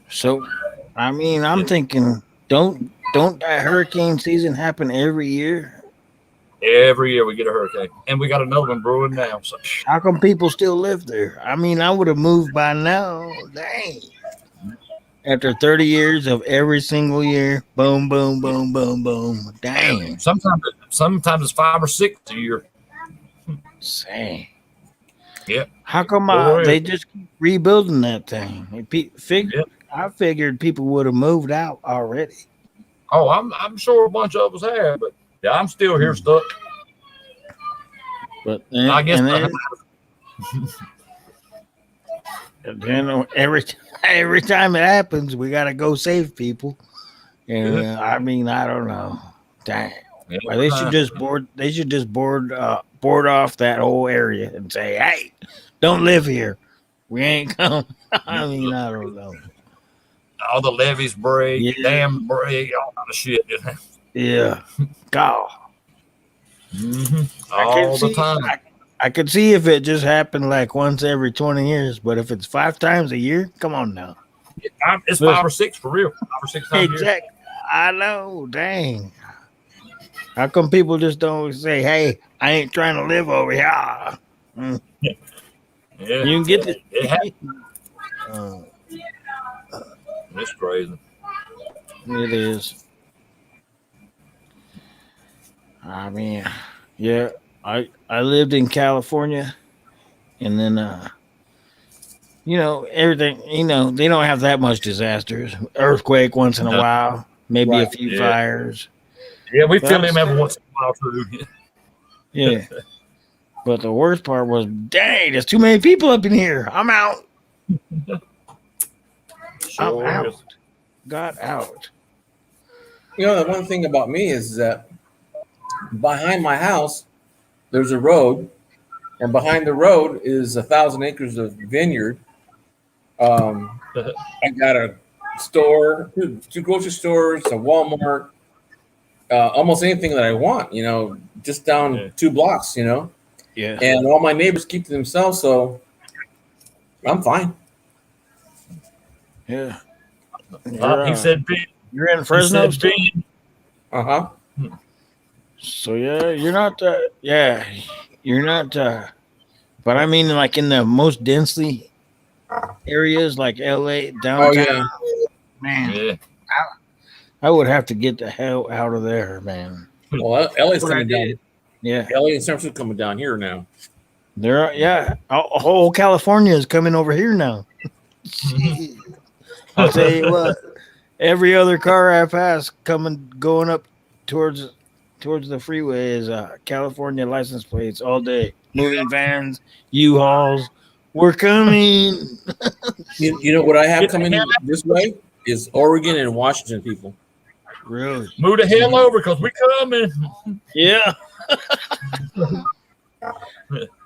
So, I mean, I'm thinking, don't that hurricane season happen every year? Every year we get a hurricane, and we got another one brewing now. So How come people still live there? I mean, I would have moved by now. Dang. After 30 years of every single year, boom, boom, boom, boom, boom. Dang. sometimes it's 5 or 6 a year. Dang. Yep. How come Boy. they just keep rebuilding that thing? Yep. I figured people would have moved out already. Oh, I'm sure a bunch of us have, but yeah, I'm still here stuck. But then, I guess and then every time it happens, we gotta go save people. And I mean, I don't know. Dang. Well, they should just board. They should just board off that whole area and say, "Hey, don't live here. We ain't coming." I mean, I don't know. all the levees break, Yeah. dam break, all kind of shit. Yeah, God. All the time. I could see if it just happened like once every 20 years, but if it's 5 times a year, come on now. It's 5 or 6 for real. 5 or 6 times a year. Exactly. I know. Dang. How come people just don't say, "Hey, I ain't trying to live over here"? Mm. Yeah, You can get the. it happens. Uh, It's crazy. it is. I mean, yeah. I lived in California, and then everything. They don't have that much disasters. Earthquake once in a No. while, maybe a Right. few Yeah. fires. Yeah, we But feel I'm him every still- once in a while too. Yeah. But the worst part was, dang, there's too many people up in here. I'm out. I'm out. is. Got out. The one thing about me is that behind my house, there's a road, and behind the road is 1,000 acres of vineyard. I got a store, two grocery stores, a Walmart, almost anything that I want. Just down Yeah. 2 blocks. Yeah. And all my neighbors keep to themselves, so I'm fine. Yeah. He said, "Bean." You're in He Fresno said, still? "Bean." Uh-huh. So yeah, you're not you're not but I mean like in the most densely areas like LA Oh downtown, yeah. man, Yeah. I would have to get the hell out of there, man. Well, LA's What I coming down. did. Yeah. LA and San Francisco coming down here now. There are, yeah. Whole California is coming over here now. I'll tell you what, every other car I pass going up towards the freeway is California license plates all day. Moving vans, U-Hauls. We're coming. You know what I have coming this way is Oregon and Washington people. Really? Move the hell over because we coming. Yeah.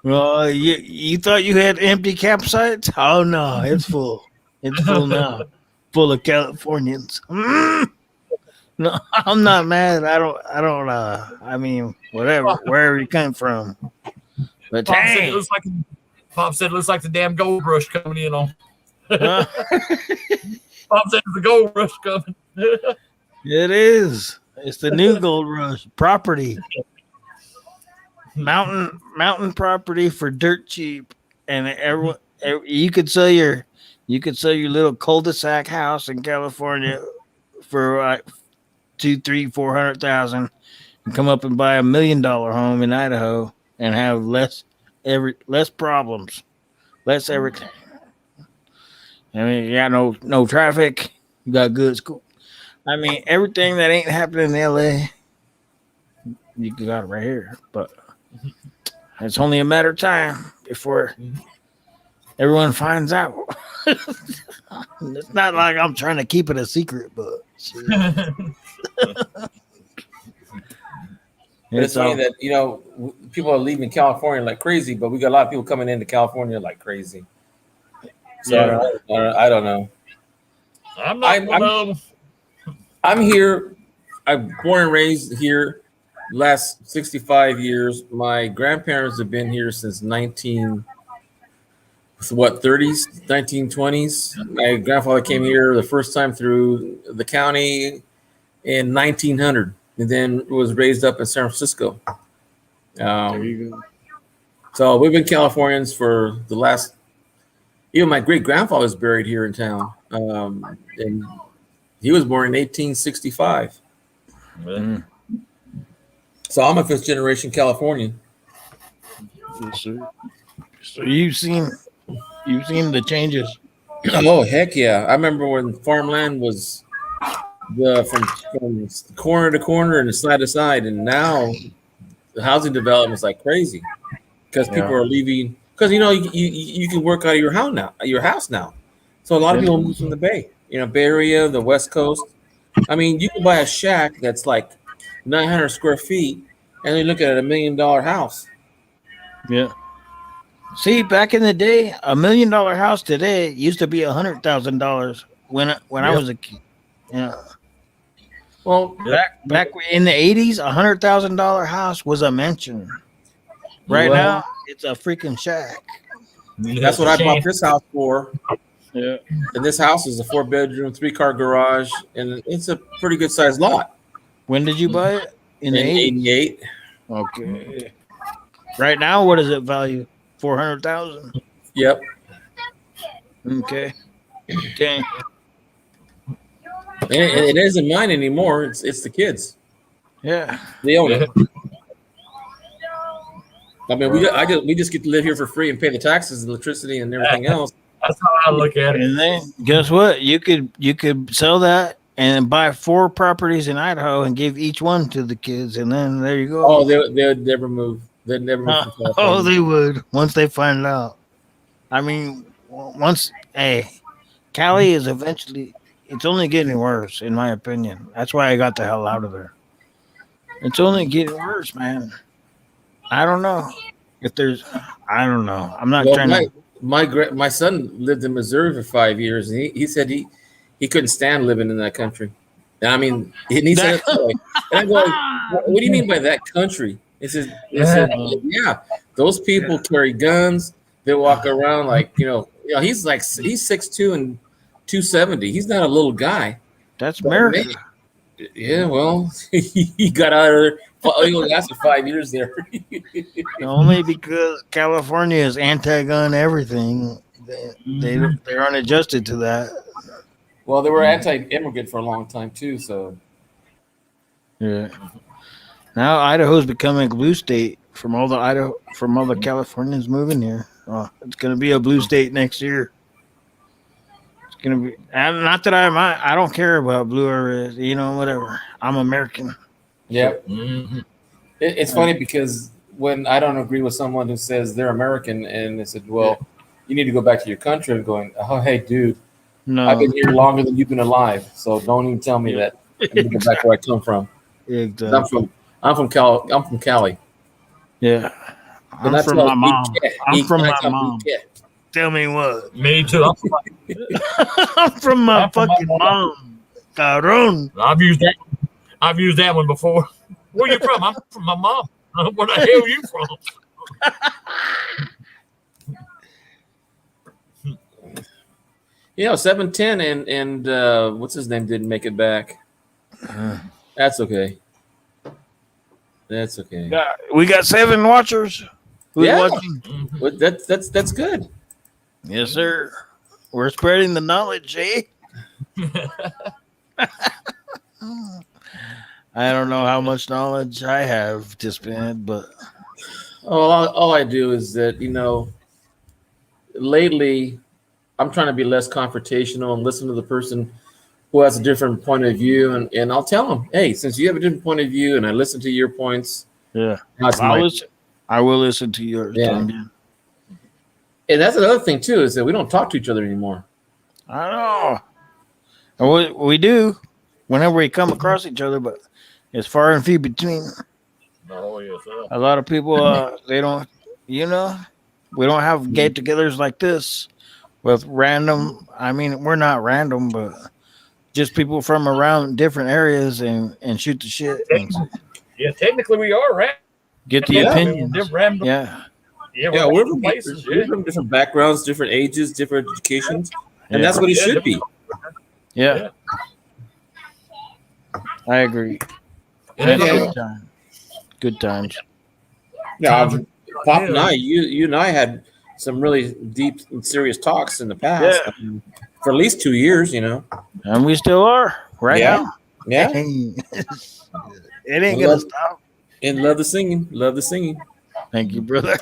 Well, you thought you had empty campsites? Oh no, it's full. It's full now. Full of Californians. No, I'm not mad. I don't I mean, whatever, wherever you come from. But Pop said, dang. it looks like the damn gold rush coming in on. Huh? Pop said the gold rush coming. It is. It's the new gold rush property. Mountain property for dirt cheap, and everyone you could sell your little cul-de-sac house in California for like 200,000, 300,000, 400,000, and come up and buy $1 million home in Idaho and have less problems, less everything. I mean, you got no traffic, you got good school. I mean, everything that ain't happening in LA, you got it right here. But it's only a matter of time before everyone finds out. It's not like I'm trying to keep it a secret, but It's funny that people are leaving California like crazy, but we got a lot of people coming into California like crazy. So Yeah. I don't know. I'm not one of them. I'm here. I'm born and raised here. Last 65 years. My grandparents have been here since 30s, 1920s. My grandfather came here the first time through the county in 1900, and then was raised up in San Francisco. there you go. So we've been Californians for the last. Even my great grandfather's buried here in town, and he was born in 1865. Mm. So I'm a fifth generation Californian. Yes, sir. So you've seen the changes. Oh heck yeah! I remember when farmland was from corner to corner and side to side, and now the housing development is like crazy because people are leaving. Because you can work out of your house now. So a lot of people move from the Bay Area, the West Coast. I mean, you can buy a shack that's like 900 square feet, and you look at it, $1 million house. Yeah. See, back in the day, $1 million house today used to be $100,000 when I was a kid. Yeah. Well, Back in the 80s, $100,000 house was a mansion. Right now, it's a freaking shack. that's what I bought this house for. Yeah. And this house is a 4-bedroom, 3-car garage, and it's a pretty good sized lot. When did you buy it? in the 80s. 88. Okay. Right now, what does it value? 400,000. Yep. Okay. Okay. And it isn't mine anymore. It's the kids. Yeah. They own Yeah. it. I mean, we just get to live here for free and pay the taxes, electricity, and everything else. That's how I look at it. And then guess what? You could sell that and buy 4 properties in Idaho and give each one to the kids, and then there you go. Oh, they'd never move. They'd never move from Oh, California. they would once they find out. I mean, Cali is eventually. It's only getting worse, in my opinion. That's why I got the hell out of there. It's only getting worse, man. I don't know if there's. I don't know. I'm not Well, trying to. my son lived in Missouri for 5 years, and he said he couldn't stand living in that country. And I mean, and he said it that way. And I'm going, what do you mean by that country? He said, yeah, those people carry guns. They walk around like he's 6'2" and 270. He's not a little guy. That's America. Yeah, well, he got out of there. He only lasted 5 years there. Only because California is anti-gun everything. They're unadjusted to that. Well, they were anti-immigrant for a long time too. So Yeah. Now Idaho's becoming a blue state from all the Californians moving here. Oh, it's gonna be a blue state next year. It's gonna be, and not that I don't care about blue or red, whatever. I'm American. yeah, Mhm. it's funny because when I don't agree with someone who says they're American and they said, "Well, you need to go back to your country," I'm going, "Oh, hey, dude, No, I've been here longer than you've been alive, so don't even tell me that. I need to go back where I come from. exactly. I'm from Cali. Yeah, But I'm that's from why my mom. I'm from my Ike. mom. Tell me what? Me too. I'm from my I'm from my fucking mom. Caron. I've used that one before. Where you from? I'm from my mom. Where the hell are you from? 710 and what's his name didn't make it back. That's okay. That's okay. Yeah, we got 7 watchers. Who's Yeah. watching? But that's good. Yes, sir. We're spreading the knowledge, eh? I don't know how much knowledge I have to spend, but All I do is that lately I'm trying to be less confrontational and listen to the person who has a different point of view, and I'll tell them, hey, since you have a different point of view and I listen to your points, yeah, that's I will listen to yours. Yeah. Tom. And that's another thing too, is that we don't talk to each other anymore. I know. And we do whenever we come across each other, but it's far and few between. Oh yes, sir. A lot of people, they don't, we don't have get-togethers like this with random. I mean, we're not random, but just people from around different areas and shoot the shit. And Yeah, technically we are right. get the Yeah. opinions. Random. Yeah. Yeah, we're from places. we're from different backgrounds, different ages, different educations, and that's what it should be. Yeah. I agree. Yeah. Good time. Good times. Yeah, Pop and I, you and I had some really deep and serious talks in the past. Yeah. I mean, for at least 2 years, And we still are right Yeah. now. Yeah, It ain't gonna stop. and love the singing, love the singing. Thank you, brother.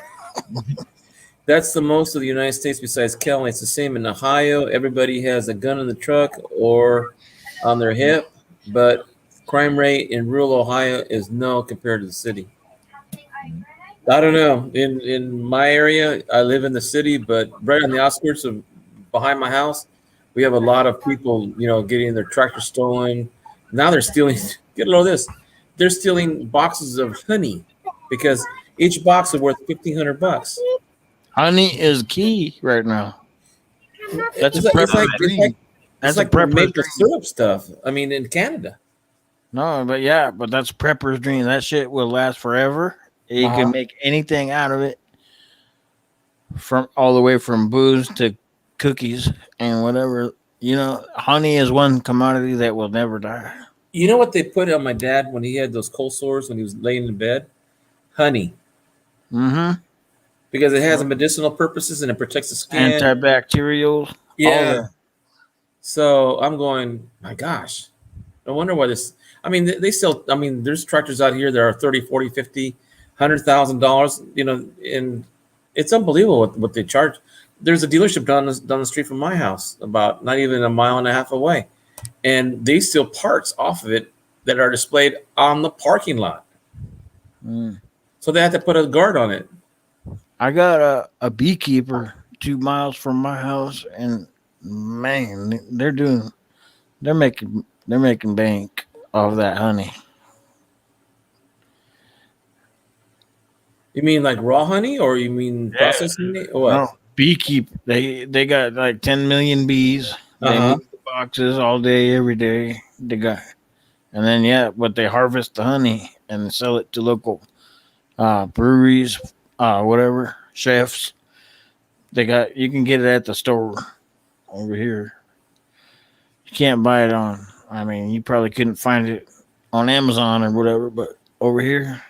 That's the most of the United States besides Cali. It's the same in Ohio. Everybody has a gun in the truck or on their hip, but crime rate in rural Ohio is no compared to the city. I don't know. In my area, I live in the city, but right on the outskirts of behind my house, we have a lot of people, getting their tractor stolen. Now they're stealing. Get a load of this. They're stealing boxes of honey because each box is worth $1,500. Honey is key right now. That's a It's prepper's like dream. That's a like prepper's maple dream. syrup stuff. I mean, in Canada. No, but that's prepper's dream. That shit will last forever. You Uh-huh. can make anything out of it, from all the way from booze to cookies and whatever. Honey is one commodity that will never die. You know what they put on my dad when he had those cold sores when he was laying in bed? Honey, Mm-hmm. because it has medicinal purposes and it protects the skin. Antibacterial. All Yeah. that. So I'm going, my gosh, no wonder why this. I mean, they still, I mean, there's tractors out here that are 30, 40, 50, $100,000, and it's unbelievable what they charge. There's a dealership down the street from my house, about not even a mile and a half away. And they steal parts off of it that are displayed on the parking lot. Mm. So they had to put a guard on it. I got a beekeeper 2 miles from my house, and man, they're making bank off that honey. You mean like raw honey, or you mean processed honey, or what? No, beekeeper. They got like 10 million bees. They Uh-huh. move the boxes all day, every day. They got, and then but they harvest the honey and sell it to local breweries, whatever chefs. You can get it at the store over here. You can't buy it on. I mean, you probably couldn't find it on Amazon or whatever, but over here,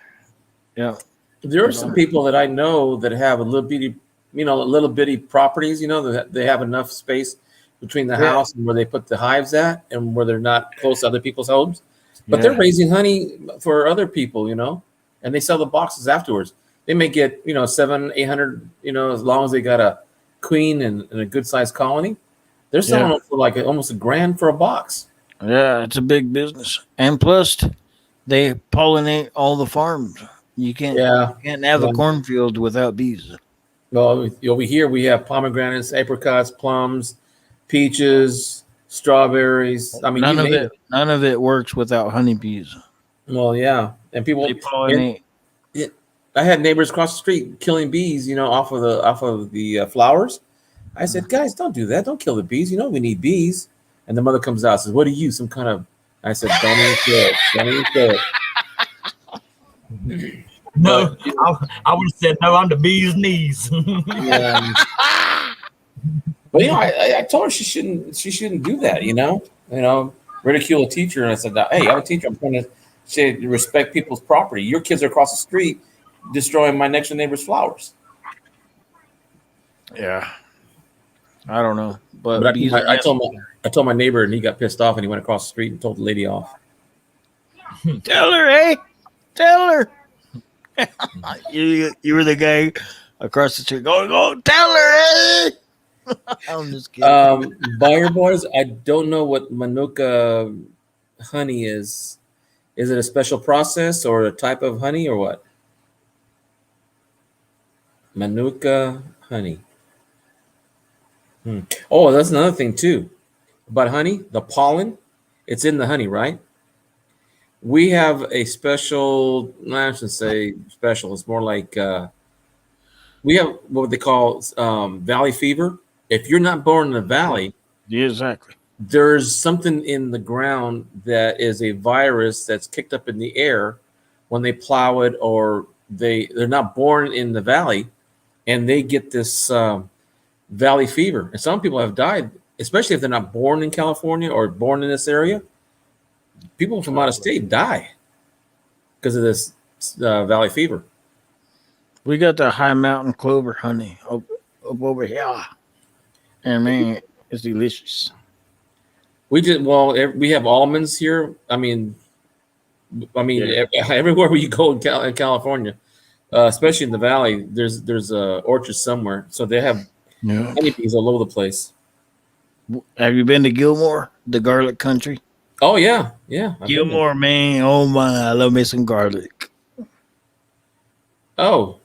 yeah. There are some people that I know that have a little bitty properties, that they have enough space between the house and where they put the hives at and where they're not close to other people's homes. But they're raising honey for other people, and they sell the boxes afterwards. They may get, 700, 800, as long as they got a queen and a good sized colony. They're selling it for like almost $1,000 for a box. Yeah, it's a big business. And plus, they pollinate all the farms. You can't have a cornfield without bees. Well, over here we have pomegranates, apricots, plums, peaches, strawberries. I mean, none of it works without honeybees. Well, yeah, and people They pollinate. I had neighbors across the street killing bees, off of the flowers. I said, guys, don't do that. Don't kill the bees. We need bees. And the mother comes out and says, what are you? Some kind of. I said, don't even kill it. Don't even kill it. No, I would have said no. I'm the bee's knees. But I told her she shouldn't do that. Ridicule a teacher. And I said, hey, I'm a teacher. I'm trying to say respect people's property. Your kids are across the street destroying my next door neighbor's flowers. Yeah, I don't know, but I told my neighbor, and he got pissed off, and he went across the street and told the lady off. Tell her, hey, tell her. you were the guy across the street going, go tell her, hey. I'm just kidding. Buyer boys, I don't know what Manuka honey is. Is it a special process or a type of honey or what? Manuka honey. Oh, that's another thing too about honey. The pollen, it's in the honey, right? We have a special. I shouldn't say special. It's more like we have what they call valley fever. If you're not born in the valley, exactly, there's something in the ground that is a virus that's kicked up in the air when they plow it, or they're not born in the valley, and they get this valley fever. And some people have died, especially if they're not born in California or born in this area. People from out of state die because of this valley fever. We got the high mountain clover honey up over here. And man, it's delicious. We have almonds here. I mean, everywhere you go in California, especially in the valley, there's a orchard somewhere. So they have honeybees all over the place. Have you been to Gilmore, the garlic country? Oh yeah. Gilmore, man. Oh my, I love me some garlic. Oh,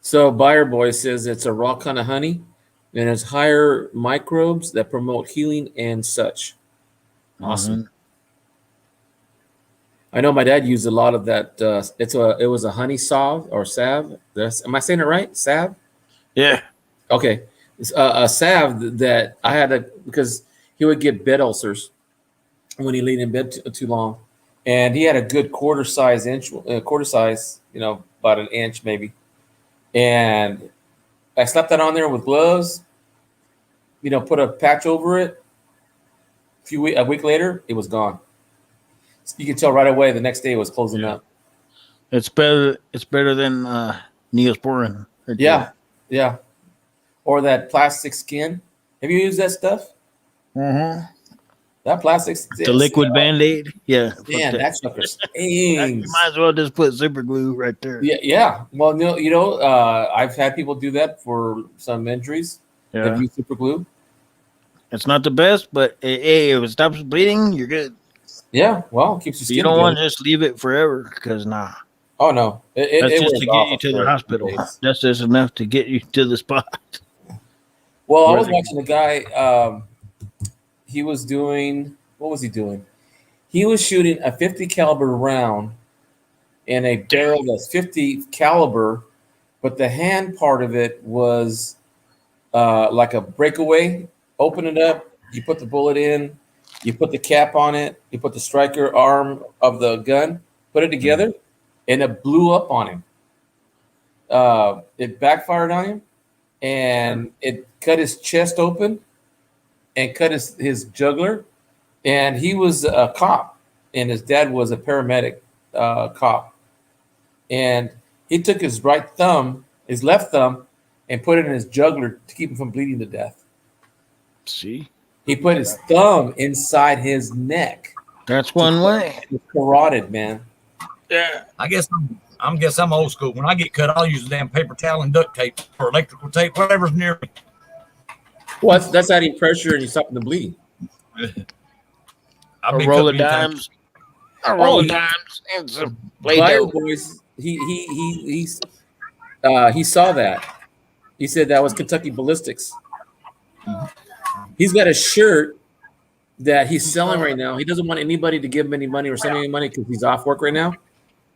so Buyer Boy says it's a raw kind of honey. And it's higher microbes that promote healing and such. Awesome. Mm-hmm. I know my dad used a lot of that. It was a honey salve or salve. Am I saying it right? Salve? Yeah. Okay. It's a salve that I had because he would get bed ulcers when he laid in bed too long, and he had a good quarter size, about an inch maybe, and I slapped that on there with gloves. Put a patch over it. A week later, it was gone. You could tell right away the next day it was closing up. It's better. It's better than Neosporin. right Yeah, yeah. Or that plastic skin. Have you used that stuff? there. That plastic The liquid Band-Aid. Yeah. fuck Man, that. that sucker You stings. might as well just put super glue right there. Yeah, yeah. Well, no, I've had people do that for some injuries. They've Yeah. used super glue. It's not the best, but hey, if it stops bleeding, you're good. Yeah, well, it keeps your You skin don't want together. to just leave it forever because nah. Oh no, That's it just wears to off get you to after the a few hospital. days. That's just enough to get you to the spot. Well, I Where was they- watching a guy. He was doing. What was he doing? He was shooting a 50 caliber round in a barrel that's 50 caliber, but the hand part of it was like a breakaway. Open it up. You put the bullet in. You put the cap on it. You put the striker arm of the gun. Put it together, and it blew up on him. It backfired on him, and it cut his chest open and cut his jugular. And he was a cop, and his dad was a paramedic cop. And he took his his left thumb, and put it in his jugular to keep him from bleeding to death. See, He put his thumb inside his neck. that's one way. It was carotid, man. Yeah. I guess I'm old school. When I get cut, I'll use a damn paper towel and duct tape or electrical tape, whatever's near me. Well, that's adding pressure and you're stopping the bleeding. I've A been roll cut of many times. dimes. A roll of yeah. dimes and some Bio Play-Doh. Boys, he saw that. He said that was Kentucky Ballistics. He's got a shirt that he's selling right now. He doesn't want anybody to give him any money or send him any money because he's off work right now.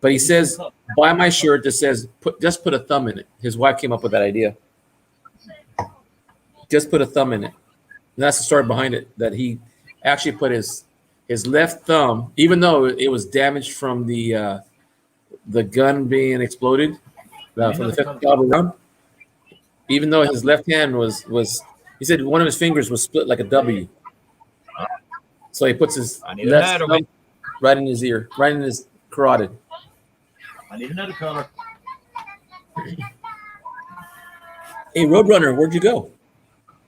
But he says, buy my shirt that says, just put a thumb in it. His wife came up with that idea. Just put a thumb in it. And that's the story behind it, that he actually put his left thumb, even though it was damaged from the gun being exploded, from the 50 caliber round, even though his left hand was he said one of his fingers was split like a W. So he puts his I need left another thumb right in his ear, right in his carotid. I need another color. Hey, Roadrunner, where'd you go?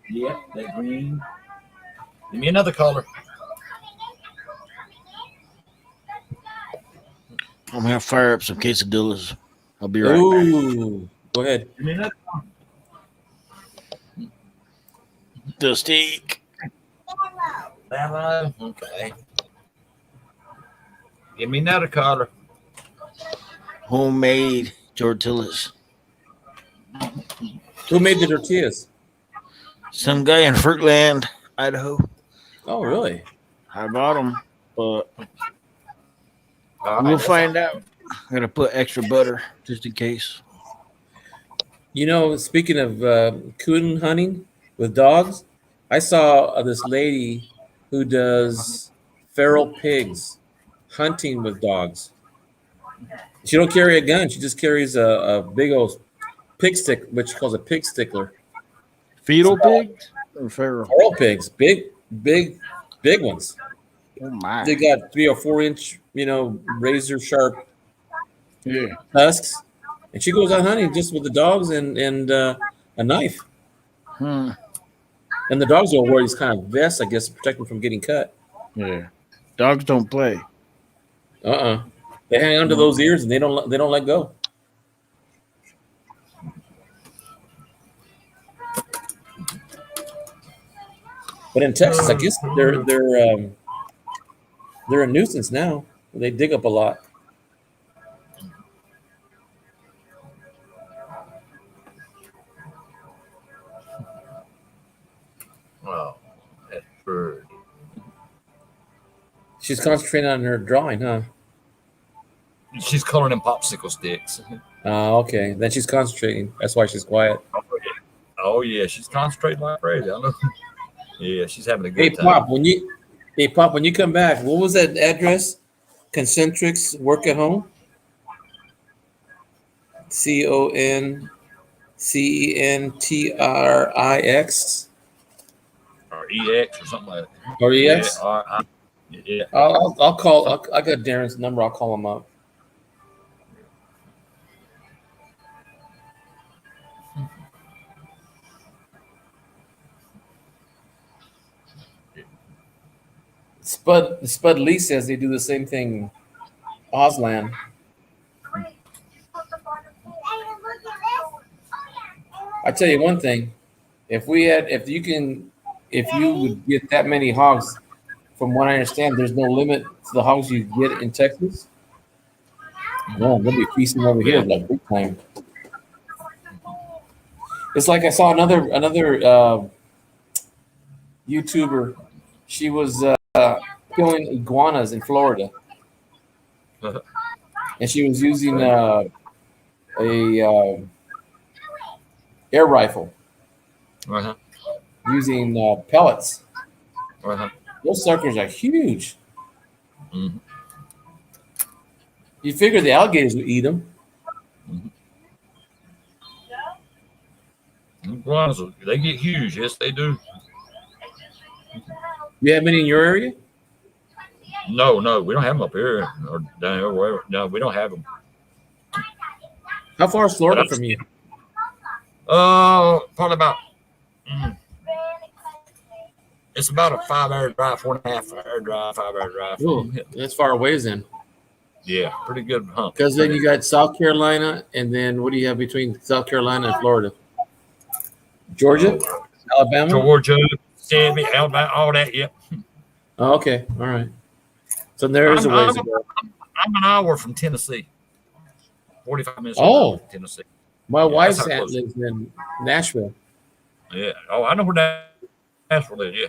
Yeah, that green. Give me another color. I'm gonna fire up some quesadillas. I'll be right back. Ooh, go ahead. Give me another color. The steak. Hello. Okay. Give me another color. Homemade tortillas. Who made the tortillas? Some guy in Fruitland, Idaho. Oh, really? I bought them, but we'll find out. I'm gonna put extra butter just in case. You know, speaking of coon hunting with dogs, I saw this lady who does feral pigs hunting with dogs. She don't carry a gun. She just carries a big old pig stick, which she calls a pig stickler. Fetal pigs or feral? Feral pigs, big ones. Oh my! They got 3 or 4 inch, razor sharp Yeah. tusks, and she goes out hunting just with the dogs and a knife. Hmm. And the dogs will wear these kind of vests, I guess, to protect them from getting cut. Yeah. Dogs don't play. They hang onto those ears and they don't let go. But in Texas, I guess they're a nuisance now. They dig up a lot. Wow, that's pretty. She's concentrating on her drawing, huh? She's coloring them popsicle sticks. Okay. Then she's concentrating. That's why she's quiet. Oh yeah, she's concentrating like crazy. I know. Yeah, she's having a Hey good time. Pop, when you come back, what was that address? Concentrics Work at Home? CONCENTRIX Or EX or something like that. or EX? Yeah, Yeah. I'll call. I got Darren's number. I'll call him up. Spud Lee says they do the same thing. Auslan. I tell you one thing. If you would get that many hogs, from what I understand, there's no limit to the hogs you get in Texas. No, they'll be feasting over here like big time. It's like I saw another YouTuber. She was killing iguanas in Florida, and she was using a air rifle, Uh-huh. using pellets. Uh-huh. Those suckers are huge. Mhm. You figure the alligators would eat them. Iguanas, they get huge. Yes, they do. You have any in your area? No, we don't have them up here or down here. Wherever. No, we don't have them. How far is Florida from you? Probably about. It's about a 5-hour drive, 4.5-hour drive, 5-hour drive. Oh, that's far away then. Yeah, pretty good hunt. Because then you got South Carolina, and then what do you have between South Carolina and Florida? Georgia, Alabama, Georgia, Mississippi, Alabama, all that. Yep. Oh, okay, all right. So there is a ways to go. I'm an hour from Tennessee. 45 minutes. Oh. From Tennessee. My wife's that's how close. lives in Nashville. Yeah. Oh, I know where Nashville is. Yeah.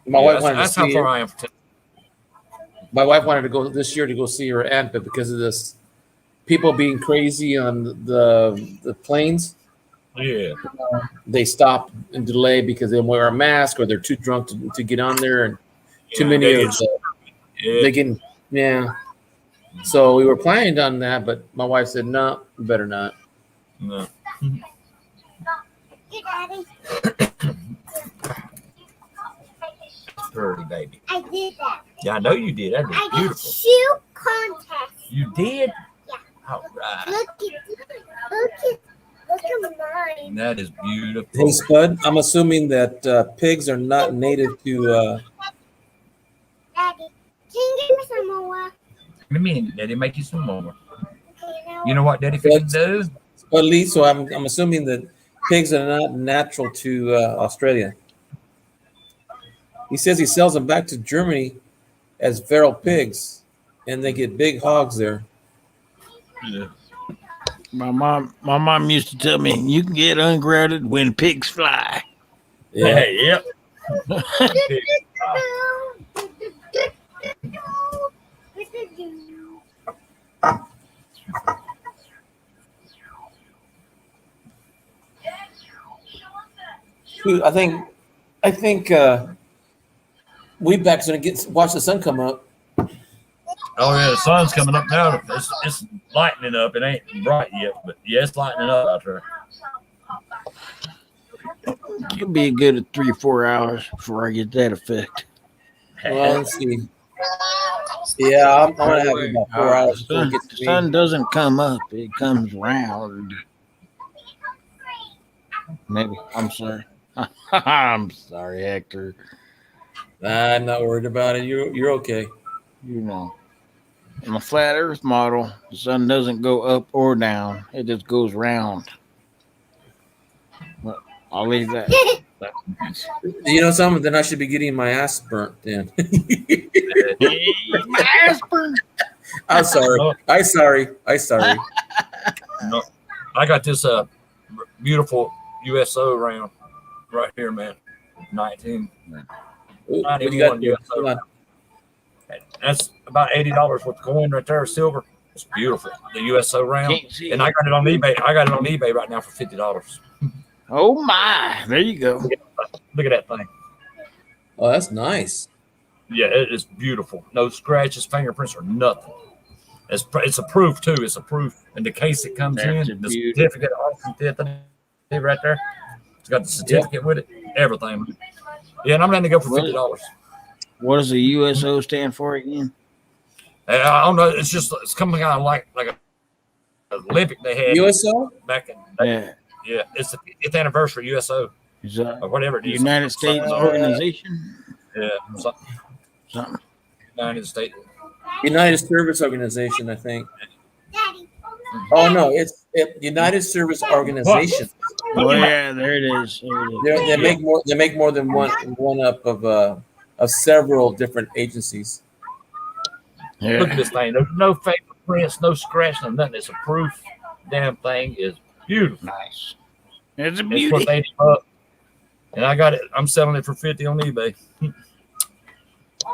My wife wanted to that's how see far it. I am from Tennessee. My wife wanted to go this year to go see her aunt, but because of this people being crazy on the planes, Yeah. they stop and delay because they wear a mask or they're too drunk to get on there, and too many they of they get So we were planning on that, but my wife said no, better not. No. Hey, Daddy. Pretty baby. I did that. Yeah, I know you did. That I was did beautiful. shoe contest. You did? Yeah. All right. Look at mine. That is beautiful. Hey Spud, I'm assuming that pigs are not native to. Daddy, can you give me some more? In a minute, Daddy, make you some more. Okay, You know what Daddy Fix does? Spud Lee, so I'm assuming that pigs are not natural to Australia. He says he sells them back to Germany as feral pigs, and they get big hogs there. Yeah. My mom used to tell me you can get ungraded when pigs fly. Yeah. Hey, yep. Dude, I think Weedback's gonna watch the sun come up. Oh yeah, the sun's coming up now. It's lightening up. It ain't bright yet, but yeah, it's lightening up out there. It'll be a good 3-4 hours before I get that effect. Well, let's see. Yeah, I'm gonna have about 4 hours before it The gets to me. sun doesn't come up; it comes round. Maybe. I'm sorry. I'm sorry, Hector. I'm not worried about it. You're okay. You know, in a flat Earth model, the sun doesn't go up or down; it just goes round. But I'll leave that. You know something? Then I should be getting my ass burnt. Then My ass burned. I'm sorry. I sorry. No, I got this beautiful USO round right here, man. 19. Ooh, what you got there? USO. Hold on. That's about $80 worth of coin right there, silver. It's beautiful. The USO round. Can't see And it. I got it on eBay. I got it on eBay right now for $50. Oh my! There you go. Look at that thing. Oh, that's nice. Yeah, it is beautiful. No scratches, fingerprints, or nothing. It's a proof too. It's a proof. And the case it comes That's in, the beautiful. certificate, right there. It's got the certificate with it, everything. Yeah, and I'm letting it go for $50. What does the USO stand for again? I don't know. It's coming out like a Olympic they had USO? back in. Yeah. Yeah, it's the 50th anniversary USO Is that or whatever it is. United States organization? Yeah, Something. United States. United Service Organization, I think. Daddy. Oh no, it's United Service Organization. Oh yeah, there it is. There it is. They make more than one up of several different agencies. Look at Yeah. this thing. There's no fingerprints, no scratching, no nothing. It's a proof. Damn thing is beautiful. Nice. It's a It's beauty. worth 80 bucks. And I got it. I'm selling it for 50 on eBay.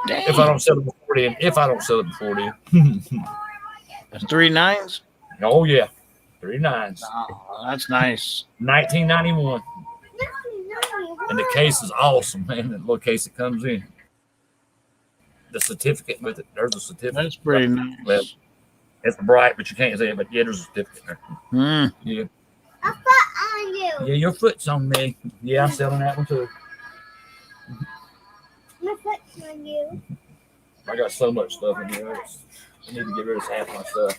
Dang. If I don't sell it before then. If I don't sell it before then. That's 3 9s. Oh yeah. 3 nines. Oh, that's nice. 1991. And the case is awesome, man. That little case that comes in. The certificate with it. There's a certificate. That's pretty nice. Well, it's bright, but you can't see it. But yeah, there's a certificate there. Mm. Yeah. A foot on you. Yeah, your foot's on me. Yeah, I'm selling that one too. My foot's on you. I got so much stuff in here. I need to get rid of half my stuff.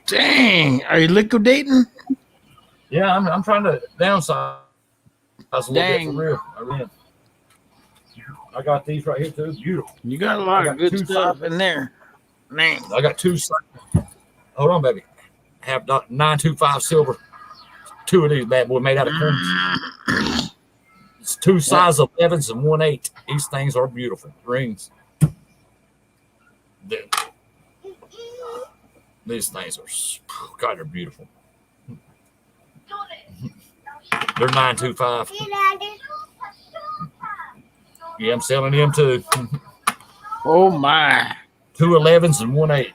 Dang. Are you liquidating? Yeah, I'm trying to downsize a little Dang. bit for real. I really am. I got these right here too. Beautiful. You got a lot I of got good two stuff in there. Man. I got two. Hold on, baby. I have 925 silver. 2 of these bad boy made out of coins. It's 2 size 11s and 1 8. These things are beautiful rings. These things are, God, they're beautiful. They're 925. See, Daddy? Yeah, I'm selling them too. Oh my. 2 11s and 1 8.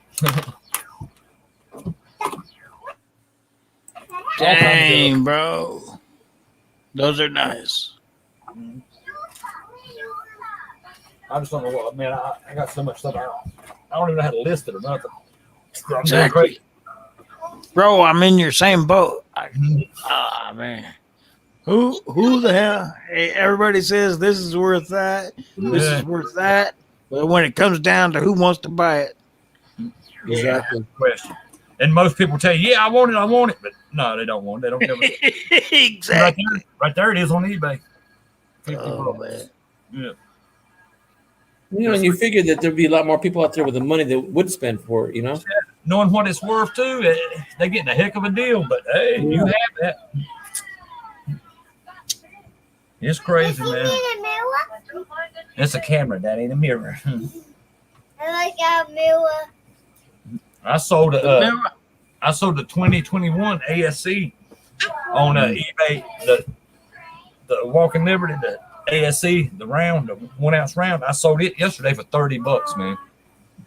Dang, bro. Those are nice. I just don't know what, man. I got so much stuff. I don't even know how to list it or nothing. I'm going Exactly. crazy. Bro, I'm in your same boat. Ah, man. Who the hell? Hey, everybody says this is worth that. This Yeah. is worth that. But when it comes down to who wants to buy it, Exactly. Question. And most people tell you, yeah, I want it. But no, they don't want it. They don't give it. exactly. Right there it is on eBay. 50 Oh, bucks. man. Yeah. You know, and you figure that there'd be a lot more people out there with the money that would spend for it, you know? Knowing what it's worth too, they're getting a heck of a deal. But hey, you have that. It's crazy, You man. need a mirror? It's a camera, that ain't a mirror. I like a mirror. I sold the 2021 ASC on eBay. The Walking Liberty, the ASC, the round, the 1 ounce round. I sold it yesterday for $30, man.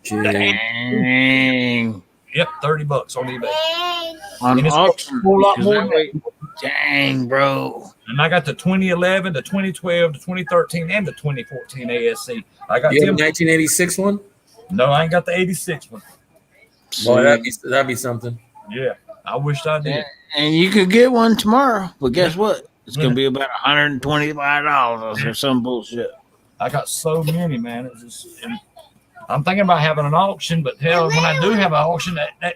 Dang. Yep, $30 on eBay. Dang. On And it's auction. a whole lot Is more that than way- that. Dang, bro. And I got the 2011, the 2012, the 2013, and the 2014 ASC. I got You have them. a 1986 one? No, I ain't got the 86 one. Boy, that'd be something. Yeah, I wished I did. And you could get one tomorrow, but guess what? It's gonna be about $125 or some bullshit. I got so many, man. It's just, and I'm thinking about having an auction, but hell, when I do have an auction, that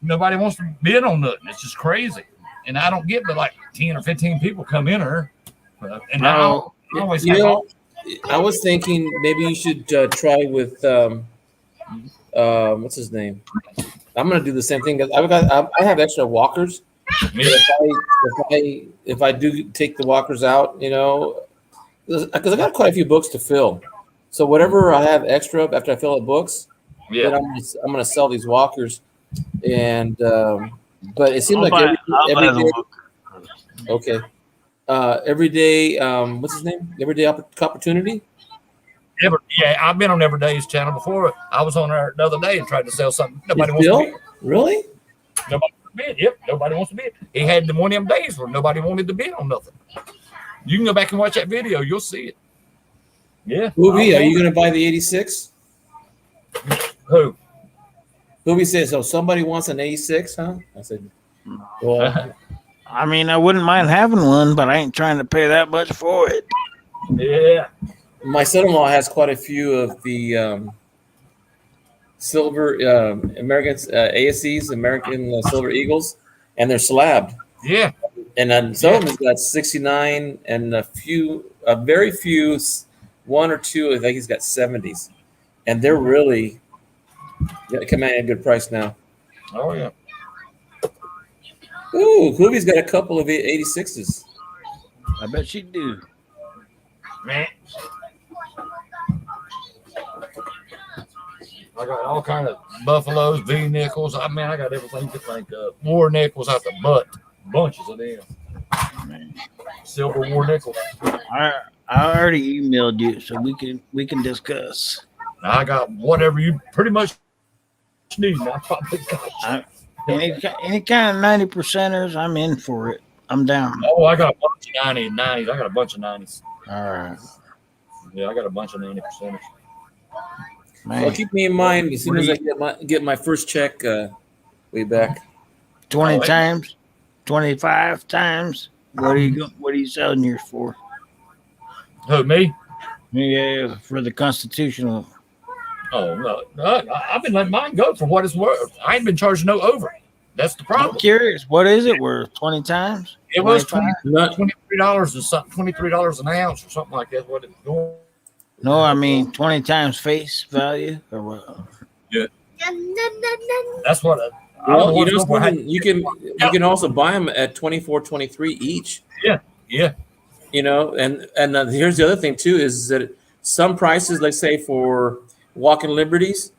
nobody wants to bid on nothing. It's just crazy, and I don't get but like 10 or 15 people come in her. And I always You have know, I was thinking maybe you should try with what's his name? I'm gonna do the same thing. I have extra walkers. If I do take the walkers out, you know, because I got quite a few books to fill. So whatever I have extra after I fill up books, then I'm gonna sell these walkers. And but it seems like every day. Okay. Every day. What's his name? Everyday Opportunity. Yeah, I've been on Everyday's channel before. I was on there the other day and tried to sell something. Nobody wants to bid. Really? Nobody wants to bid. Yep, nobody wants to bid. He had one of them days where nobody wanted to bid on nothing. You can go back and watch that video. You'll see it. Yeah. Booby, are you going to buy the 86? Who? Booby says, so somebody wants an 86, huh? I said, well, I mean, I wouldn't mind having one, but I ain't trying to pay that much for it. Yeah. My son-in-law has quite a few of the silver American ASCs, American Silver Eagles, and they're slabbed. Yeah. And then some of them got 69, and very few, one or two, I think he's got 70s, and they're really commanding a good price now. Oh yeah. Ooh, Hoovie's got a couple of 86s. I bet she do. Man. I got all kind of buffaloes, V nickels. I got everything you could think of. War nickels out the butt. Bunches of them. Man. Silver war nickels. I already emailed you, so we can discuss. I got whatever you pretty much need. I probably got you. Any kind of 90%ers, I'm in for it. I'm down. Oh, I got a bunch of 90 and 90s. I got a bunch of 90s. All right. Yeah, I got a bunch of 90%ers. Man. Well, keep me in mind as soon as I get my first check way back. 20 times, 25 times. What are you selling yours for? Who, me? Yeah, for the constitutional. Oh, no. I've been letting mine go for what it's worth. I ain't been charging no over. That's the I'm problem. curious. What is it worth? 20 times? It was 25? $23 or something, $23 an ounce or something like that. What it's going? No, I mean 20 times face value or what? That's what. Well, you can also buy them at 24, 23 each. Yeah. You know, and here's the other thing too is that some prices, let's say for Walking Liberties,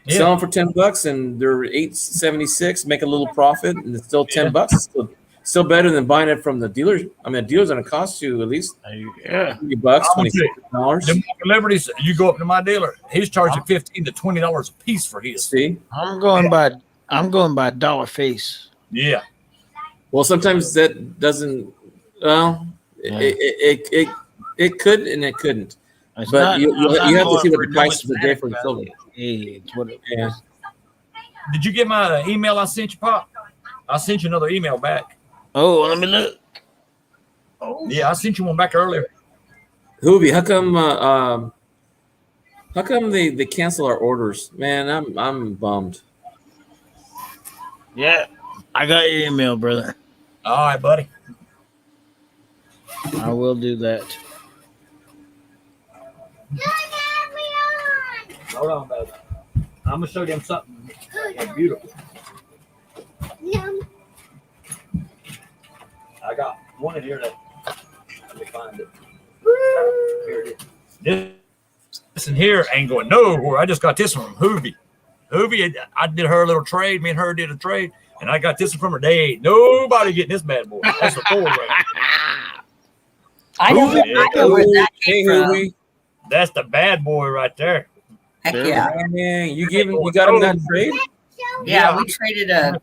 sell them for $10 and they're $8.76, make a little profit, and it's still $10. Still better than buying it from the dealers. I mean, the dealer's going to cost you at least $20, $26. The Liberties, you go up to my dealer, he's charging $15 to $20 a piece for his. See, I'm going by dollar face. Yeah. Well, sometimes that doesn't. Well, it could and it couldn't. It's But not- you I'm not have to see going what for the prices are numismatic different. value. It's what it Yeah. is. Did you get my email I sent you, Pop? I sent you another email back. Oh, let me look. Yeah, I sent you one back earlier. Hoovie, how come they cancel our orders? Man, I'm bummed. Yeah, I got your email, brother. All right, buddy. I will do that. Hold on, baby. I'm gonna show them something beautiful. I got one in here that let me find it. Here it is. This in here ain't going nowhere. I just got this one from Hoovie. Hoovie, I did her a little trade. Me and her did a trade, and I got this one from her. They ain't nobody getting this bad boy. That's a Ford right. I know where that came from. Hoovie. That's the bad boy right there. Heck yeah. Man, you got him that trade? Yeah, we traded a.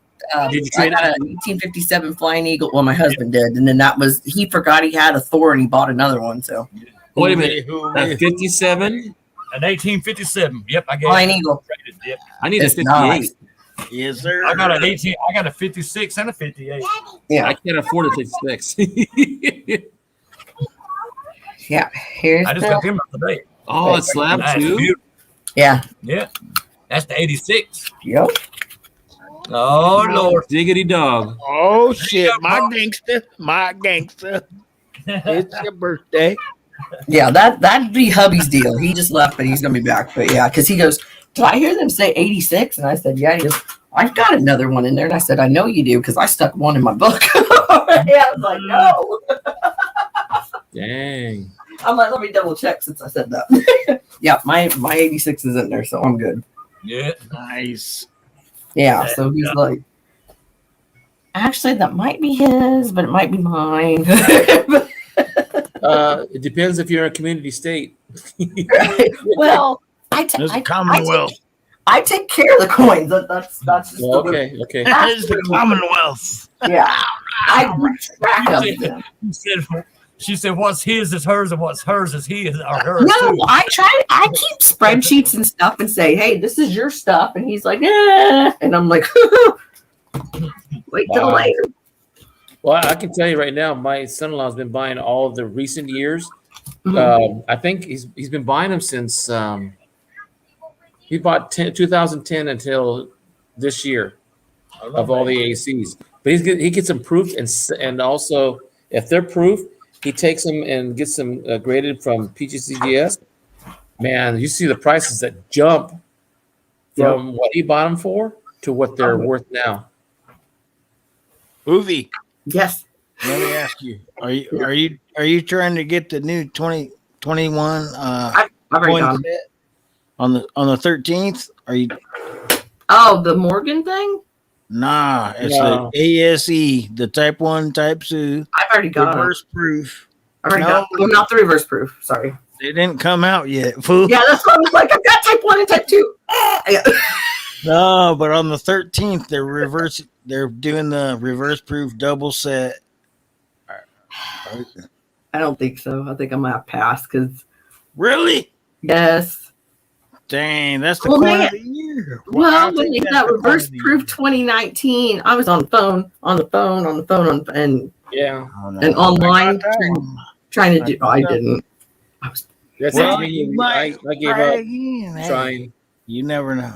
Did you I trade got an 1857 Flying Eagle. Well, my husband did, and then he forgot he had a Thor, and he bought another one. So Wait a minute, 57? An 1857. Yep, I gave Flying Eagle. traded. Yep. I need a It's 58. nice. Yes, sir. I got an 18. I got a 56 and a 58. Yeah, I can't afford a 56. yeah. Here's I just got them the other day. Oh, it's slab That's too? beautiful. yeah. Yeah, that's the 86. Yep. Oh Lord. Diggity dog. Oh shit, my gangster. It's your birthday. Yeah, that'd be hubby's deal. He just left, but he's gonna be back. But yeah, because he goes, did I hear them say 86? And I said, yeah. He goes, I've got another one in there. And I said, I know you do because I stuck one in my book. Yeah, I was like, no. Dang. I'm like, let me double check since I said that. Yeah, my 86 is in there, so I'm good. Yeah. Nice. Yeah, so he's like, actually, that might be his, but it might be mine. It depends if you're in a community state. Well, There's the Commonwealth. I take care of the coins. That's just the way. Okay. There's the Commonwealth. Yeah, I keep track of them. She said, what's his is hers, and what's hers is his or hers. No, too. I keep spreadsheets and stuff and say, hey, this is your stuff. And he's like, eh. And I'm like, wait till Wow. later. Well, I can tell you right now, my son-in-law has been buying all of the recent years, I think he's been buying them since he bought 2010 until this year of all the ACs. But he gets them proofed and also if they're proof, he takes them and gets them graded from PGCGS. Man, you see the prices that jump from what he bought them for to what they're worth now. Movie. Yes. Let me ask you: Are you trying to get the new 2021 I've already got 'em. set on the 13th? Are you? Oh, the Morgan thing? Nah, it's No. the ASE, the Type 1, Type 2 I've already got 'em. reverse proof. I already No. got. Oh, not the reverse proof. Sorry. They didn't come out yet, fool. Yeah, that's what I was like. I've got type 1 and type 2. Yeah. No, but on the 13th, they're doing the reverse proof double set. I don't think so. I think I'm gonna pass because Really? yes. Dang, that's the Well, coin man. of the year. I Well, when think they that's got the coin reverse of the proof year. 2019, I was on the phone, and Yeah. Oh, no. and online I got that one. trying to do. Oh, I didn't. That's Well, me. you might I gave try up again. Hey, trying. you never know.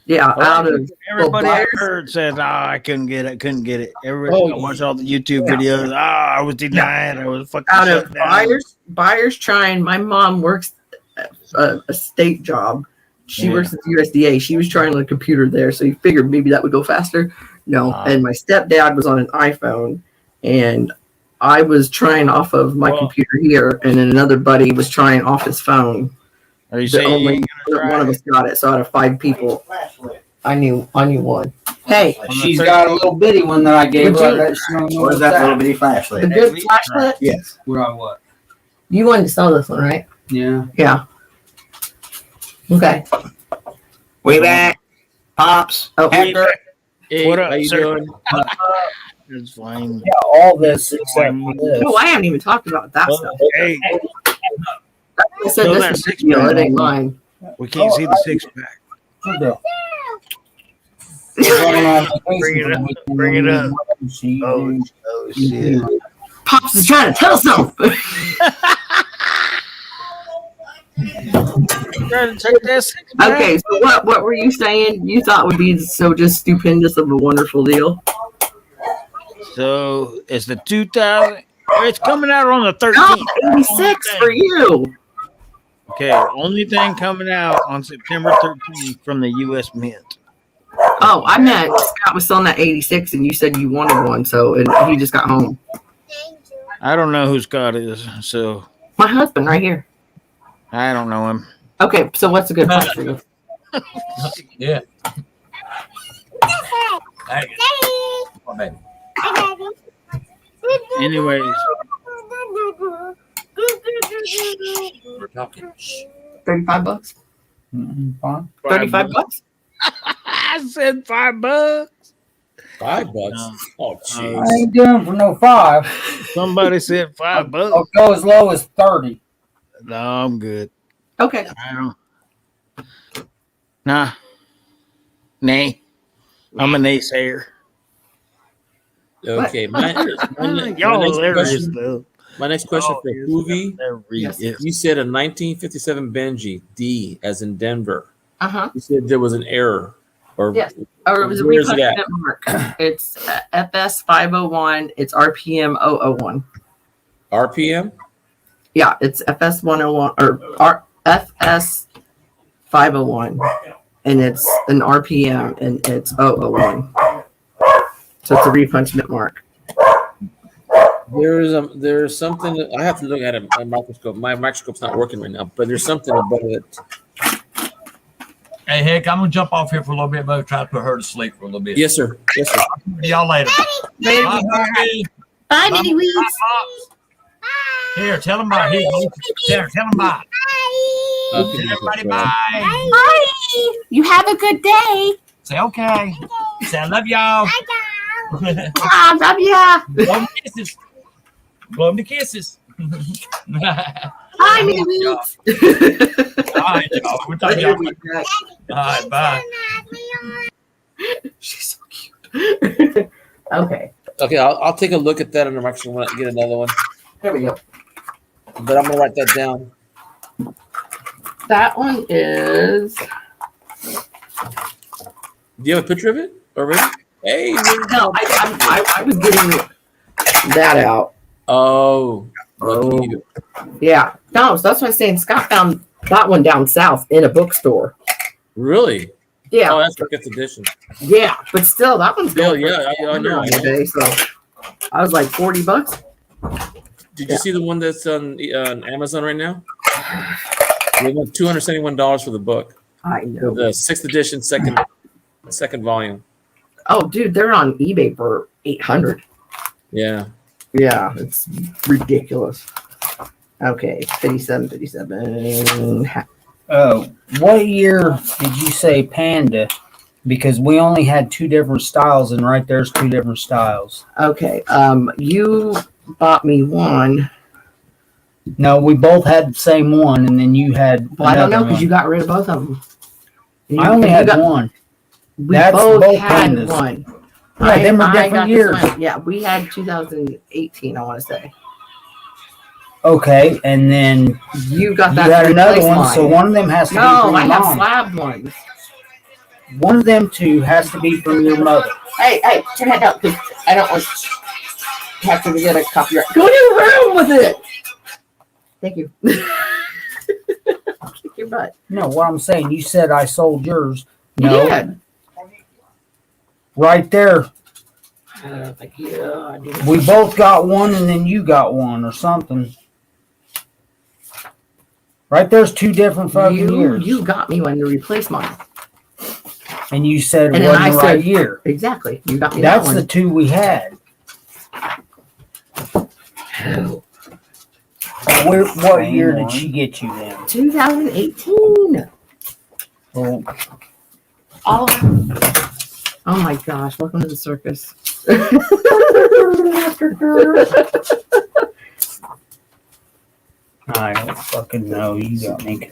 Yeah, out of Everybody well, I buyers- heard says, I couldn't get it. Everybody, Oh, I watched all the YouTube yeah. videos. I was denied. I was fucking out shut of down. buyers trying. My mom works a state job. She Yeah. works at the USDA. She was trying on a computer there, so you figured maybe that would go faster. No, and my stepdad was on an iPhone, and I was trying off of my computer here, and then another buddy was trying off his phone. Are you The saying you only ain't gonna try one of us got it. So out of 5 people, I knew one. Hey, She's got a little bitty one that I gave Would her. you- That she don't know What is that little bitty flashlight? the good flashlight. Yes. We're on what? You wanted to sell this one, right? Yeah. Yeah. Okay. Way back. Pops. Oh, Hector. Hey, What up, how you sir? doing? It's fine. All this except for this. no, I haven't even talked about that stuff. Hey, I said No, this that is six you know, pack. it ain't mine. we can't see the six pack. Bring it up. Oh shit. Pops is trying to tell something. Trying to take that six pack. Okay, so what were you saying? You thought would be so just stupendous of a wonderful deal? So it's the 2000. It's coming out on the 13th. Oh, 86 for you. Okay, only thing coming out on September 13th from the U.S. Mint. Oh, I meant Scott was selling that 86 and you said you wanted one, so and he just got home. I don't know who Scott is, so My husband right here. I don't know him. Okay, so what's a good price for you? Yeah. Anyways, We're talking. 35 bucks? Fine. 35 bucks? I said $5. $5. No. Oh, I jeez. ain't doing for no 5. Somebody said $5. I'll go as low as 30. No, I'm good. Okay. I don't. Nah. Nay. I'm a naysayer. Okay, my Y'all next hilarious question, though. my next question for yes, Hoovy. Yes. You said a 1957 Benji, D as in Denver. Uh-huh. You said there was an error. Or Yes. Or it was a where is it at? replacement mark. It's FS 501. It's RPM 001. RPM? Yeah, it's FS 101 or FS 501, and it's an RPM and it's 001. So it's a repunchment mark. There's something that I have to look at a microscope. My microscope's not working right now, but there's something about it. Hey, Heck, I'm gonna jump off here for a little bit, but try to put her to sleep for a little bit. Yes, sir. Yes, sir. See y'all later. Baby, Bye, honey. bye, Bye, Minnie Weeds. Pops. Here, tell them bye. Here, tell them bye. Tell everybody bye. Bye. You have a good day. Say okay. Say I love y'all. Ah, love ya. Blow them kisses. Blow them the kisses. Bye, Minnie Weeds. All right, y'all. We're talking y'all. All right, bye. She's so cute. Okay, Okay, I'll take a look at that on the microscope when I get another one. there we go. but I'm gonna write that down. That one is Do you have a picture of it already? Hey, no. I was getting that out. oh, lucky Oh. you. Yeah, no. So that's what I'm saying. Scott found that one down south in a bookstore. Really? Yeah, Oh, that's the fifth edition. yeah, but still, that one's Still, going for yeah, I know. today. So I was like $40. Did you see the one that's on Amazon right now? We went $271 for the book. I For know. the sixth edition, second volume. Oh, dude, they're on eBay for $800. Yeah. Yeah, it's ridiculous. Okay, 57. What year did you say Panda? Because we only had two different styles, and right there's two different styles. Okay, you bought me one. No, we both had the same one, and then you had. Well, I don't know another because one. you got rid of both of them. I only had one. We That's both both had Pandas. one. Yeah, them were I different got this years. one. Yeah, we had 2018. I want to say Okay, and then you got you that. had to another replace one, mine. so one of them has to be No, from I your have mom. slabbed ones. One of them two has to be from your mother. Hey, turn that down because I don't want to have to get a copyright. Go to your room with it. Thank you. Kick your butt. No, what I'm saying, you said I sold yours. You No, did. right there. Like, yeah, I did. We both got one, and then you got one, or something. Right there's two different fucking years. You got me one to replace mine. And you said it And then wasn't I the said- right year. Exactly. You got me That's that the one. two we had. What year did she get you then? 2018. Well, Oh my gosh! Welcome to the circus. I don't fucking know. You got me.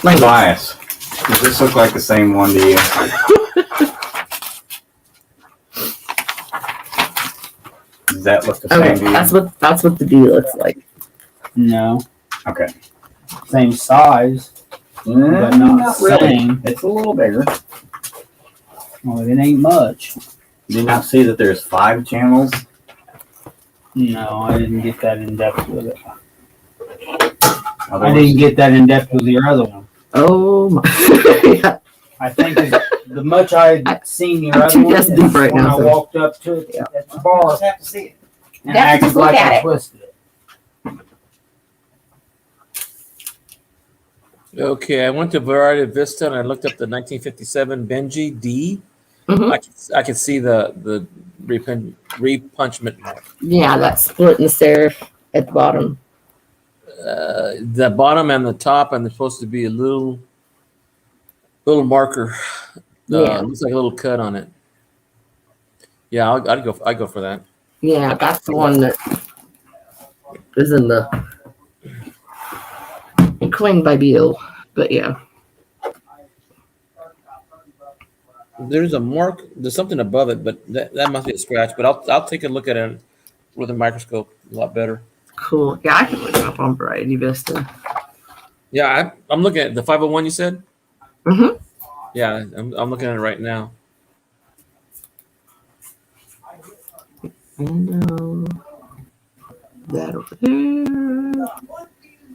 Elias, does this look like the same one to you? Does that look the same Okay, to you? that's what the D looks like. No. Okay. Same size, but not same. It's a little bigger. Well, it ain't much. Did you not see that there's 5 channels? No, I didn't get that in depth with it. Other I ones- didn't get that in depth with your other one. Oh my! I think the much I had seen your I'm other too one just deep right when now, I so- walked up to it at the bar have to see it. and That's acted just look like at I it. twisted it. Okay, I went to Variety Vista and I looked up the 1957 Benji D. Mhm. I could see the repunchment mark. Yeah, that split in the serif at the bottom. The bottom and the top, and there's supposed to be a little marker. Yeah. Looks like a little cut on it. Yeah, I'd go for that. Yeah, that's the one that is in the coined by Beale. But yeah, There's a mark. There's something above it, but that must be a scratch. But I'll take a look at it with a microscope. A lot better. cool. Yeah, I can look it up on Variety Vista. Yeah, I'm looking at the 501. You said? Mhm. Yeah, I'm looking at it right now. And that over there.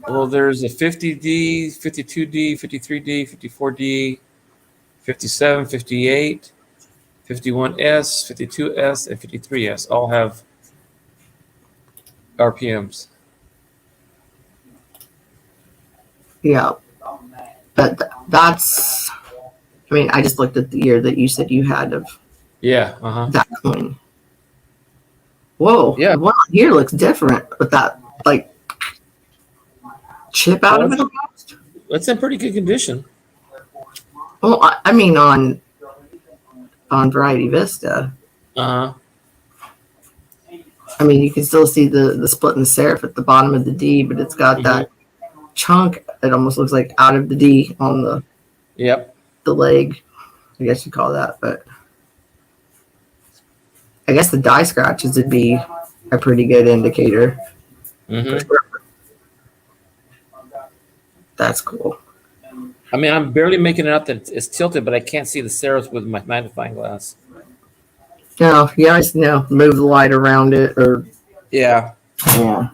Well, there's a 50D, 52D, 53D, 54D, 57, 58, 51S, 52S, and 53S. All have RPMs. Yeah, but that's. I mean, I just looked at the year that you said you had of Yeah. that coin. Whoa! Yeah. One here looks different with that like chip out of it. It's in pretty good condition. Well, I mean on Variety Vista. Uh huh. I mean, you can still see the split in the serif at the bottom of the D, but it's got that chunk. It almost looks like out of the D on the Yep. leg. I guess you call that, but I guess the die scratches would be a pretty good indicator. Mm-hmm. That's cool. I mean, I'm barely making it out that it's tilted, but I can't see the stairs with my magnifying glass. No, you guys move the light around it or Yeah. yeah,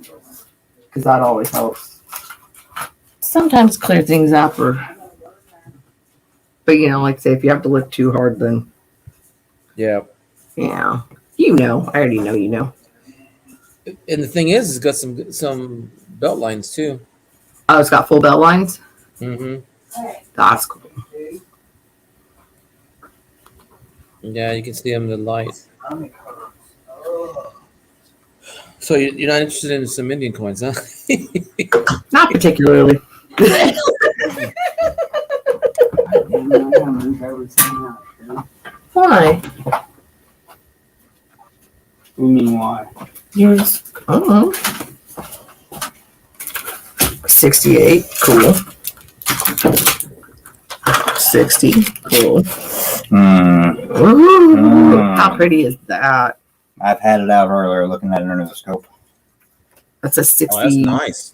because that always helps. Sometimes clear things up, but like I say, if you have to look too hard, then Yeah. yeah, I already know you know. And the thing is, it's got some belt lines too. Oh, it's got full belt lines. Mm-hmm. That's cool. Yeah, you can see them in the light. So you're not interested in some Indian coins, huh? Not particularly. Why? You mean why? Yours. 68. Cool. 60. Cool. Ooh, how pretty is that? I've had it out earlier looking at it under the scope. That's a 64, Oh, that's nice.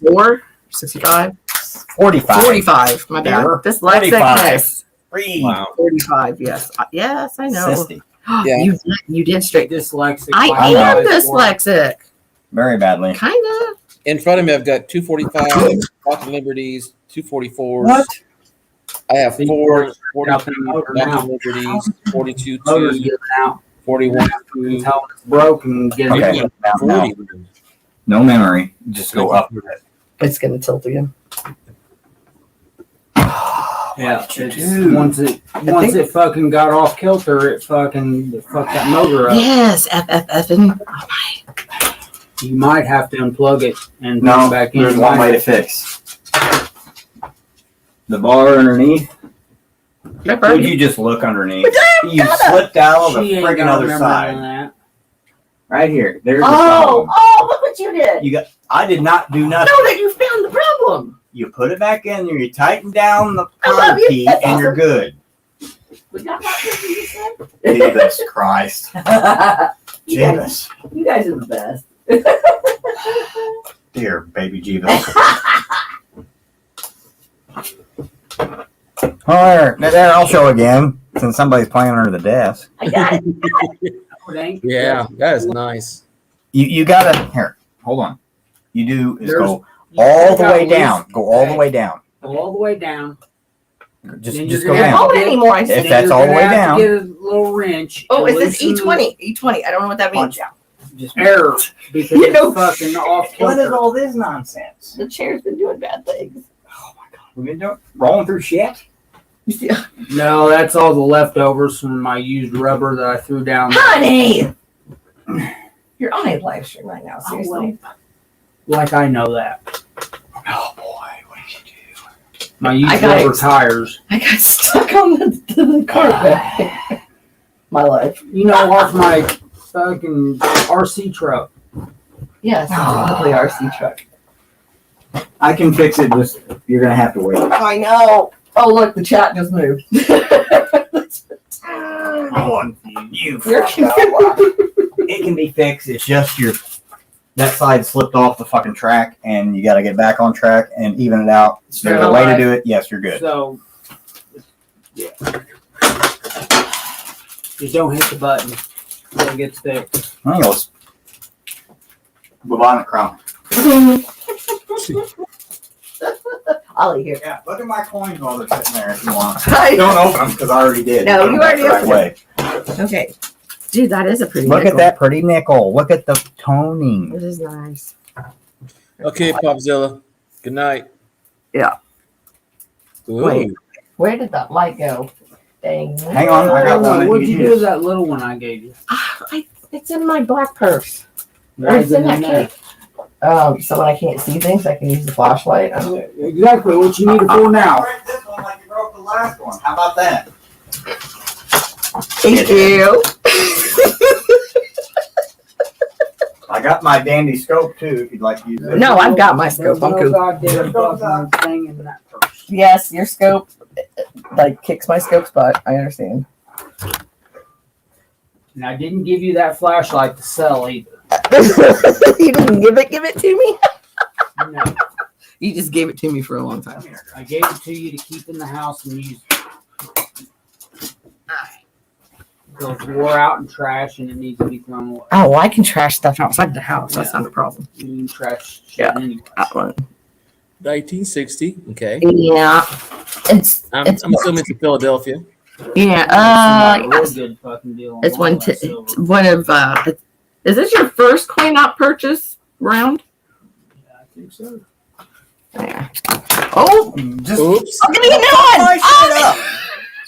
65, 45. 45. My bad. Error. Dyslexicness. Wow. 45. Yes. Yes, I know. 60. Yeah. You did straight. Dyslexic. I am dyslexic. Very badly. Kind of. In front of me, I've got 245 Walking Liberties, 244s. What? I have See, 4 got the 42 motor now. Walking Liberties, 42 Motor's 2, giving out 41 2. until it's broken. Get it. Okay. Maybe Now, 40. no memory. Just go up with it. It's going to tilt again. Yeah. Once it fucking got off kilter, it fucked that motor up. Yes. FFFing. You might have to unplug it and put No, it back in. there's one way to fix. The bar underneath. Would you just look underneath? You slipped out of the She ain't friggin' gonna other remember side. none of that. Right here. There's the Oh, problem. look what you did. I did not do nothing. Know that you found the problem. You put it back in there, you tighten down the I love card you. key, That's and you're awesome. good. Was that not what you said? Jesus Christ. You guys, Jeebus. you guys are the best. Dear baby Jeebus. Alright, there, I'll show again, since somebody's playing under the desk. I got it. It ain't. Yeah, that is nice. You gotta, here, hold on. You do is There's- go You all the got way loose- down. Go all the way down. Go all the way down. Just Then just you're go gonna Can't down. hold it anymore. I If said. that's all the way You're gonna have down. to get a little wrench. Oh, and it says loosen E20. E20. I don't know what that means. Just error because You know- it's fucking off What is kilter. all this nonsense? The chair's been doing bad things. Oh my god. We've been doing rolling through shit? Yeah. No, that's all the leftovers from my used rubber that I threw down. Honey! You're on a live stream right now, seriously. Like I know that. Oh boy, what did you do? My I used got rubber it. tires. I got stuck on the carpet. My life. You know, off my fucking RC truck. Yes, it's a lovely RC truck. I can fix it, just you're gonna have to wait. I know. Oh, look, the chat just moved. You You're it can be fixed. It's just that side slipped off the fucking track, and you got to get back on track and even it out. So there's a way to do it. Yes, you're good. So, yeah. Just don't hit the button. So it gets fixed. I think it's Bubonic Crown. Ollie here. Yeah, look at my coins while they're sitting there if you want. Hi. Don't open them because I already did. No, Put them you back already the right opened way. Okay. Dude, that is a pretty Look nickel. at that pretty nickel. Look at the toning. This is nice. Okay, Popzilla. Good night. Yeah. Ooh. Wait. Where did that light go? Dang. Hang on, I got one. What'd you do with that little one I gave you? It's in my black purse. Why It's is in it that in there? cake. So when I can't see things, I can use the flashlight. Exactly what you need it for now. Break this one like you broke the last one. How about that? Thank you. I got my dandy scope too, if you'd like to use it. No, I've got my scope. There's I'm no cool. goddamn fucking thing in that purse. Yes, your scope kicks my scope's butt. I understand. And I didn't give you that flashlight to sell either. You didn't give it to me? No. You just gave it to me for a long time. Come here. I gave it to you to keep in the house and use. So it's wore out and trash and it needs to be thrown away. Oh, well, I can trash stuff outside the house. That's not a problem. You can trash shit Yeah. anyway. That one. 1960. Okay. Yeah. It's I'm assuming it's in Philadelphia. yeah. Real good fucking deal on It's all one. that silver. One of. Is this your first coin op purchase round? Yeah, I think so. Yeah. Oh, Just Oops. I'm gonna get a new one. my shit up.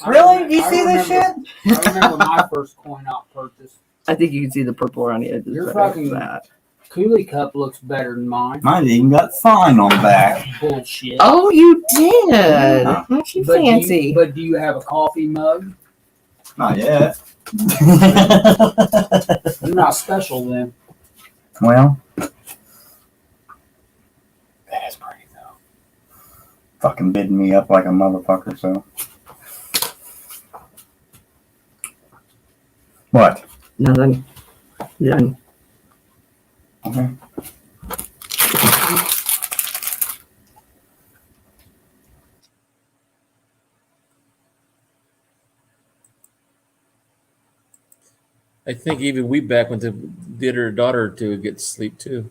I Really? remember- Do you I see this remember- shit? I remember my first coin op purchase. I think you can see the purple around the edges. You're better fucking- than that. Cooley cup looks better than mine. Mine even got sign on the back. Bullshit. Oh, you did. Yeah. Aren't you But fancy? but do you have a coffee mug? Not yet. You're not special then. Well, that is pretty though. Fucking bidding me up like a motherfucker. So what? Nothing. Done. Okay. I think even we back went to did her daughter to get sleep too.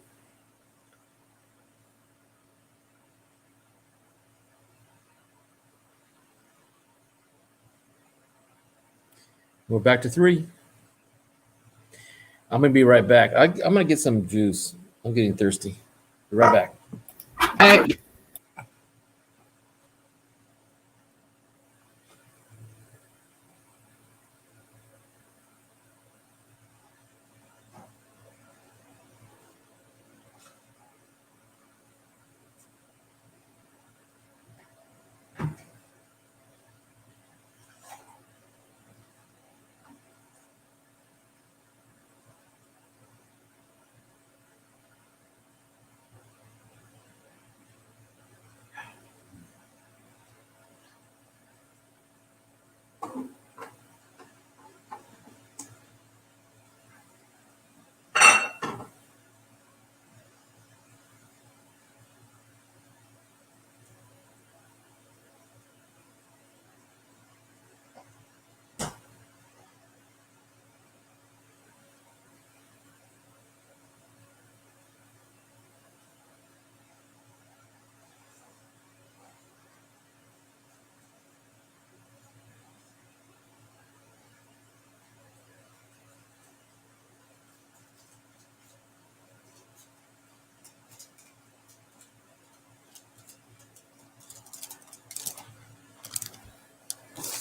We're back to 3. I'm gonna be right back. I'm gonna get some juice. I'm getting thirsty. Be right back.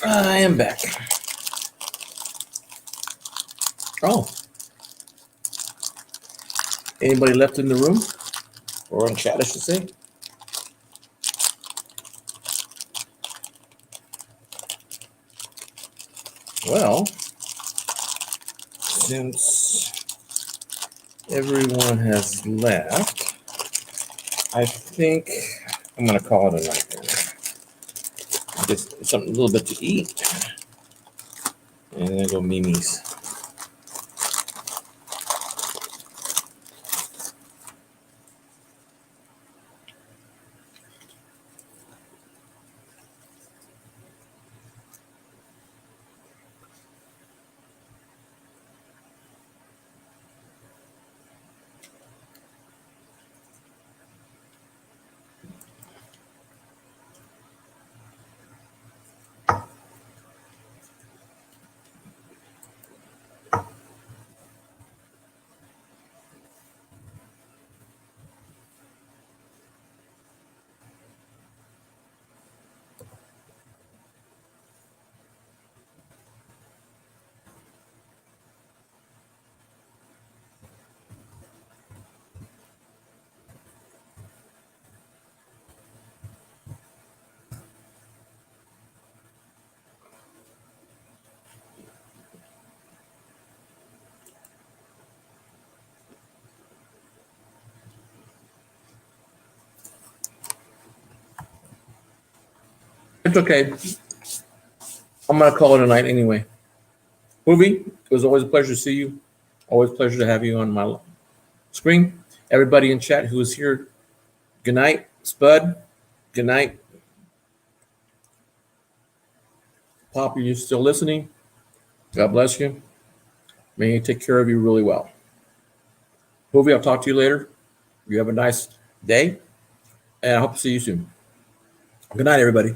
I am back. Oh. Anybody left in the room? Or on chat, I should say? Well, since everyone has left, I think I'm going to call it a night then. Just something a little bit to eat. And then go Mimi's. It's okay. I'm gonna call it a night anyway. Movie, it was always a pleasure to see you. Always a pleasure to have you on my screen. Everybody in chat who is here, good night. Spud, good night. Pop, are you still listening? God bless you. May He take care of you really well. Hoovy, I'll talk to you later. You have a nice day, and I hope to see you soon. Good night, everybody.